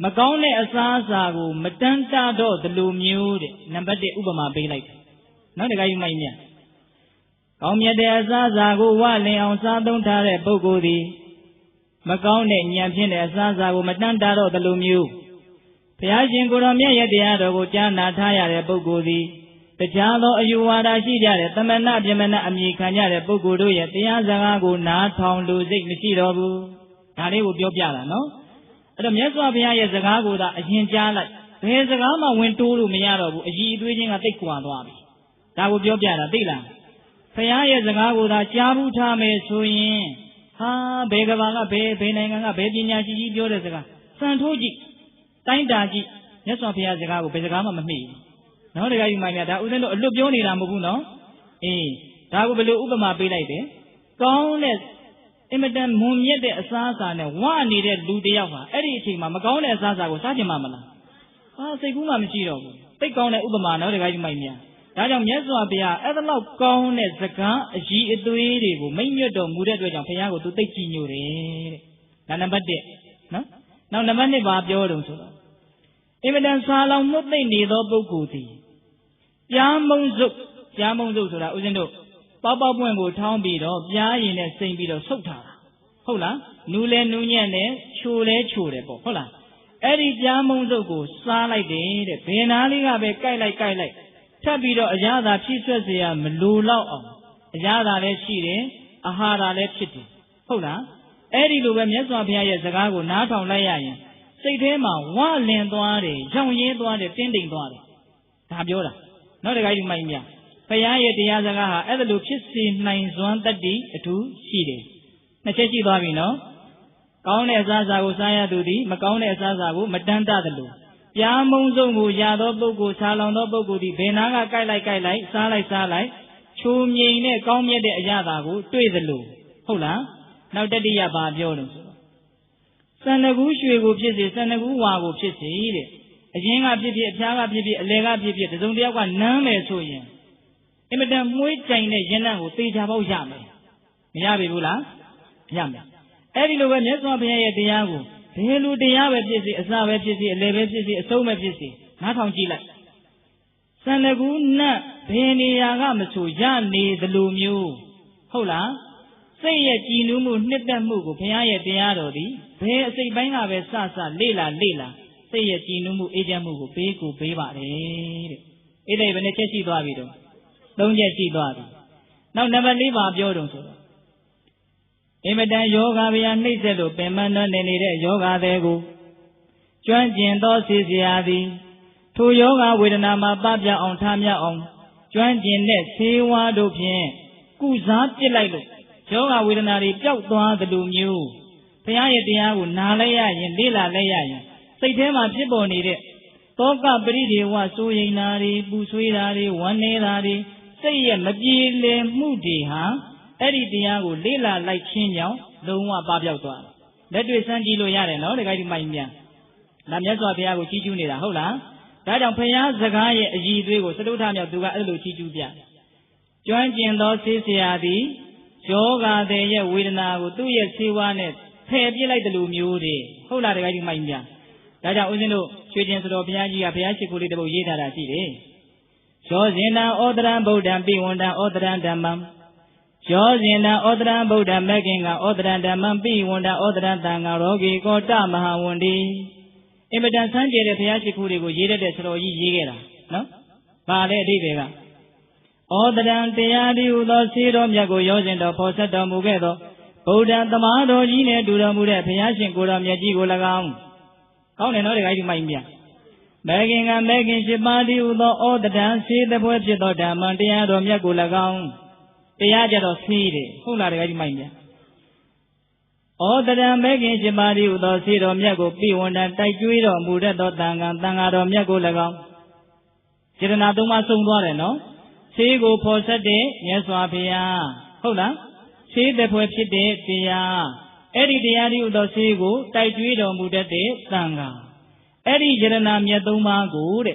မကောင်းတဲ့အစားအစာကိုမတန်းတတော့သလိုမျိုးတဲ့နံပါတ်1ဥပမာပေးလိုက်တယ်နော်တခါကြီးမိုင်းမြကောင်းမြတ်တဲ့အစားအစာကိုဝလင်အောင်စားသုံးထားတဲ့ပုဂ္ဂိုလ်သည် Macau ne Yampian Asaza, Matanda, the Lumu. Piajin Guromia, the other, Jana Taya, Bogodi. The Jalo, Ayuada, Shida, the Manajamana, Amikanya, Bogudu, the Azarago, Naton, Luzik, Michidobu. Tari would be Opiala, no? The Mesopia is a Gago that Hinjala. Here's a Gama went to Miaro, a G reading a thick one. That would be Opiala, Dila. Paya is a Gago that Jabu Tame Suyin. Ha, Begavanga, Benanga, Bedinaji, Yodaga, Santoji, Taindaji, Mesopia is a Gago, Bezagama me. No, the guy you might that wouldn't look Yoni Ramuno. That would be Ubama be like it. Countless immigrant moon yet the Assasa and one needed Ludiava. Anything, Mamma Gone Assasa was such a mamma. Ah, say Guma Michiro. Take on Ubama, no, the guy you might mean. That young Yeswabia, ever love Countless Zaka, she is doing who made your dome would have Piago to take you. Number no? Now the money Bob Jordan. Evidence Salam not they need of Boguti. Yamonzo, so that was no. Papa Buengo town beat of Yain and Saint Beat of Sota. Hola, Nule Nuniane, Chule, Hola. Eddie Yamonzo goes, Sa like the Penaliga, Kai like. Tabido, Ayada, Chisa, Lula, Ayada, let Shire, Ahara, let Chitty. Hola. Eddie Lugam Yaswapia, Zagago, not on Layan. Say to him, one land doare, young year doare, tending doare. Tabiola. Not a guy in my mia. Paya the Yazagaha, ever look 9 2 Shide. Nachechi Babino. Kaune Azaza, Usaya Dudi, Macaune Azazago, Madanda the Lu. Yamonzo, Yado Bogo, Salon Bogo, the Benaga, Kai, Salai, Chumye, Kaumye de Ayadago, to the Lu. Hola. Now Daddy Yaba Jordan. Sanagu Shugo Pizzi, Sanagu Wago Pizzi. A Jinga Pipi, Piaga Pipi, a Lega Pipi, the Zondia one Name so yen. Immadam Mui China Jena who say about Yame. Miyabi Bula? Yame. Every lower Neswapia at the Yago. Pelu de Yawe Pizzi, a Sawe Pizzi, a Leve Pizzi, a Soma Pizzi, not on Gila. Sanagu na Penny Yagamasu, Jani the Lumu. Hola. Say a Ginumu, knit them move, Paya de Arodi, Pay say Banga Sasa, Lila. Say a Ginumu, Ejamu, Beku, Beba. 11 Chechi Babido. Don't yet see Babi. Now never leave our Jordan. Immadan Yoga, we are Nizedo, Pemana, Nene, Yoga, there go. Join Jendo, Siziadi. To Yoga with an Ama Babia on Tamia on. Join Jenet, Siwa do Pien. Kuzat Jelilo. Yoga with an Ari, Jokwa the Lumu. Paya Diago, Nalaya, and Lila Laya. Say them are people needed. Toka Bridi was Suinari, Busuinari, one Nari. Say a Magile Moody, huh? Eddie Diago, Lila like Chinyao, the one Babia. That is Sanjilo Yare, no, the guy in my mia. Namyaso Diago Chijunida, hola. That on Paya Zagaya, Gidu, Salutania, Duga, Chijubia. Join Jendo, Sisiadi. Yoga de Widna, 2 years, see one it. Pay like the Lumu, hola, the guy in my mia. That I wasn't no students of Piaji, Piachi, the Yeda, Josina, Odran, Bodan, be one down, Odran, Damam. Josina, Odran, Bodan, making a Odran, Damam, be one down, Odran, Danga, Rogi, Gota, Mahawundi. Immigrant Sanjay, the Piachi, Yeda, the Sro Yigera, no? Bale Divega. Odran, Tiadi, Udo, Sirom, Yago, Yosin, the Poseta Mugedo, Bodan, Tamado, Yine, Duramure, Piachi, Guram, Yajigo, Lagam. How and all the guy in my India. Begging and begging Shibadi Udo, all the dance, see the boy, Damantia, Romyagulagam. The Yaja of Sidi, who are the guy in my India. All the damn begging Shibadi Udo, see Romyago, P1 and Taikuido, Buddha, Danga, Tanga, Romyagulagam. Siranatuma Sungore, no? See go post a day, yes, Wapia. Hold on. See the poet, Tia. Eddie Diadi Udo Sigo, Taikuido, Buddha, Tanga. Eddie Jeranam Yaduma good.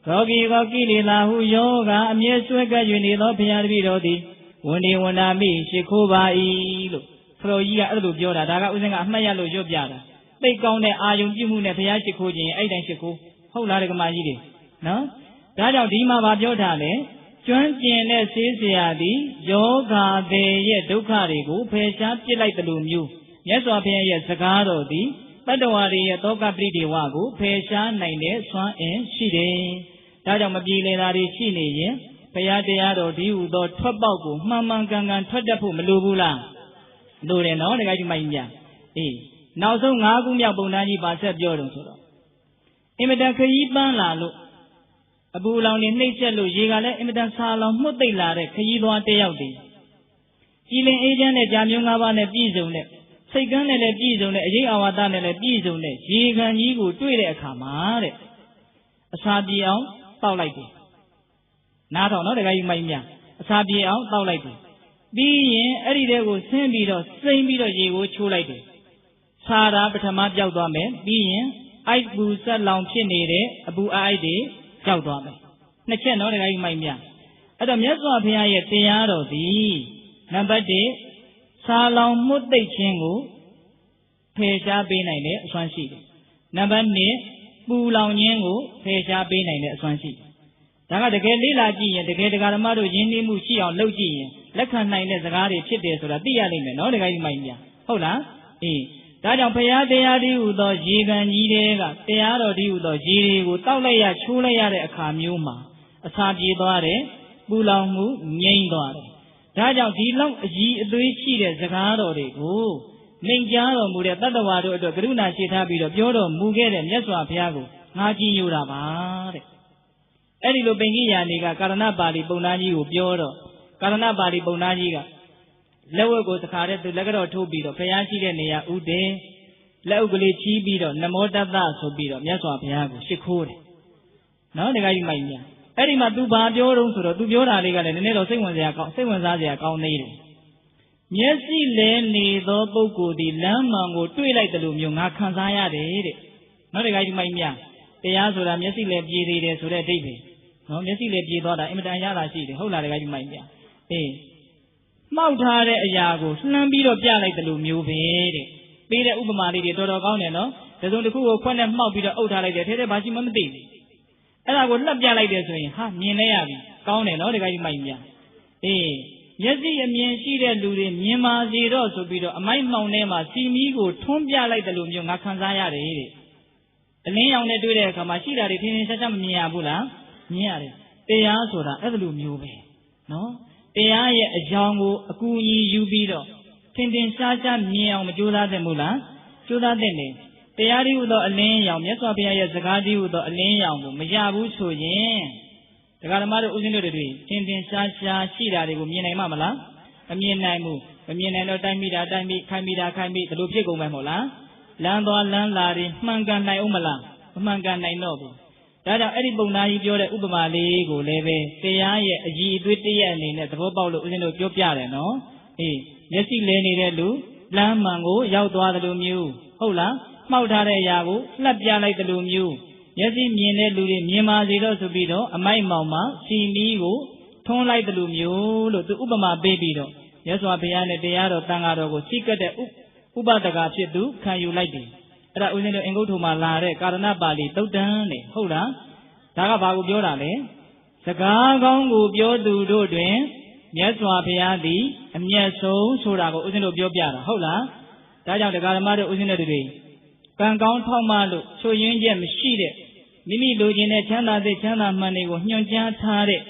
Rogi Roki Lahu Yoga, Mieswega Unido Piavidodi, Wundi Wunami, Shikuba Ilu. Froya Yoda, Daga using a Mayalo Jobiada. They count the Ayun Jimuna Piachikuji, Aidan Shiku, how like Majidi. No? That of Dima Bajotale, Join Jene Sisiadi, Yoga, De Yedukarigu, Pesha, like the Lumu. မြတ်စွာဘုရားရဲ့စကားတော်သည်တတ္တဝါတွေရဲ့တောကပရိဒေဝကိုဖယ်ရှားနိုင်တဲ့စွမ်းအင်ရှိတယ်။ဒါကြောင့်မပြေလည်တာတွေရှိနေရင်ဘုရားတရားတော်ဒီဟူသောထွက်ပေါက်ကိုမှန်မှန်ကန်ကန်ထွက်တတ်ဖို့မလိုဘူးလား။လိုတယ်နော်တခါကြီးမိုင်းမြနောက်ဆုံး၅ခုမြောက်ပုံသားကြီးပါဆက်ပြောတယ်ဆိုတော့အင်မတန်ခရီးပန်းလာလို့အပူလောင်နေနှိမ့်ချက်လို့ရေကလည်းအင်မတန်ဆာလောင်မှုတ်သိမ့်လာတဲ့ခရီးသွားတစ်ယောက်တည်းကြည်လင်အေးချမ်းတဲ့ကြာမျိုး၅ပါးနဲ့ပြည့်စုံတဲ့စိတ်ကန်းနဲ့လည်းပြည့်စုံတဲ့အရေးအာဝါဒနဲ့လည်းပြည့်စုံတဲ့ရေခံကြီးကိုတွေ့တဲ့အခါမှာတဲ့အစာပြေအောင်တောက်လိုက်တယ်နားထောင်နော်တခါကြီးမိုင်းမြအစာပြေအောင်တောက်လိုက်တယ်ပြီးရင်အဲ့ဒီတဲ့ကိုဆင်းပြီးတော့စိမ့်ပြီးတော့ရေကိုချိုးလိုက်တယ်စာတာပထမပြောက်သွားမယ်ပြီးရင်အိုက်ပူဆက်လောင်ဖြစ်နေတဲ့အပူအိုက်တွေကြောက်သွားမယ်နှစ်ချက်နော်တခါကြီးမိုင်းမြအဲ့တော့မြတ်စွာဘုရားရဲ့တရားတော်သည်နံပါတ်1စာလောင်မှုတ်သိမ့်ခြင်းကိုဖယ်ရှားပေးနိုင်တဲ့အစွမ်းရှိတယ်နံပါတ်2ပူလောင်ခြင်းကိုဖယ်ရှားပေးနိုင်တဲ့အစွမ်းရှိတယ်ဒါကတကယ်လေးလာကြည့်ရင်တကယ်တရားဓမ္မတို့ယဉ်ကျေးမှုရှိအောင်လုပ်ကြည့်ရင်လက်ခံနိုင်တဲ့စကားတွေဖြစ်တယ်ဆိုတာသိရလိမ့်မယ်နော်တခါကြီးမိုင်းမြဟုတ်လားဒါကြောင့်ဘုရားတရားဒီဟူသောရေခံကြီးတွေကတရားတော်ဒီဟူသောရေတွေကိုတောက်လိုက်ရချိုးလိုက်ရတဲ့အခါမျိုးမှာအစာပြေသွားတယ်ပူလောင်မှုငြိမ့်သွားတယ်ဒါကြောင့်ဒီလောက်အကြီးအသေးရှိတဲ့စကားတော်တွေကိုမိန့်ကြားတော်မူတဲ့တတ္တဝါတို့အတွက်ကရုဏာရှိထားပြီးတော့ပြောတော်မူခဲ့တဲ့မြတ်စွာဘုရားကိုငါကြည်ညိုတာပါတဲ့အဲ့ဒီလိုပင်ကြီးယာနေကကာရဏပါဠိပုံသားကြီးကိုပြောတော့ကာရဏပါဠိပုံသားကြီးကလက်ဝက်ကိုတခါတည်းသူလက်ကတော့ထိုးပြီးတော့ဘုရားရှိတဲ့နေရာဥတည်လက်ဥကလေးချီးပြီးတော့နမောတတ္တဆိုပြီးတော့မြတ်စွာဘုရားကိုရှိခိုးတယ်နော်တခါကြီးမိုက်များအဲ့ဒီမှာသူဘာပြောတော့ဆိုတော့သူပြောတာလေးကလည်းနည်းနည်းတော့စိတ်ဝင်စားစရာကောင်းသေးတယ်မျက်စိလဲနေသောပုဂ္ဂိုလ်ဒီလမ်းမှန်ကိုတွေ့လိုက်တယ်လို့မျိုးငါခံစားရတယ်တဲ့နော်တခါကြီးမိုက်များတရားဆိုတာမျက်စိလဲပြေးသေးတယ်ဆိုတဲ့အဓိပ္ပာယ်နော်မျက်စိလဲပြေးသွားတာအင်မတန်ရတာရှိတယ်ဟုတ်လားတခါကြီးမိုက်များမှောက်ထားတဲ့အရာကိုလှမ်းပြီးတော့ပြလိုက်တယ်လို့မျိုးပဲတဲ့ပေးတဲ့ဥပမာလေးတွေတော်တော်ကောင်းတယ်နော်ဒါဆိုတစ်ခုကိုခွက်နဲ့မှောက်ပြီးတော့အုပ်ထားလိုက်တယ်ထဲထဲဘာရှိမှမသိဘူးအဲ့ဒါကိုလှပ်ပြလိုက်တယ်ဆိုရင်ဟာမြင်လဲရပြီကောင်းတယ်နော်တခါကြီးမိုက်မြမျက်စိအမြင်ရှိတဲ့လူတွေမြင်ပါစေတော့ဆိုပြီးတော့အမိုက်မှောင်ထဲမှာစီမီးကိုထွန်းပြလိုက်တယ်လို့မျိုးငါခံစားရတယ်တဲ့အလင်းရောင်နဲ့တွေ့တဲ့အခါမှာရှိတာတွေထင်ထင်ရှားရှားမမြင်ရဘူးလားမြင်ရတယ်တရားဆိုတာအဲ့လိုမျိုးပဲနော်တရားရဲ့အကြောင်းကိုအကူအညီယူပြီးတော့ထင်ထင်ရှားရှားမြင်အောင်မကြိုးစားသင့်ဘူးလားကြိုးစားသင့်တယ်တရားဒီဟုသောအလင်းရောင်မြတ်စွာဘုရားရဲ့စကားဒီဟုသောအလင်းရောင်ကိုမရဘူးဆိုရင်တရားဓမ္မတို့ဥစဉ်တို့တွေထင်ထင်ရှားရှားရှိတာတွေကိုမြင်နိုင်မှာမလားမမြင်နိုင်ဘူးမမြင်နိုင်တော့တိုင်းမိတာတိုင်းမိခိုင်းမိတာခိုင်းမိဘယ်လိုဖြစ်ကုန်မယ်မို့လားလမ်းသွားလမ်းလာတွေမှန်ကန်နိုင်အောင်မလားမမှန်ကန်နိုင်တော့ဘူးဒါကြောင့်အဲ့ဒီပုံသားကြီးပြောတဲ့ဥပမာလေးကိုလည်းပဲတရားရဲ့အကြီးအသွေးတည့်ရဲ့အနေနဲ့သဘောပေါက်လို့ဦးဇင်းတို့ပြောပြတယ်နော်မျက်စိလဲနေတဲ့လူလမ်းမှန်ကိုရောက်သွားတယ်လို့မျိုးဟုတ်လားမှောက်ထားတဲ့အရာကိုလှပ်ပြလိုက်တယ်လို့မျိုးမျက်စိမြင်တဲ့လူတွေမြင်ပါစေတော့ဆိုပြီးတော့အမိုက်မောင်မှာစီမီးကိုထွန်းလိုက်တယ်လို့မျိုးလို့သူဥပမာပေးပြီးတော့မြတ်စွာဘုရားနဲ့တရားတော်တန်ခါတော်ကိုစိတ်ကတဲ့ဥပဒကဖြစ်သူခံယူလိုက်တယ်အဲ့ဒါဦးဇင်းတို့အင်္ဂုတ္တမှာလာတဲ့ကာရဏပါဠိသုတ်တံနဲ့ဟုတ်လားဒါကဘာကိုပြောတာလဲစကားကောင်းကိုပြောသူတို့တွင်မြတ်စွာဘုရားသည်အမျက်ဆုံးဆိုတာကိုဦးဇင်းတို့ပြောပြတာဟုတ်လားဒါကြောင့်တရားဓမ္မတို့ဦးဇင်းတို့တွေကံကောင်းထောက်မှလို့ချွတ်ယွင်းချက်မရှိတဲ့မိမိလိုချင်တဲ့ချမ်းသာစိတ်ချမ်းသာမှန်တွေကိုညွှန်ကြားထားတဲ့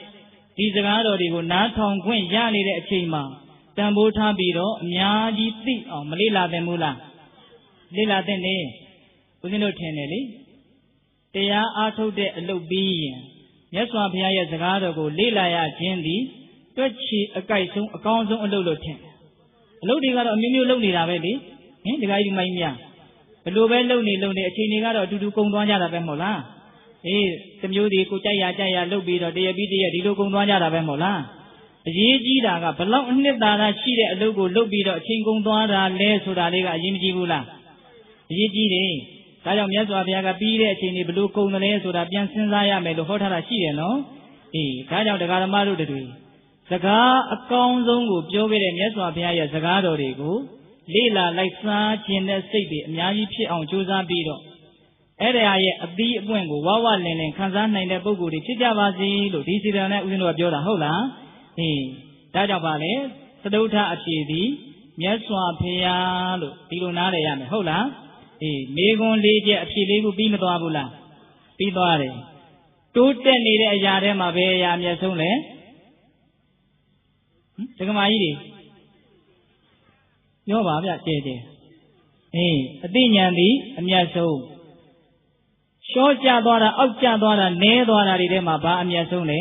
ဒီစကားတော်တွေကိုနားထောင်ခွင့်ရနေတဲ့အချိန်မှာတန်ဖိုးထားပြီးတော့အများကြီးသိအောင်မလေ့လာသင့်ဘူးလားလေ့လာသင့်တယ်ဦးဇင်းတို့ထင်တယ်လေတရားအားထုတ်တဲ့အလုပ်ပြီးရင်မြတ်စွာဘုရားရဲ့စကားတော်ကိုလေ့လာရခြင်းသည်တွက်ချီအကြိုက်ဆုံးအကောင်းဆုံးအလုပ်လို့ထင်တယ်အလုပ်တွေကတော့အမျိုးမျိုးလုပ်နေတာပဲလေဒီကကြီးမိုင်းများဘယ်လိုပဲလုပ်နေအချိန်တွေကတော့အတူတူကုန်သွားကြတာပဲမဟုတ်လားတမျိုးဒီကိုကြိုက်ရလုပ်ပြီးတော့တရပြီးတရဒီလိုကုန်သွားကြတာပဲမဟုတ်လားအရေးကြီးတာကဘလောက်အနှစ်သာရရှိတဲ့အလုပ်ကိုလုပ်ပြီးတော့အချိန်ကုန်သွားတာလဲဆိုတာလေးကအရေးမကြီးဘူးလားအရေးကြီးတယ်ဒါကြောင့်မြတ်စွာဘုရားကပြီးတဲ့အချိန်တွေဘလို့ကုန်တယ်လဲဆိုတာပြန်စဉ်းစားရမယ်လို့ဟောထားတာရှိတယ်နော်ဒါကြောင့်တရားဓမ္မတို့တွေစကားအကောင်းဆုံးကိုပြောခဲ့တဲ့မြတ်စွာဘုရားရဲ့စကားတော်တွေကိုလေ့လာလိုက်စားခြင်းတဲ့စိတ်တွေအများကြီးဖြစ်အောင်ကြိုးစားပြီးတော့အဲ့ဒါရဲ့အသီးအပွင့်ကိုဝဝလင်လင်ခံစားနိုင်တဲ့ပုဂ္ဂိုလ်တွေဖြစ်ကြပါစေလို့ဒီစီတန်နဲ့ဦးဇင်းတို့ကပြောတာဟုတ်လားဒါကြောင့်ပါလေသတုထအဖြေသည် မြတ်စွာဘုရားလို့ဒီလိုနားလည်ရမယ်ဟုတ်လားအေးမိဂွန်၄ချက်အဖြစ်၄ခုပြီးမသွားဘူးလားပြီးသွားတယ်တိုးတက်နေတဲ့အရာထဲမှာဘယ်အရာအမြတ်ဆုံးလဲဒကမာကြီးတွေပြောပါဗျကျဲကျဲအေးအသိဉာဏ်သည်အမြတ်ဆုံးရှော့ကျသွားတာအောက်ကျသွားတာနည်းသွားတာတွေထဲမှာဘာအမြတ်ဆုံးလဲ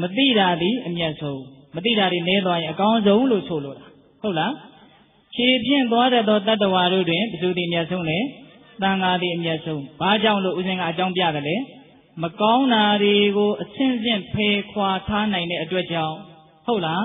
မသိတာသည်အမြတ်ဆုံးမသိတာတွေနည်းသွားရင်အကောင်းဆုံးလို့ဆိုလိုတာဟုတ်လားခြေဖြင့်သွားတဲ့သောတတ္တဝါတို့တွင်ဘယ်သူသည်အမြတ်ဆုံးလဲသံဃာသည်အမြတ်ဆုံးဘာကြောင့်လို့ဦးဇင်းကအကြောင်းပြတယ်လေမကောင်းတာတွေကိုအဆင့်ဆင့်ဖယ်ခွာထားနိုင်တဲ့အတွက်ကြောင့်ဟုတ်လား